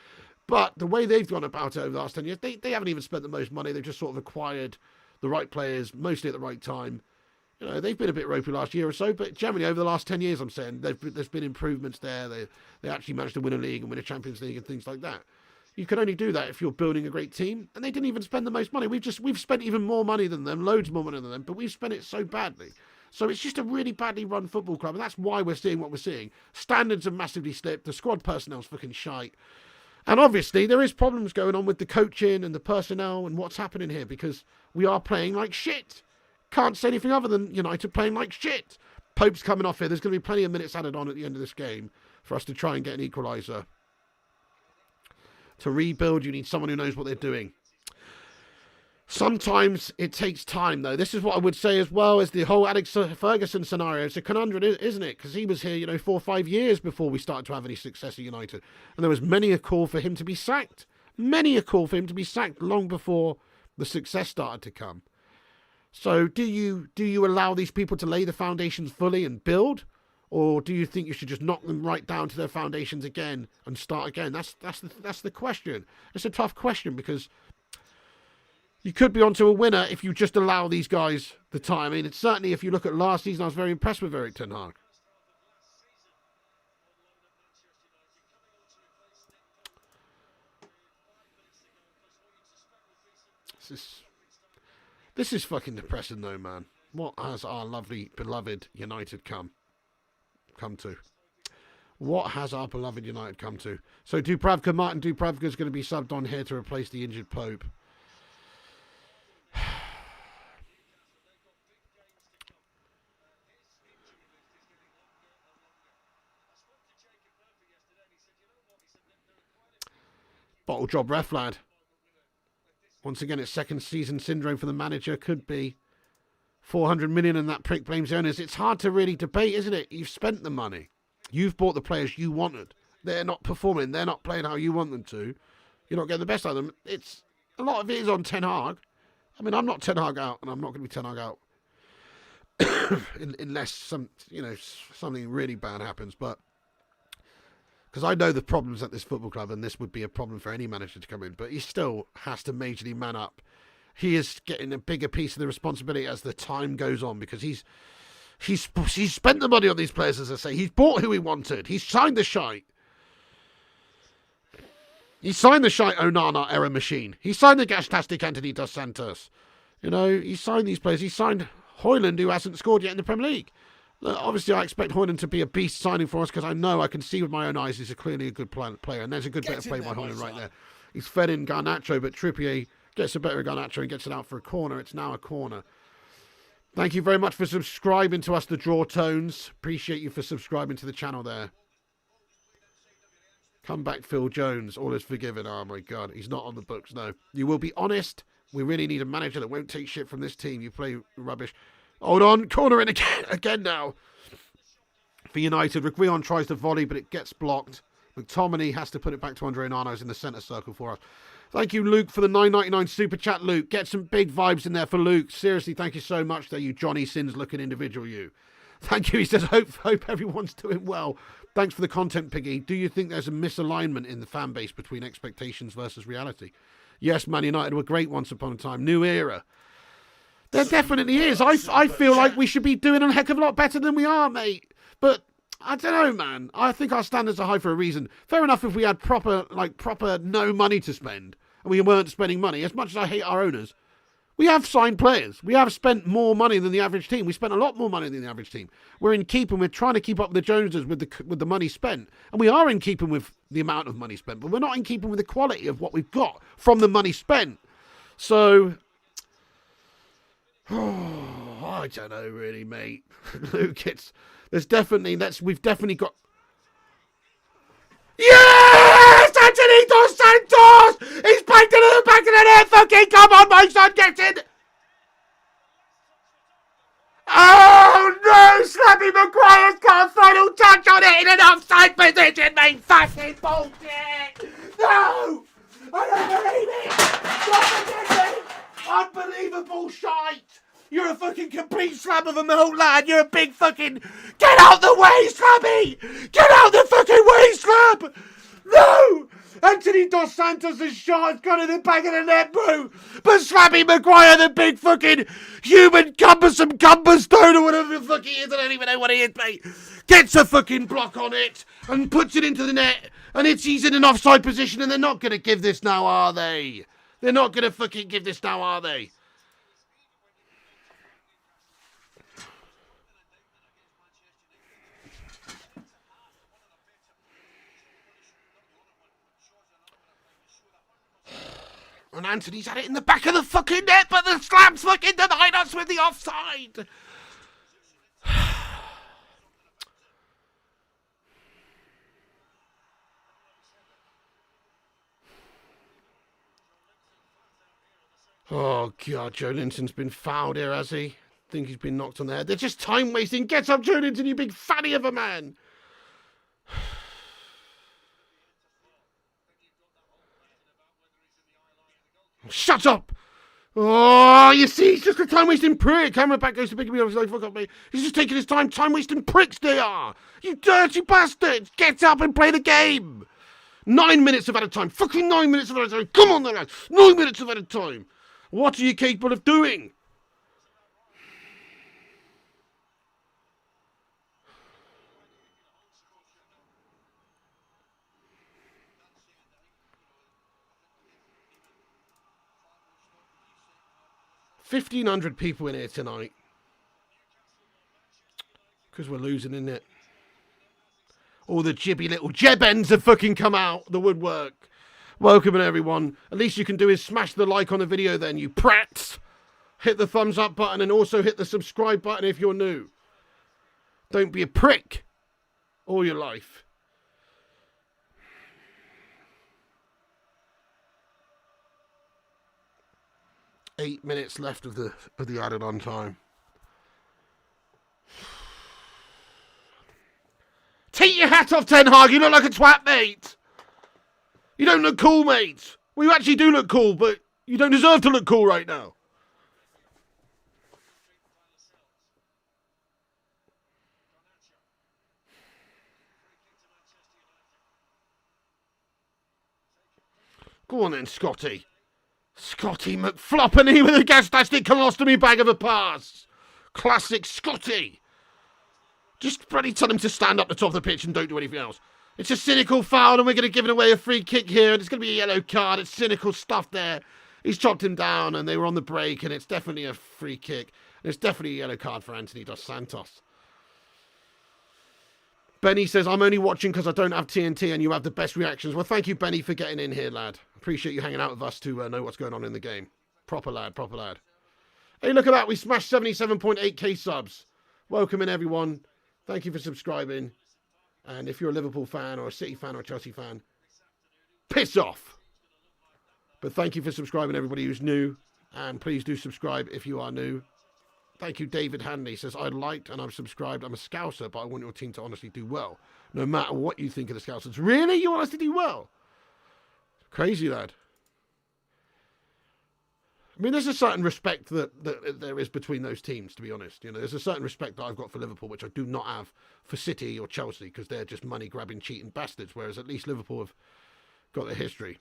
S1: But the way they've gone about it over the last 10 years, they haven't even spent the most money. They've just sort of acquired the right players, mostly at the right time. You know, they've been a bit ropey last year or so, but generally over the last 10 years, I'm saying, there's been improvements there. They actually managed to win a league and win a Champions League and things like that. You can only do that if you're building a great team, and they didn't even spend the most money. We've spent even more money than them, loads more money than them, but we've spent it so badly. So it's just a really badly run football club, and that's why we're seeing what we're seeing. Standards have massively slipped. The squad personnel's fucking shite. And obviously there is problems going on with the coaching and the personnel and what's happening here, because we are playing like shit. Can't say anything other than United playing like shit. Pope's coming off here. There's going to be plenty of minutes added on at the end of this game for us to try and get an equaliser. To rebuild, you need someone who knows what they're doing. Sometimes it takes time, though. This is what I would say as well as the whole Alex Ferguson scenario. It's a conundrum, isn't it? Because he was here, 4 or 5 years before we started to have any success at United. And there was many a call for him to be sacked. Many a call for him to be sacked long before the success started to come. So do you allow these people to lay the foundations fully and build? Or do you think you should just knock them right down to their foundations again and start again? That's the question. It's a tough question, because you could be onto a winner if you just allow these guys the time. I mean, it's certainly, if you look at last season, I was very impressed with Erik ten Hag. This is fucking depressing, though, man. What has our lovely, beloved United come to? What has our beloved United come to? So Martin Dubravka is going to be subbed on here to replace the injured Pope. Bottle job ref, lad. Once again, it's second season syndrome for the manager. Could be 400 million and that prick blames the owners. It's hard to really debate, isn't it? You've spent the money. You've bought the players you wanted. They're not performing. They're not playing how you want them to. You're not getting the best out of them. It's a lot of it is on Ten Hag. I mean, I'm not Ten Hag out, and I'm not going to be Ten Hag out unless something really bad happens. But because I know the problems at this football club, and this would be a problem for any manager to come in, but he still has to majorly man up. He is getting a bigger piece of the responsibility as the time goes on, because he's spent the money on these players, as I say. He's bought who he wanted. He's signed the shite. He signed the shite Onana era machine. He signed the Gastastic Anthony Dos Santos. He signed these players. He signed Højlund, who hasn't scored yet in the Premier League. Obviously, I expect Højlund to be a beast signing for us, because I can see with my own eyes he's clearly a good player. And there's a good bit of play by Højlund right there. He's fed in Garnacho, but Trippier gets a better Garnacho and gets it out for a corner. It's now a corner. Thank you very much for subscribing to us, the Draw Tones. Appreciate you for subscribing to the channel there. Come back, Phil Jones. All is forgiven. Oh, my God. He's not on the books, no. You will be honest. We really need a manager that won't take shit from this team. You play rubbish. Hold on. Corner in again now. For United, Reguilon tries to volley, but it gets blocked. McTominay has to put it back to Andre Onana, who's in the centre circle for us. Thank you, Luke, for the $9.99 super chat, Luke. Get some big vibes in there for Luke. Seriously, thank you so much there, you Johnny Sins-looking individual, you. Thank you. He says, hope everyone's doing well. Thanks for the content, Piggy. Do you think there's a misalignment in the fan base between expectations versus reality? Yes, Man United were great once upon a time. New era. There definitely is. I feel like we should be doing a heck of a lot better than we are, mate. But I don't know, man. I think our standards are high for a reason. Fair enough if we had proper no money to spend and we weren't spending money. As much as I hate our owners, we have signed players. We have spent more money than the average team. We spent a lot more money than the average team. We're in keeping. We're trying to keep up with the Joneses with the money spent. And we are in keeping with the amount of money spent. But we're not in keeping with the quality of what we've got from the money spent. So, I don't know really, mate. Luke, we've definitely got... Yes! Anthony Dos Santos! He's banked into the back of the net! Fucking come on, my son, get in! Oh no! Slappy Maguire's got a final touch on it in an offside position, mate! Fucking bullshit! No! I don't believe it! Unbelievable shite! You're a fucking complete slab of a mole, lad. You're a big fucking... Get out the way, Slabby! Get out the fucking way, Slab! No! Anthony Dos Santos' shot has gone in the back of the net, bro. But Slabby Maguire, the big fucking human cumbersome cumberstone or whatever the fuck he is, I don't even know what he is, mate, gets a fucking block on it and puts it into the net. And he's in an offside position, and they're not going to give this now, are they? They're not going to fucking give this now, are they? And Anthony's had it in the back of the fucking net, but the slams fucking denied us with the offside. Oh, God, Joe Linton's been fouled here, has he? I think he's been knocked on the head. They're just time wasting. Get up, Joe Linton, you big fatty of a man. Shut up! Oh, you see, he's just a time-wasting prick. Camera back goes to pick me up. He's like, fuck up, mate. He's just taking his time. Time-wasting pricks they are. You dirty bastards. Get up and play the game. 9 minutes of added time. Fucking 9 minutes of added time. Come on, then, lads. 9 minutes of added time. What are you capable of doing? $1,500 people in here tonight. Because we're losing, isn't it? All the jibby little jebends have fucking come out the woodwork. Welcome in, everyone. At least you can do is smash the like on the video then, you prats. Hit the thumbs up button and also hit the subscribe button if you're new. Don't be a prick all your life. Eight minutes left of the added on time. Take your hat off, Ten Hag. You look like a twat, mate. You don't look cool, mate. Well, you actually do look cool, but you don't deserve to look cool right now. Go on then, Scotty. Scotty McFloppany with a gastastic colostomy bag of a pass. Classic Scotty. Just bloody tell him to stand up the top of the pitch and don't do anything else. It's a cynical foul and we're going to give it away a free kick here. And it's going to be a yellow card. It's cynical stuff there. He's chopped him down and they were on the break and it's definitely a free kick. And it's definitely a yellow card for Anthony Dos Santos. Benny says, I'm only watching because I don't have TNT and you have the best reactions. Well, thank you, Benny, for getting in here, lad. Appreciate you hanging out with us to know what's going on in the game. Proper lad, proper lad. Hey, look at that. We smashed 77.8k subs. Welcome in, everyone. Thank you for subscribing. And if you're a Liverpool fan or a City fan or a Chelsea fan, piss off. But thank you for subscribing, everybody who's new. And please do subscribe if you are new. Thank you, David Hanley. Says, I liked and I'm subscribed. I'm a Scouser, but I want your team to honestly do well. No matter what you think of the Scousers. Really? You want us to do well? Crazy, lad. I mean, there's a certain respect that there is between those teams, to be honest. You know, there's a certain respect that I've got for Liverpool, which I do not have for City or Chelsea, because they're just money-grabbing, cheating bastards, whereas at least Liverpool have got the history.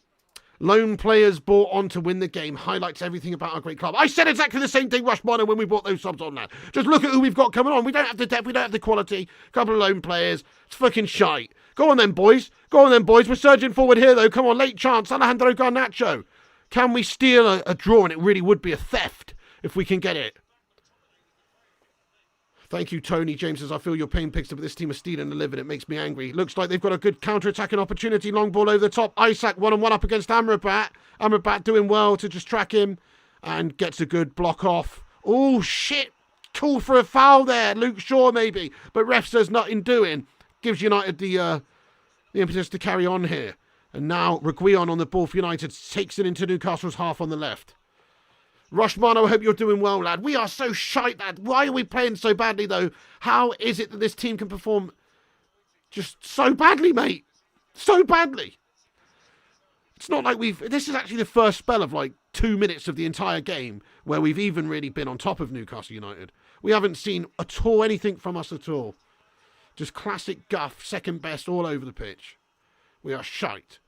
S1: Lone players bought on to win the game highlights everything about our great club. I said exactly the same thing, Rush Minor, when we bought those subs on that. Just look at who we've got coming on. We don't have the depth, we don't have the quality. A couple of lone players. It's fucking shite. Go on then, boys. Go on then, boys. We're surging forward here, though. Come on, late chance. Alejandro Garnacho. Can we steal a draw? And it really would be a theft if we can get it. Thank you, Tony. James says, I feel your pain picks up, but this team is stealing the living. It makes me angry. Looks like they've got a good counter-attacking opportunity. Long ball over the top. Isaac one-on-one up against Amrabat. Amrabat doing well to just track him and gets a good block off. Oh, shit. Call for a foul there. Luke Shaw, maybe. But ref says nothing doing. Gives United the impetus to carry on here. And now Reguilon on the ball for United takes it into Newcastle's half on the left. Rushman, I hope you're doing well, lad. We are so shite, lad. Why are we playing so badly, though? How is it that this team can perform just so badly, mate? So badly. It's not like this is actually the first spell of like 2 minutes of the entire game where we've even really been on top of Newcastle United. We haven't seen at all anything from us at all. Just classic guff, second best all over the pitch. We are shite.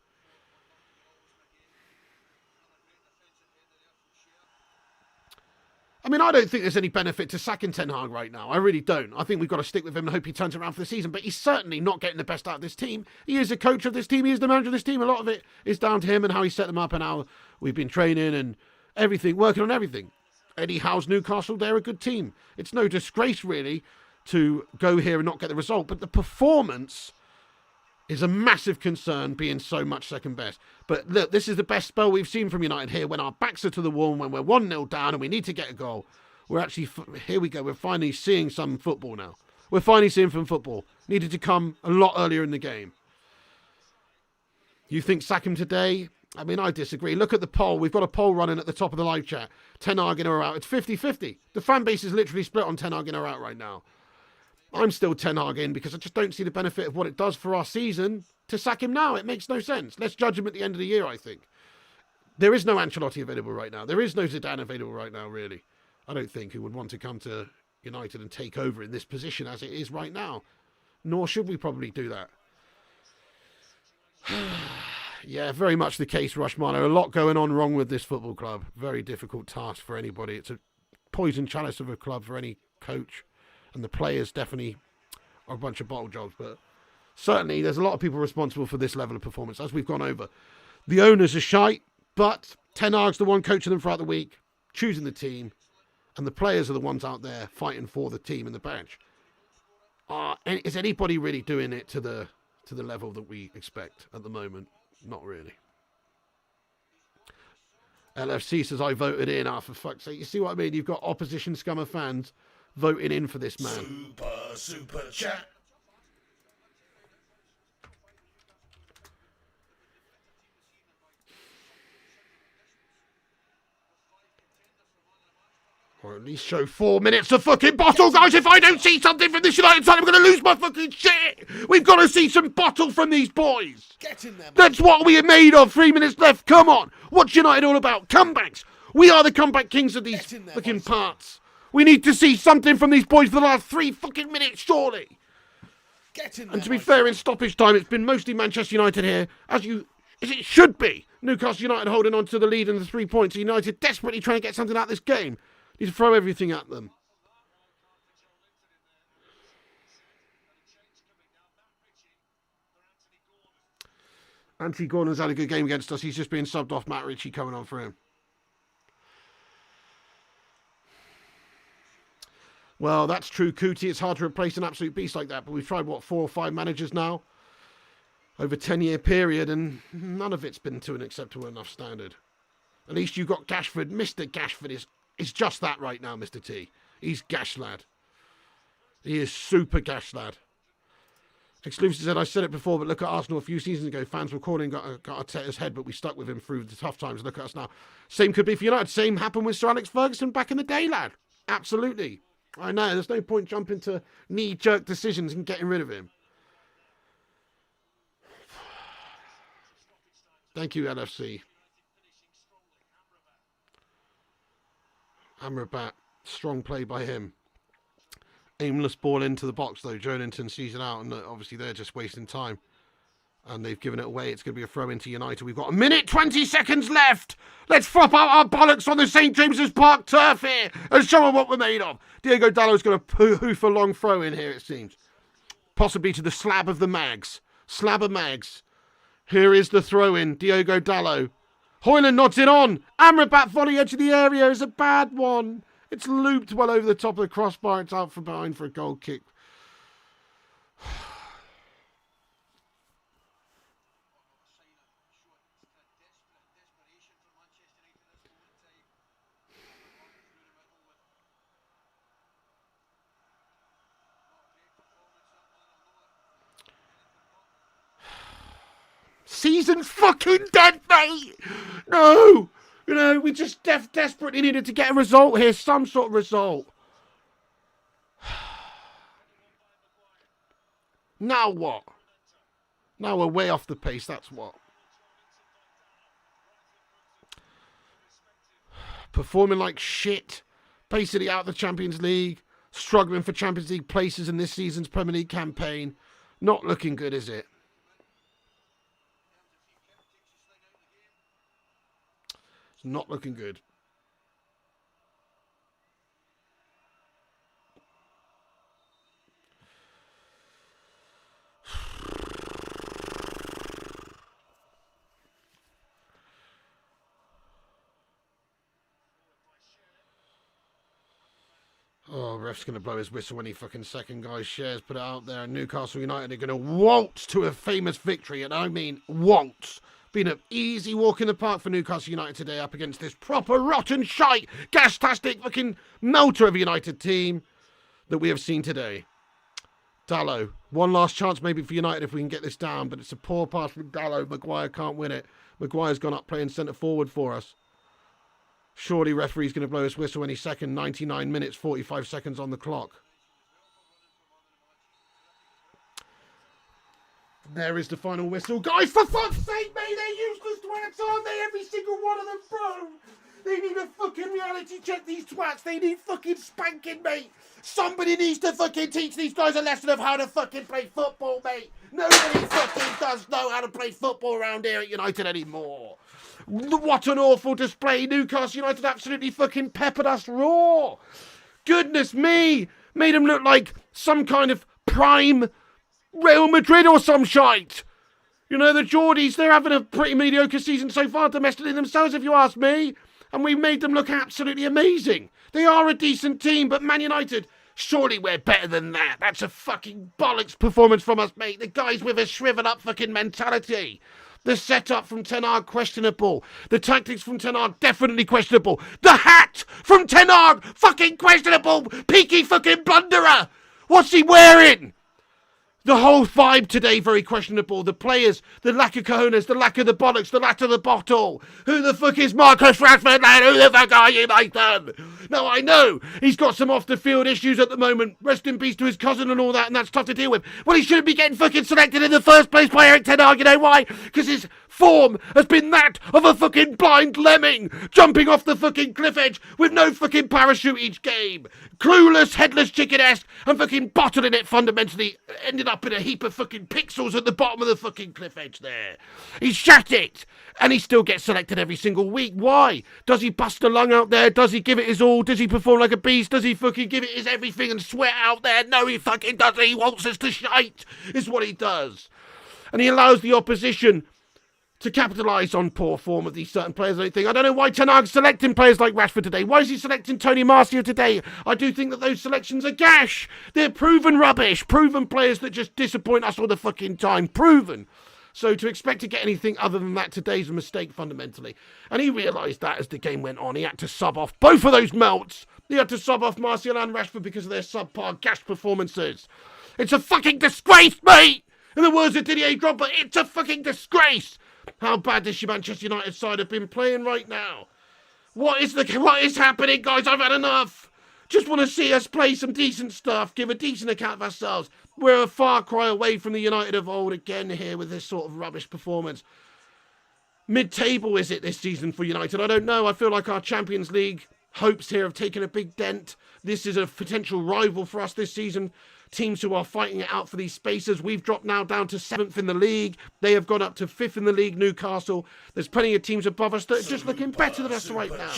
S1: I mean, I don't think there's any benefit to sacking Ten Hag right now. I really don't. I think we've got to stick with him and hope he turns around for the season. But he's certainly not getting the best out of this team. He is a coach of this team. He is the manager of this team. A lot of it is down to him and how he set them up and how we've been training and everything, working on everything. Eddie Howe's Newcastle, they're a good team. It's no disgrace, really, to go here and not get the result. But the performance is a massive concern, being so much second best. But look, this is the best spell we've seen from United here, when our backs are to the wall, when we're 1-0 down and we need to get a goal. We're actually, here we go, we're finally seeing some football now. We're finally seeing some football. Needed to come a lot earlier in the game. You think sack him today? I mean, I disagree. Look at the poll. We've got a poll running at the top of the live chat. Ten Hag in or out. It's 50-50. The fan base is literally split on Ten Hag in or out right now. I'm still Ten Hag in, because I just don't see the benefit of what it does for our season to sack him now. It makes no sense. Let's judge him at the end of the year, I think. There is no Ancelotti available right now. There is no Zidane available right now, really. I don't think, who would want to come to United and take over in this position as it is right now. Nor should we probably do that. Yeah, very much the case, Rushmano. A lot going on wrong with this football club. Very difficult task for anybody. It's a poison chalice of a club for any coach. And the players definitely are a bunch of bottle jobs. But certainly there's a lot of people responsible for this level of performance, as we've gone over. The owners are shite, but Ten Hag's the one coaching them throughout the week, choosing the team. And the players are the ones out there fighting for the team and the badge. Is anybody really doing it to the level that we expect at the moment? Not really. LFC says, I voted in. For fuck's sake. You see what I mean? You've got opposition scummer fans voting in for this man.
S2: Super chat.
S1: Or at least show 4 minutes of fucking bottle, guys. If I don't see something from this United side, I'm going to lose my fucking shit. We've got to see some bottle from these boys.
S2: Get in there, man.
S1: That's what we are made of. 3 minutes left. Come on. What's United all about? Comebacks. We are the comeback kings of these fucking parts. We need to see something from these boys for the last 3 fucking minutes, surely.
S2: Get in there,
S1: and to be fair, in stoppage time, it's been mostly Manchester United here, as it should be. Newcastle United holding on to the lead and the 3 points. United desperately trying to get something out of this game. Need to throw everything at them. Anthony Gordon's had a good game against us. He's just being subbed off. Matt Ritchie coming on for him. Well, that's true, Cootie. It's hard to replace an absolute beast like that. But we've tried, 4 or 5 managers now? Over a 10-year period. And none of it's been to an acceptable enough standard. At least you got Gashford. Mr. Gashford is just that right now, Mr. T. He's gash lad. He is super gash lad. Exclusive said, I said it before, but look at Arsenal a few seasons ago. Fans were calling, got Arteta's head, but we stuck with him through the tough times. Look at us now. Same could be for United. Same happened with Sir Alex Ferguson back in the day, lad. Absolutely. I know. There's no point jumping to knee-jerk decisions and getting rid of him. Thank you, LFC. Amrabat. Strong play by him. Aimless ball into the box, though. Joelinton sees it out, and obviously they're just wasting time. And they've given it away. It's going to be a throw into United. We've got a minute, 20 seconds left. Let's flop out our bollocks on the St. James's Park turf here and show them what we're made of. Diego Dallo's going to hoof a long throw in here, it seems. Possibly to the slab of the mags. Slab of mags. Here is the throw in. Diego Dallo. Hoyland nods it on. Amrabat volley edge of the area is a bad one. It's looped well over the top of the crossbar. It's out from behind for a goal kick. Season's fucking dead, mate. No. You know, we just desperately needed to get a result here. Some sort of result. Now what? Now we're way off the pace, that's what. Performing like shit. Basically out of the Champions League. Struggling for Champions League places in this season's Premier League campaign. Not looking good, is it? It's not looking good. Oh, ref's going to blow his whistle any fucking second, guys. Shares put it out there. And Newcastle United are going to waltz to a famous victory. And I mean waltz. Been an easy walk in the park for Newcastle United today up against this proper rotten shite, gas-tastic fucking melter of a United team that we have seen today. Dallo, one last chance maybe for United if we can get this down, but it's a poor pass from Dallo. Maguire can't win it. Maguire's gone up playing centre forward for us. Surely referee's going to blow his whistle any second. 99 minutes, 45 seconds on the clock. There is the final whistle. Guys, for fuck's sake, mate, they're useless twats, aren't they? Every single one of them, bro. They need a fucking reality check, these twats. They need fucking spanking, mate. Somebody needs to fucking teach these guys a lesson of how to fucking play football, mate. Nobody fucking does know how to play football around here at United anymore. What an awful display. Newcastle United absolutely fucking peppered us raw. Goodness me. Made them look like some kind of prime Real Madrid or some shite. You know, the Geordies, they're having a pretty mediocre season so far domestically themselves, if you ask me. And we made them look absolutely amazing. They are a decent team, but Man United, surely we're better than that. That's a fucking bollocks performance from us, mate. The guys with a shrivel up fucking mentality. The setup from Ten Hag, questionable. The tactics from Ten Hag, definitely questionable. The hat from Ten Hag, fucking questionable. Peaky fucking blunderer. What's he wearing? The whole vibe today, very questionable. The players, the lack of cojones, the lack of the bollocks, the lack of the bottle. Who the fuck is Marcus Rashford, lad? Who the fuck are you, Nathan? Now, I know he's got some off-the-field issues at the moment. Rest in peace to his cousin and all that, and that's tough to deal with. Well, he shouldn't be getting fucking selected in the first place by Eric Ten Hag. You know why? Because his form has been that of a fucking blind lemming, jumping off the fucking cliff edge with no fucking parachute each game. Clueless, headless chicken-esque, and fucking bottling it fundamentally. Ended up in a heap of fucking pixels at the bottom of the fucking cliff edge there. He shat it, and he still gets selected every single week. Why? Does he bust a lung out there? Does he give it his all? Does he perform like a beast? Does he fucking give it his everything and sweat out there? No, he fucking doesn't. He wants us to shite, is what he does. And he allows the opposition to capitalise on poor form of these certain players. I don't know why Ten Hag's selecting players like Rashford today. Why is he selecting Tony Marcio today? I do think that those selections are gash. They're proven rubbish. Proven players that just disappoint us all the fucking time. Proven. So to expect to get anything other than that today's a mistake fundamentally. And he realised that as the game went on. He had to sub off both of those melts. He had to sub off Martial and Rashford because of their subpar gash performances. It's a fucking disgrace, mate! In the words of Didier Drogba, it's a fucking disgrace! How bad does your Manchester United side have been playing right now? What is happening, guys? I've had enough. Just want to see us play some decent stuff, give a decent account of ourselves. We're a far cry away from the United of old again here with this sort of rubbish performance. Mid-table is it this season for United? I don't know. I feel like our Champions League hopes here have taken a big dent. This is a potential rival for us this season. Teams who are fighting it out for these spaces. We've dropped now down to 7th in the league. They have gone up to 5th in the league, Newcastle. There's plenty of teams above us that are just looking better than us right now.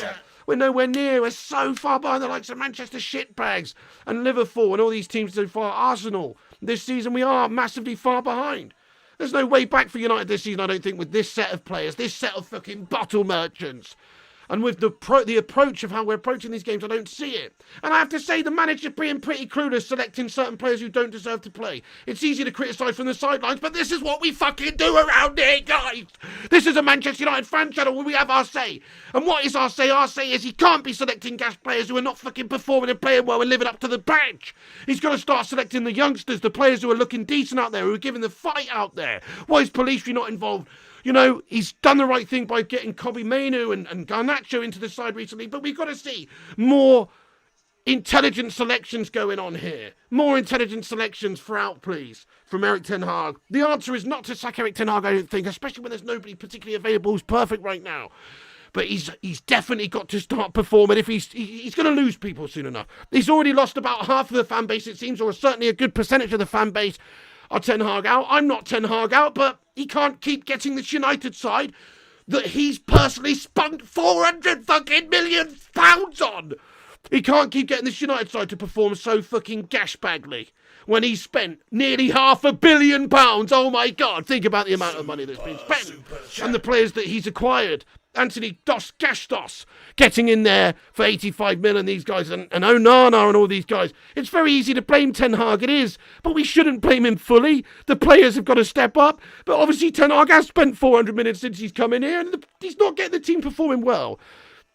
S1: We're nowhere near. We're so far behind the likes of Manchester shitbags and Liverpool and all these teams so far. Arsenal. This season we are massively far behind. There's no way back for United this season, I don't think, with this set of players, this set of fucking bottle merchants. And with the approach of how we're approaching these games, I don't see it. And I have to say, the manager being pretty clueless, selecting certain players who don't deserve to play. It's easy to criticise from the sidelines, but this is what we fucking do around here, guys. This is a Manchester United fan channel where we have our say. And what is our say? Our say is he can't be selecting gash players who are not fucking performing and playing well and living up to the badge. He's got to start selecting the youngsters, the players who are looking decent out there, who are giving the fight out there. Why is Police not involved? You know, he's done the right thing by getting Mainoo and Garnacho into the side recently, but we've got to see more intelligent selections going on here. More intelligent selections throughout, please, from Eric Ten Hag. The answer is not to sack Eric Ten Hag, I don't think, especially when there's nobody particularly available who's perfect right now. But he's definitely got to start performing if he's going to lose people soon enough. He's already lost about half of the fan base, it seems, or certainly a good percentage of the fan base. Are Ten Hag out? I'm not Ten Hag out, but he can't keep getting this United side that he's personally spunked 400 fucking million pounds on. He can't keep getting this United side to perform so fucking gashbagly when he spent nearly £500 million. Oh my God, think about the amount of money that's been spent and the players that he's acquired. Anthony Dos Gastos getting in there for 85 million and these guys, and Onana and all these guys. It's very easy to blame Ten Hag, it is, but we shouldn't blame him fully. The players have got to step up, but obviously Ten Hag has spent 400 minutes since he's come in here, and he's not getting the team performing well.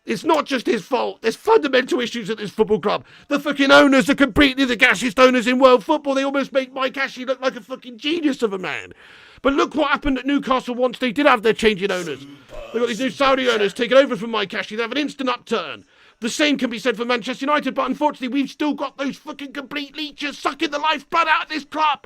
S1: It's not just his fault. There's fundamental issues at this football club. The fucking owners are completely the gassiest owners in world football. They almost make Mike Ashley look like a fucking genius of a man. But look what happened at Newcastle once they did have their changing owners. They've got these new Saudi owners taking over from Mike Ashley. They have an instant upturn. The same can be said for Manchester United, but unfortunately we've still got those fucking complete leeches sucking the lifeblood out of this club.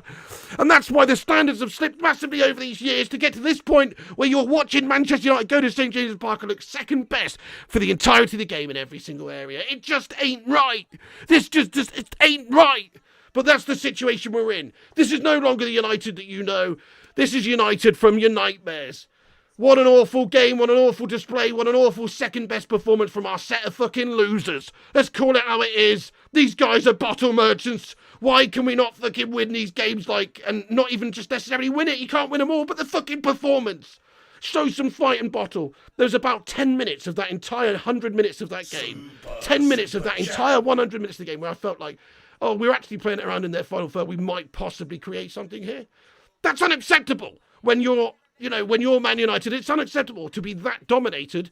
S1: And that's why the standards have slipped massively over these years to get to this point where you're watching Manchester United go to St James's Park and look second best for the entirety of the game in every single area. It just ain't right. This just it ain't right. But that's the situation we're in. This is no longer the United that you know. This is United from your nightmares. What an awful game, what an awful display, what an awful second best performance from our set of fucking losers. Let's call it how it is. These guys are bottle merchants. Why can we not fucking win these games and not even just necessarily win it? You can't win them all, but the fucking performance. Show some fight and bottle. There's about 10 minutes of that entire 100 minutes of that game. 10 minutes of that entire 100 minutes of the game where I felt like, oh, we're actually playing it around in their final third. We might possibly create something here. That's unacceptable when you're Man United. It's unacceptable to be that dominated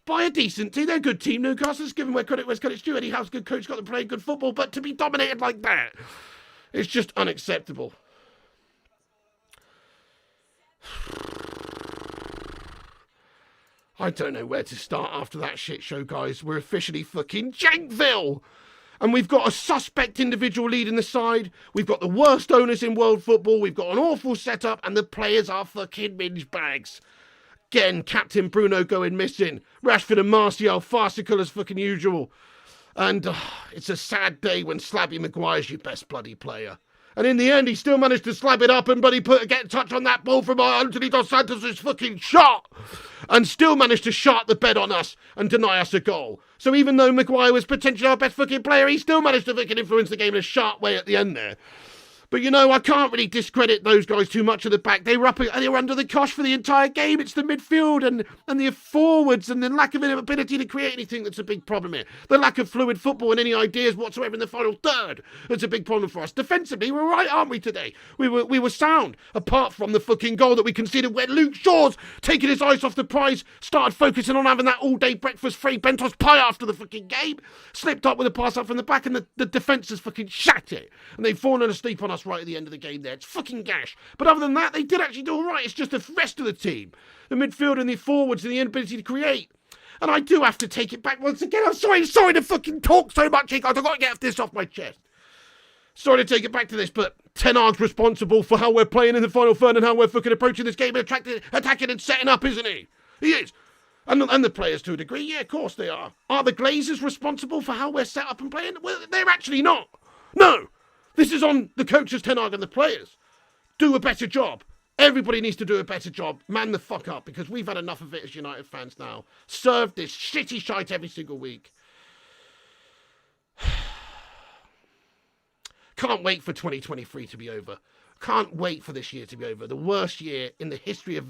S1: by a decent team. They're a good team, Newcastle. Let's give them where credit's due. Eddie Howe's a good coach, got to play good football, but to be dominated like that, it's just unacceptable. I don't know where to start after that shit show, guys. We're officially fucking Jankville. And we've got a suspect individual leading the side. We've got the worst owners in world football. We've got an awful setup. And the players are fucking minge bags. Again, Captain Bruno going missing. Rashford and Martial farcical as fucking usual. And it's a sad day when Slabby Maguire's your best bloody player. And in the end, he still managed to slab it up and get a touch on that ball from Anthony Dos Santos' fucking shot. And still managed to shart the bed on us and deny us a goal. So even though Maguire was potentially our best fucking player, he still managed to fucking influence the game in a sharp way at the end there. But, I can't really discredit those guys too much at the back. They were under the cosh for the entire game. It's the midfield and the forwards and the lack of ability to create anything that's a big problem here. The lack of fluid football and any ideas whatsoever in the final third. That's a big problem for us. Defensively, we're right, aren't we, today? We were sound, apart from the fucking goal that we conceded where Luke Shaw's taking his eyes off the prize, started focusing on having that all-day breakfast free Bentos pie after the fucking game, slipped up with a pass up from the back, and the defence has fucking shat it. And they've fallen asleep on us right at the end of the game there. It's fucking gash. But other than that, they did actually do all right. It's just the rest of the team. The midfield and the forwards and the inability to create. And I do have to take it back once again. I'm sorry to fucking talk so much, guys. I've got to get this off my chest. Sorry to take it back to this, but Ten Hag's responsible for how we're playing in the final third and how we're fucking approaching this game and attacking and setting up, isn't he? He is. And the players to a degree, yeah, of course they are. Are the Glazers responsible for how we're set up and playing? Well, they're actually not. No. This is on the coaches, Ten Hag, and the players. Do a better job. Everybody needs to do a better job. Man the fuck up, because we've had enough of it as United fans now. Serve this shitty shite every single week. Can't wait for 2023 to be over. Can't wait for this year to be over. The worst year in the history of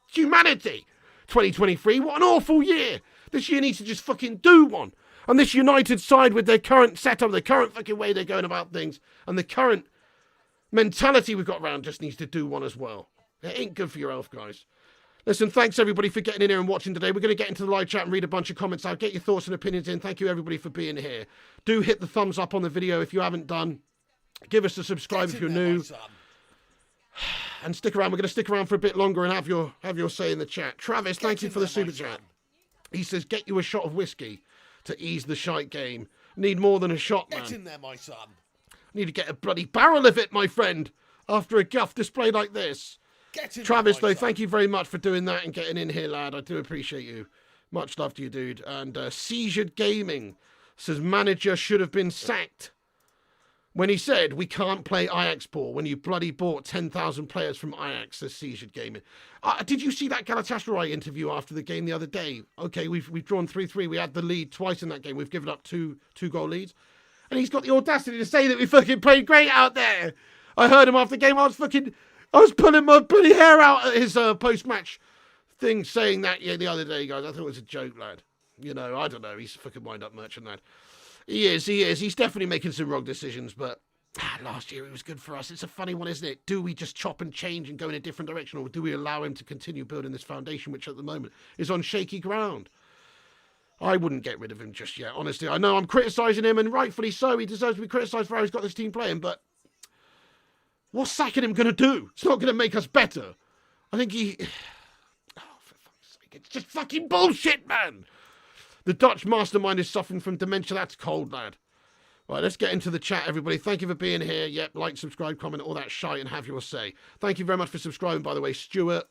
S1: humanity. 2023, what an awful year. This year needs to just fucking do one. And this United side with their current setup, the current fucking way they're going about things, and the current mentality we've got around just needs to do one as well. It ain't good for your health, guys. Listen, thanks everybody for getting in here and watching today. We're going to get into the live chat and read a bunch of comments out. Get your thoughts and opinions in. Thank you everybody for being here. Do hit the thumbs up on the video if you haven't done. Give us a subscribe if you're new. And stick around. We're going to stick around for a bit longer and have your say in the chat. Travis, thank you for the super chat. He says, get you a shot of whiskey to ease the shite game. Need more than a shot, man.
S2: Get in there, my son.
S1: Need to get a bloody barrel of it, my friend, after a guff display like this.
S2: Get in
S1: Travis,
S2: there,
S1: though, thank you very much for doing that and getting in here, lad. I do appreciate you. Much love to you, dude. And Seizured Gaming says, manager should have been sacked when he said, we can't play Ajax ball when you bloody bought 10,000 players from Ajax, says Seizured Gaming. Did you see that Galatasaray interview after the game the other day? Okay, we've drawn 3-3. We had the lead twice in that game. We've given up two goal leads. And he's got the audacity to say that we fucking played great out there. I heard him after the game. I was pulling my bloody hair out at his post-match thing saying that the other day, guys. I thought it was a joke, lad. You know, I don't know. He's a fucking wind-up merchant, lad. He is. He's definitely making some wrong decisions, but last year it was good for us. It's a funny one, isn't it? Do we just chop and change and go in a different direction, or do we allow him to continue building this foundation, which at the moment is on shaky ground? I wouldn't get rid of him just yet, honestly. I know I'm criticising him, and rightfully so. He deserves to be criticised for how he's got this team playing, but what's sacking him going to do? It's not going to make us better. I think he... Oh, for fuck's sake. It's just fucking bullshit, man. The Dutch mastermind is suffering from dementia. That's cold, lad. Right, let's get into the chat, everybody. Thank you for being here. Yep, like, subscribe, comment, all that shite, and have your say. Thank you very much for subscribing, by the way. Stuart,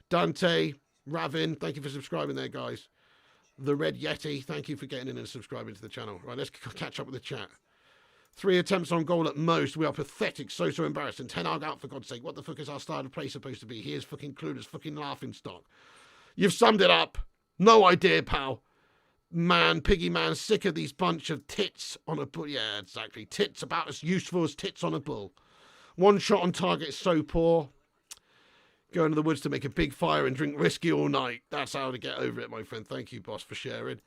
S1: Dante, Ravin, thank you for subscribing there, guys. The Red Yeti, thank you for getting in and subscribing to the channel. Right, let's catch up with the chat. 3 attempts on goal at most. We are pathetic. So embarrassing. Ten Hag out, for God's sake. What the fuck is our style of play supposed to be? He is fucking clueless. Fucking laughing stock. You've summed it up. No idea, pal. Man, piggy man, sick of these bunch of tits on a bull. Yeah, exactly. Tits about as useful as tits on a bull. One shot on target is so poor. Go into the woods to make a big fire and drink whiskey all night. That's how to get over it, my friend. Thank you, boss, for sharing.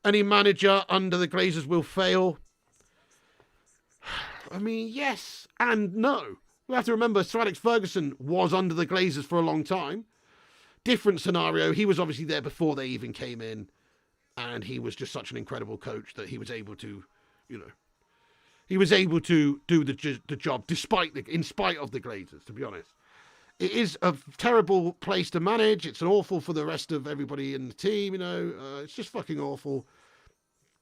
S1: Any manager under the Glazers will fail. I mean, yes and no. We have to remember Sir Alex Ferguson was under the Glazers for a long time. Different scenario. He was obviously there before they even came in. And he was just such an incredible coach that he was able to, he was able to do the job in spite of the Glazers, to be honest. It is a terrible place to manage. It's awful for the rest of everybody in the team, It's just fucking awful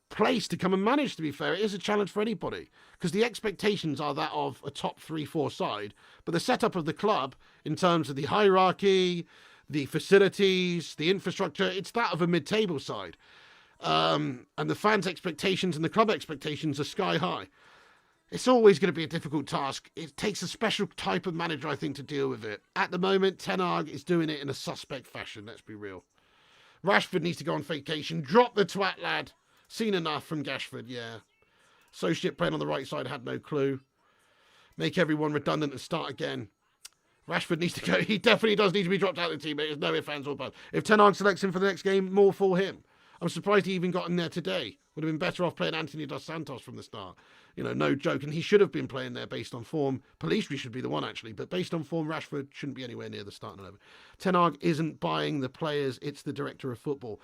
S1: place to come and manage, to be fair. It is a challenge for anybody because the expectations are that of a top 3-4 side. But the setup of the club in terms of the hierarchy, the facilities, the infrastructure, it's that of a mid-table side. And the fans' expectations and the club expectations are sky high. It's always going to be a difficult task. It takes a special type of manager, I think, to deal with it. At the moment, Ten Hag is doing it in a suspect fashion, let's be real. Rashford needs to go on vacation. Drop the twat, lad. Seen enough from Gashford, yeah. Associate playing on the right side, had no clue. Make everyone redundant and start again. Rashford needs to go. He definitely does need to be dropped out of the team. There's no ifs, ands, or buts. If Ten Hag selects him for the next game, more for him. I'm surprised he even got in there today. Would have been better off playing Anthony Dos Santos from the start. No joke. And he should have been playing there based on form. Pelistri should be the one, actually. But based on form, Rashford shouldn't be anywhere near the starting 11. Ten Hag isn't buying the players. It's the director of football.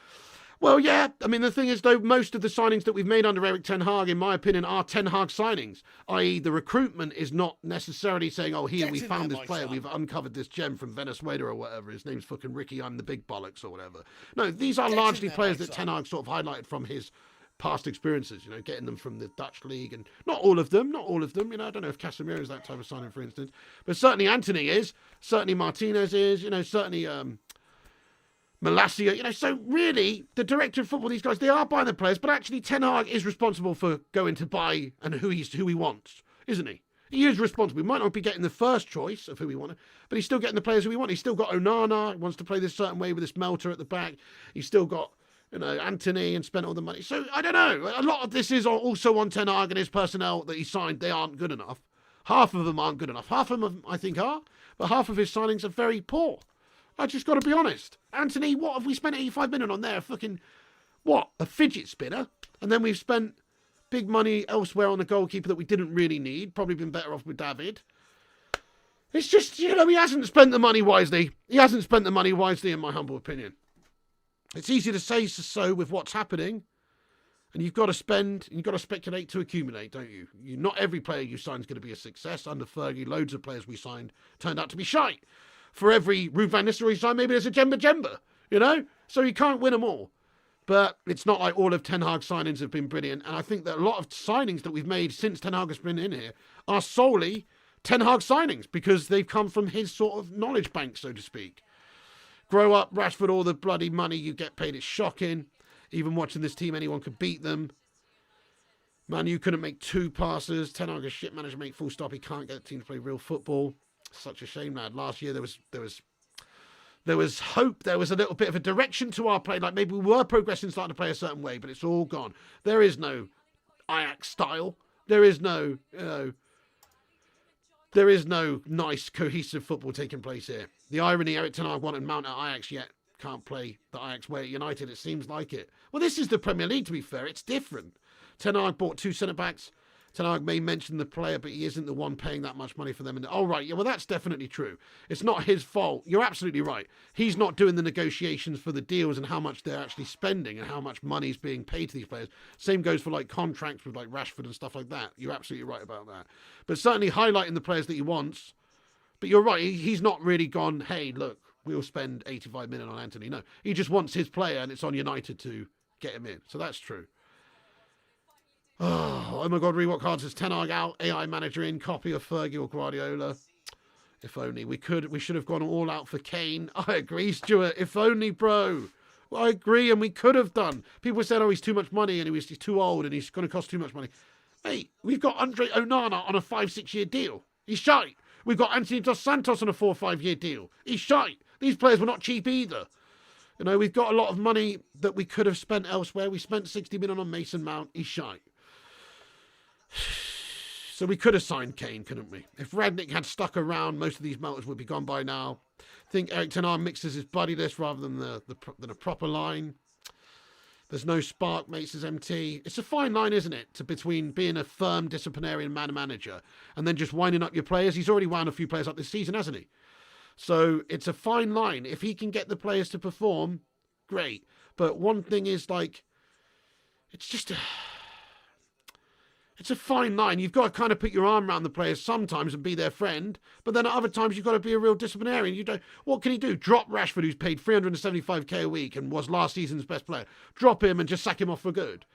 S1: Well, yeah. I mean, the thing is, though, most of the signings that we've made under Erik Ten Hag, in my opinion, are Ten Hag signings. I.e., the recruitment is not necessarily saying, oh, here, we found this player. We've uncovered this gem from Venezuela or whatever. His name's fucking Ricky, I'm the big bollocks or whatever. No, these are largely players that Ten Hag sort of highlighted from his past experiences, getting them from the Dutch league. And not all of them. I don't know if Casemiro is that type of signing, for instance. But certainly Anthony is. Certainly Martinez is. Certainly... Malacia, so really, the director of football, these guys, they are buying the players, but actually Ten Hag is responsible for going to buy and who he wants, isn't he? He is responsible. He might not be getting the first choice of who he wanted, but he's still getting the players who he wants. He's still got Onana, he wants to play this certain way with this melter at the back. He's still got, Anthony and spent all the money. So, I don't know. A lot of this is also on Ten Hag and his personnel that he signed. They aren't good enough. Half of them aren't good enough. Half of them, I think, are, but half of his signings are very poor. I just got to be honest. Anthony, what have we spent 85 million on there? Fucking, what? A fidget spinner? And then we've spent big money elsewhere on the goalkeeper that we didn't really need. Probably been better off with David. It's just, he hasn't spent the money wisely. He hasn't spent the money wisely, in my humble opinion. It's easy to say so with what's happening. And you've got to spend, you've got to speculate to accumulate, don't you? Not every player you sign is going to be a success. Under Fergie, loads of players we signed turned out to be shite. For every Ruud van Nistelrooy sign, maybe there's a Jemba, So you can't win them all. But it's not like all of Ten Hag's signings have been brilliant. And I think that a lot of signings that we've made since Ten Hag has been in here are solely Ten Hag signings because they've come from his sort of knowledge bank, so to speak. Grow up, Rashford, all the bloody money you get paid is shocking. Even watching this team, anyone could beat them. Mainoo couldn't make 2 passes. Ten Hag, a shit manager, make full stop. He can't get the team to play real football. Such a shame, lad. Last year there was hope. There was a little bit of a direction to our play. Like maybe we were progressing, starting to play a certain way, but it's all gone. There is no Ajax style. There is no, there is no nice, cohesive football taking place here. The irony, Erik Ten Hag wanted Mount at Ajax, yet can't play the Ajax way at United. It seems like it. Well, this is the Premier League, to be fair. It's different. Ten Hag bought 2 centre-backs. Ten Hag may mention the player, but he isn't the one paying that much money for them. And oh, right, yeah, well, that's definitely true. It's not his fault. You're absolutely right. He's not doing the negotiations for the deals and how much they're actually spending and how much money is being paid to these players. Same goes for like contracts with like Rashford and stuff like that. You're absolutely right about that. But certainly highlighting the players that he wants. But you're right. He's not really gone, hey, look, we'll spend 85 million on Anthony. No, he just wants his player and it's on United to get him in. So that's true. Oh my God, rewatch cards says Ten Hag out, AI manager in, copy of Fergie or Guardiola. If only. We should have gone all out for Kane. I agree, Stuart. If only, bro. Well, I agree, and we could have done. People said, oh, he's too much money and he's too old and he's going to cost too much money. Hey, we've got Andre Onana on a 5-6 year deal. He's shite. We've got Anthony Dos Santos on a 4 or 5 year deal. He's shite. These players were not cheap either. You know, we've got a lot of money that we could have spent elsewhere. We spent 60 million on Mason Mount. He's shite. So we could have signed Kane, couldn't we? If Radnick had stuck around, most of these melters would be gone by now. I think Eric Ten Hag mixes his buddy list rather than than a proper line. There's no spark, makes his MT. It's a fine line, isn't it, between being a firm disciplinarian manager and then just winding up your players. He's already wound a few players up this season, hasn't he? So it's a fine line. If he can get the players to perform, great. But one thing is, like, it's a fine line. You've got to kind of put your arm around the players sometimes and be their friend, but then at other times you've got to be a real disciplinarian. What can he do? Drop Rashford, who's paid 375k a week and was last season's best player. Drop him and just sack him off for good.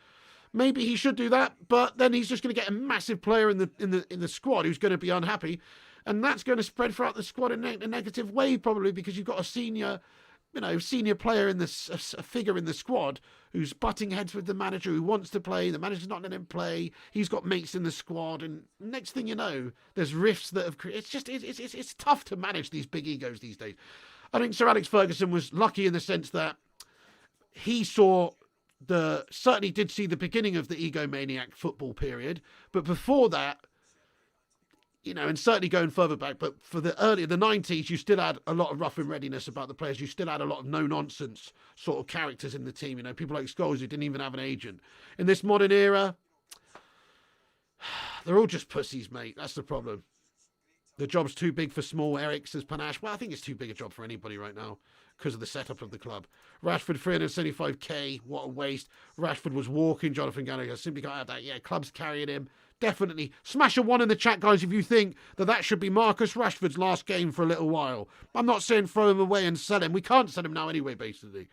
S1: Maybe he should do that, but then he's just going to get a massive player in the squad who's going to be unhappy, and that's going to spread throughout the squad in a negative way probably because you've got a senior player in this, a figure in the squad who's butting heads with the manager who wants to play. The manager's not letting him play. He's got mates in the squad, and next thing you know, there's rifts that have created. It's tough to manage these big egos these days. I think Sir Alex Ferguson was lucky in the sense that he certainly did see the beginning of the egomaniac football period, but before that, you know, and certainly going further back, but for the 90s, you still had a lot of rough and readiness about the players. You still had a lot of no-nonsense sort of characters in the team. You know, people like Scholes who didn't even have an agent. In this modern era, they're all just pussies, mate. That's the problem. The job's too big for small. Eric says Panache. Well, I think it's too big a job for anybody right now because of the setup of the club. Rashford, 375k. What a waste. Rashford was walking. Jonathan Gallagher simply can't have that. Yeah, club's carrying him. Definitely. Smash a 1 in the chat, guys, if you think that should be Marcus Rashford's last game for a little while. I'm not saying throw him away and sell him. We can't sell him now anyway, basically.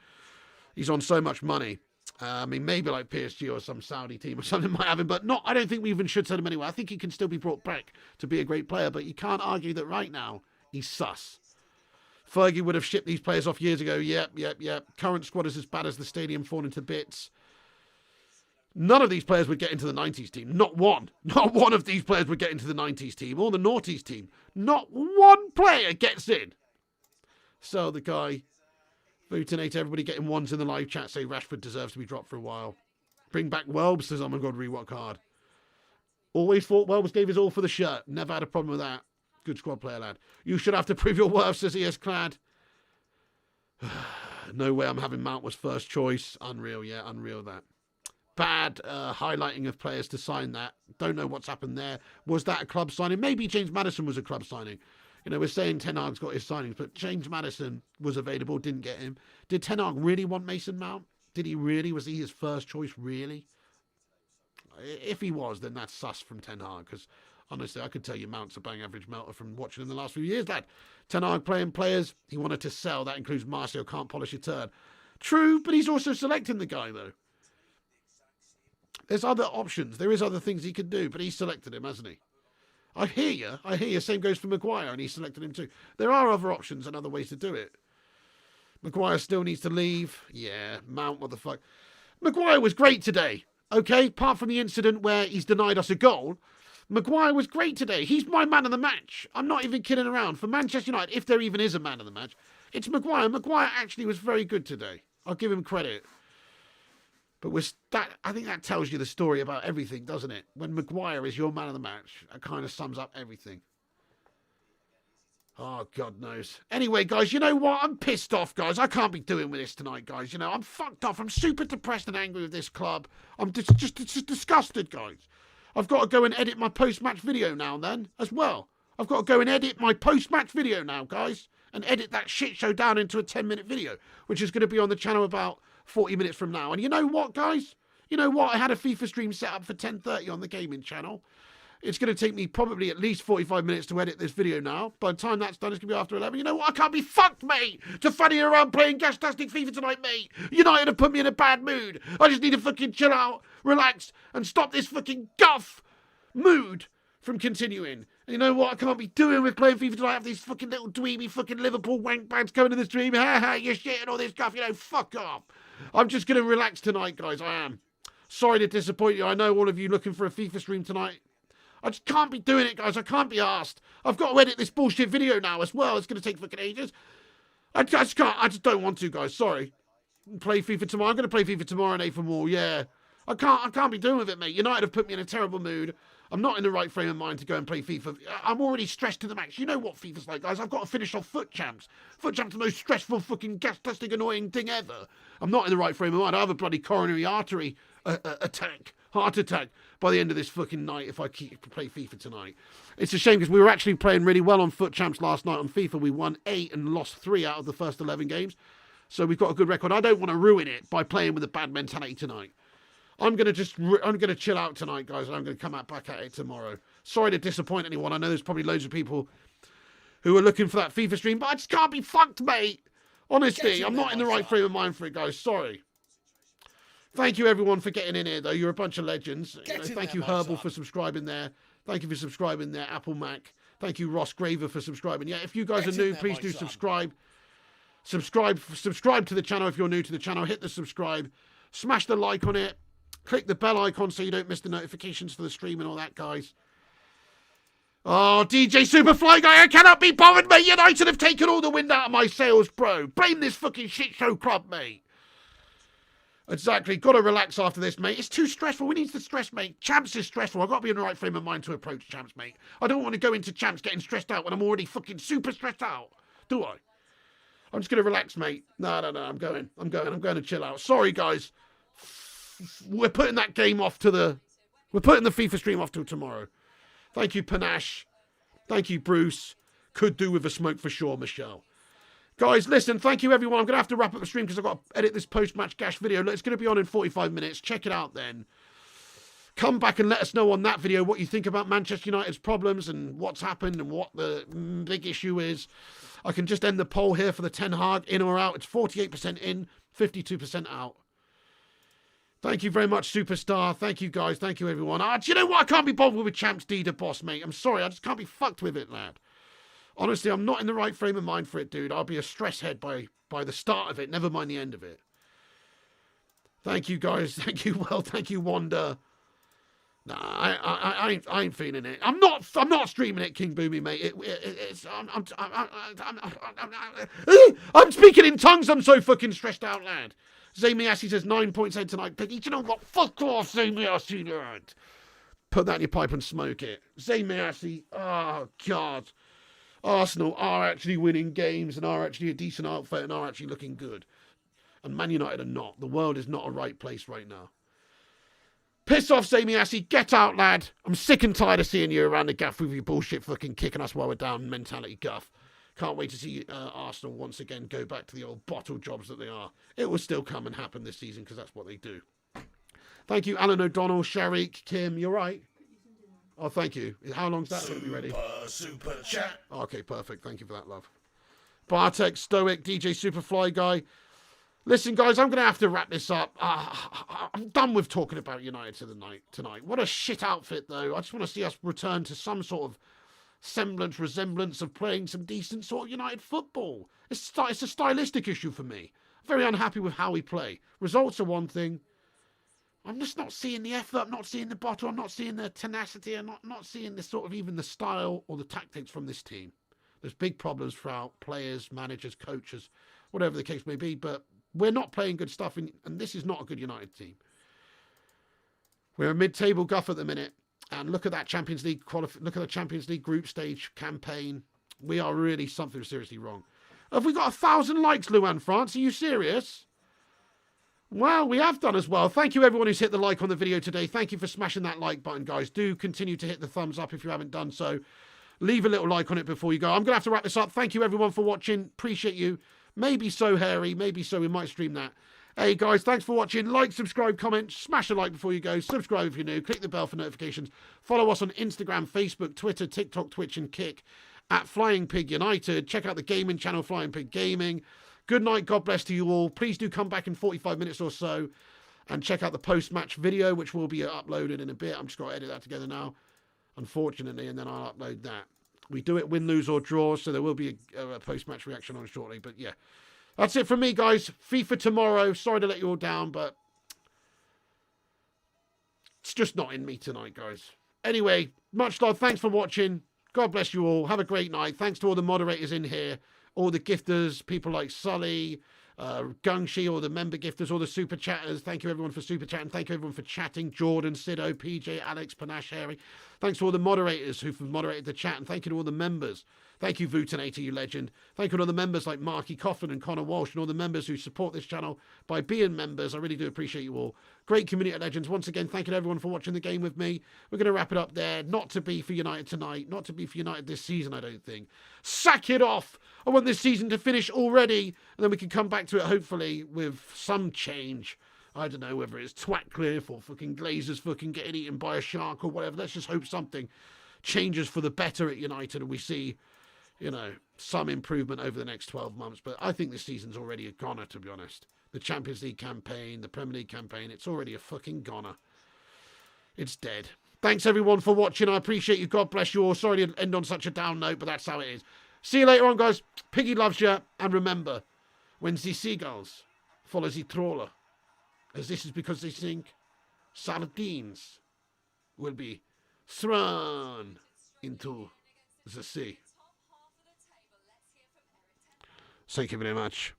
S1: He's on so much money. I mean, maybe like PSG or some Saudi team or something might have him, but I don't think we even should sell him anyway. I think he can still be brought back to be a great player, but you can't argue that right now he's sus. Fergie would have shipped these players off years ago. Yep. Current squad is as bad as the stadium falling to bits. None of these players would get into the 90s team. Not one. Not one of these players would get into the 90s team or the noughties team. Not one player gets in. So the guy, Vutinate, everybody getting ones in the live chat, say Rashford deserves to be dropped for a while. Bring back Welbs, says, oh my God, rewatch card. Always thought Welbs gave his all for the shirt. Never had a problem with that. Good squad player, lad. You should have to prove your worth, says ES Clad. No way I'm having Mount was first choice. Unreal, yeah, unreal that. Bad highlighting of players to sign that. Don't know what's happened there. Was that a club signing? Maybe James Maddison was a club signing. You know, we're saying Ten Hag's got his signings, but James Maddison was available, didn't get him. Did Ten Hag really want Mason Mount? Did he really? Was he his first choice, really? If he was, then that's sus from Ten Hag, because honestly, I could tell you Mount's a bang average melter from watching in the last few years, lad. Ten Hag playing players he wanted to sell. That includes Martial, can't polish a turn. True, but he's also selecting the guy, though. There's other options. There is other things he could do, but he selected him, hasn't he? I hear you. Same goes for Maguire, and he selected him too. There are other options and other ways to do it. Maguire still needs to leave. Yeah, Mount, what the fuck. Maguire was great today, okay? Apart from the incident where he's denied us a goal, Maguire was great today. He's my man of the match. I'm not even kidding around. For Manchester United, if there even is a man of the match, it's Maguire. Maguire actually was very good today. I'll give him credit. But I think that tells you the story about everything, doesn't it? When Maguire is your man of the match, that kind of sums up everything. Oh, God knows. Anyway, guys, you know what? I'm pissed off, guys. I can't be doing with this tonight, guys. You know, I'm fucked off. I'm super depressed and angry with this club. I'm just disgusted, guys. I've got to go and edit my post-match video now then, as well. I've got to go and edit my post-match video now, guys, and edit that shit show down into a 10-minute video, which is going to be on the channel about 40 minutes from now. And you know what, guys? You know what? I had a FIFA stream set up for 10:30 on the gaming channel. It's going to take me probably at least 45 minutes to edit this video now. By the time that's done, it's going to be after 11. You know what? I can't be fucked, mate, to fanny around playing gas-tastic FIFA tonight, mate. United have put me in a bad mood. I just need to fucking chill out, relax, and stop this fucking guff mood from continuing. And you know what? I can't be doing with playing FIFA tonight. I have these fucking little dweeby fucking Liverpool wank bags coming in the stream. Ha ha, you're shit and all this guff. You know, fuck off. I'm just going to relax tonight, guys. I am. Sorry to disappoint you. I know all of you looking for a FIFA stream tonight. I just can't be doing it, guys. I can't be asked. I've got to edit this bullshit video now as well. It's going to take fucking ages. I just can't. I just don't want to, guys. Sorry. Play FIFA tomorrow. I'm going to play FIFA tomorrow and 8 for more. Yeah. I can't be doing with it, mate. United have put me in a terrible mood. I'm not in the right frame of mind to go and play FIFA. I'm already stressed to the max. You know what FIFA's like, guys. I've got to finish off Foot Champs. Foot Champs are the most stressful fucking gas-tastic annoying thing ever. I'm not in the right frame of mind. I have a bloody coronary artery heart attack by the end of this fucking night if I keep play FIFA tonight. It's a shame because we were actually playing really well on Foot Champs last night on FIFA. We won 8 and lost 3 out of the first 11 games. So we've got a good record. I don't want to ruin it by playing with a bad mentality tonight. I'm going to chill out tonight, guys, and I'm going to come back at it tomorrow. Sorry to disappoint anyone. I know there's probably loads of people who are looking for that FIFA stream, but I just can't be fucked, mate. Honestly, I'm not in the right frame of mind for it, guys. Sorry. Thank you, everyone, for getting in here, though. You're a bunch of legends. Thank you, Herbal, for subscribing there. Thank you for subscribing there, Apple Mac. Thank you, Ross Graver, for subscribing. Yeah, if you guys are new, please do subscribe. Subscribe to the channel if you're new to the channel. Hit the subscribe. Smash the like on it. Click the bell icon so you don't miss the notifications for the stream and all that, guys. Oh, DJ Superfly Guy, I cannot be bothered, mate. United have taken all the wind out of my sails, bro. Blame this fucking shit show club, mate. Exactly. Got to relax after this, mate. It's too stressful. We need the stress, mate. Champs is stressful. I've got to be in the right frame of mind to approach Champs, mate. I don't want to go into Champs getting stressed out when I'm already fucking super stressed out. Do I? I'm just going to relax, mate. No. I'm going to chill out. Sorry, guys. We're putting that game off we're putting the FIFA stream off till tomorrow. Thank you, Panache. Thank you, Bruce. Could do with a smoke for sure, Michelle. Guys, listen, thank you, everyone. I'm going to have to wrap up the stream because I've got to edit this post-match gash video. It's going to be on in 45 minutes. Check it out then. Come back and let us know on that video what you think about Manchester United's problems and what's happened and what the big issue is. I can just end the poll here for the Ten Hag, in or out. It's 48% in, 52% out. Thank you very much, Superstar. Thank you, guys. Thank you, everyone. Do you know what? I can't be bothered with Champs D to boss, mate. I'm sorry. I just can't be fucked with it, lad. Honestly, I'm not in the right frame of mind for it, dude. I'll be a stress head by the start of it, never mind the end of it. Thank you, guys. Thank you, Well. Thank you, Wanda. Nah, I ain't feeling it. I'm not streaming it, King Boomy, mate. I'm speaking in tongues. I'm so fucking stressed out, lad. Zamiassi says 9 points in tonight, Piggy. Do you know what? Fuck off, Zamiassi, lad. Put that in your pipe and smoke it. Zamiassi. Oh, God. Arsenal are actually winning games and are actually a decent outfit and are actually looking good. And Man United are not. The world is not a right place right now. Piss off, Zamiassi. Get out, lad. I'm sick and tired of seeing you around the gaff with your bullshit fucking kicking us while we're down mentality guff. Can't wait to see Arsenal once again go back to the old bottle jobs that they are. It will still come and happen this season because that's what they do. Thank you, Alan O'Donnell, Sharik, Kim. You're right. Oh, thank you. How long's that going to be ready?
S2: Super chat.
S1: Okay, perfect. Thank you for that, love. Bartek, Stoic, DJ Superfly Guy. Listen, guys, I'm going to have to wrap this up. I'm done with talking about United tonight. What a shit outfit, though. I just want to see us return to some sort of resemblance of playing some decent sort of United football. It's a stylistic issue for me. I'm very unhappy with how we play. Results are one thing. I'm just not seeing the effort. I'm not seeing the bottle. I'm not seeing the tenacity. I'm not seeing the sort of even the style or the tactics from this team. There's big problems throughout players, managers, coaches, whatever the case may be. But we're not playing good stuff, and this is not a good United team. We're a mid-table guff at the minute. And look at that Champions League look at the Champions League group stage campaign. We are really something seriously wrong. Have we got 1,000 likes, Luan France? Are you serious? Well, we have done as well. Thank you, everyone who's hit the like on the video today. Thank you for smashing that like button, guys. Do continue to hit the thumbs up if you haven't done so. Leave a little like on it before you go. I'm going to have to wrap this up. Thank you, everyone, for watching. Appreciate you. Maybe so, Harry. Maybe so. We might stream that. Hey, guys, thanks for watching. Like, subscribe, comment. Smash a like before you go. Subscribe if you're new. Click the bell for notifications. Follow us on Instagram, Facebook, Twitter, TikTok, Twitch, and Kick at Flying Pig United. Check out the gaming channel, Flying Pig Gaming. Good night. God bless to you all. Please do come back in 45 minutes or so and check out the post-match video, which will be uploaded in a bit. I'm just going to edit that together now, unfortunately, and then I'll upload that. We do it win, lose, or draw, so there will be a post-match reaction on shortly. But, yeah, that's it from me, guys. FIFA tomorrow. Sorry to let you all down, but it's just not in me tonight, guys. Anyway, much love. Thanks for watching. God bless you all. Have a great night. Thanks to all the moderators in here. All the gifters, people like Sully, Gungshi, all the member gifters, all the super chatters. Thank you, everyone, for super chatting. Thank you, everyone, for chatting. Jordan, Sido, PJ, Alex, Panache, Harry. Thanks to all the moderators who've moderated the chat. And thank you to all the members. Thank you, Vutinator, you legend. Thank you to all the members like Marky Coughlin and Connor Walsh and all the members who support this channel by being members. I really do appreciate you all. Great community of legends. Once again, thank you to everyone for watching the game with me. We're going to wrap it up there. Not to be for United tonight. Not to be for United this season, I don't think. Sack it off. I want this season to finish already. And then we can come back to it, hopefully, with some change. I don't know whether it's Twatcliffe or fucking Glazers fucking getting eaten by a shark or whatever. Let's just hope something changes for the better at United and we see, you know, some improvement over the next 12 months. But I think this season's already a goner, to be honest. The Champions League campaign, the Premier League campaign, it's already a fucking goner. It's dead. Thanks, everyone, for watching. I appreciate you. God bless you all. Sorry to end on such a down note, but that's how it is. See you later on, guys. Piggy loves you. And remember, when the seagulls follow the trawler, as this is because they think sardines will be thrown into the sea. Thank you very much.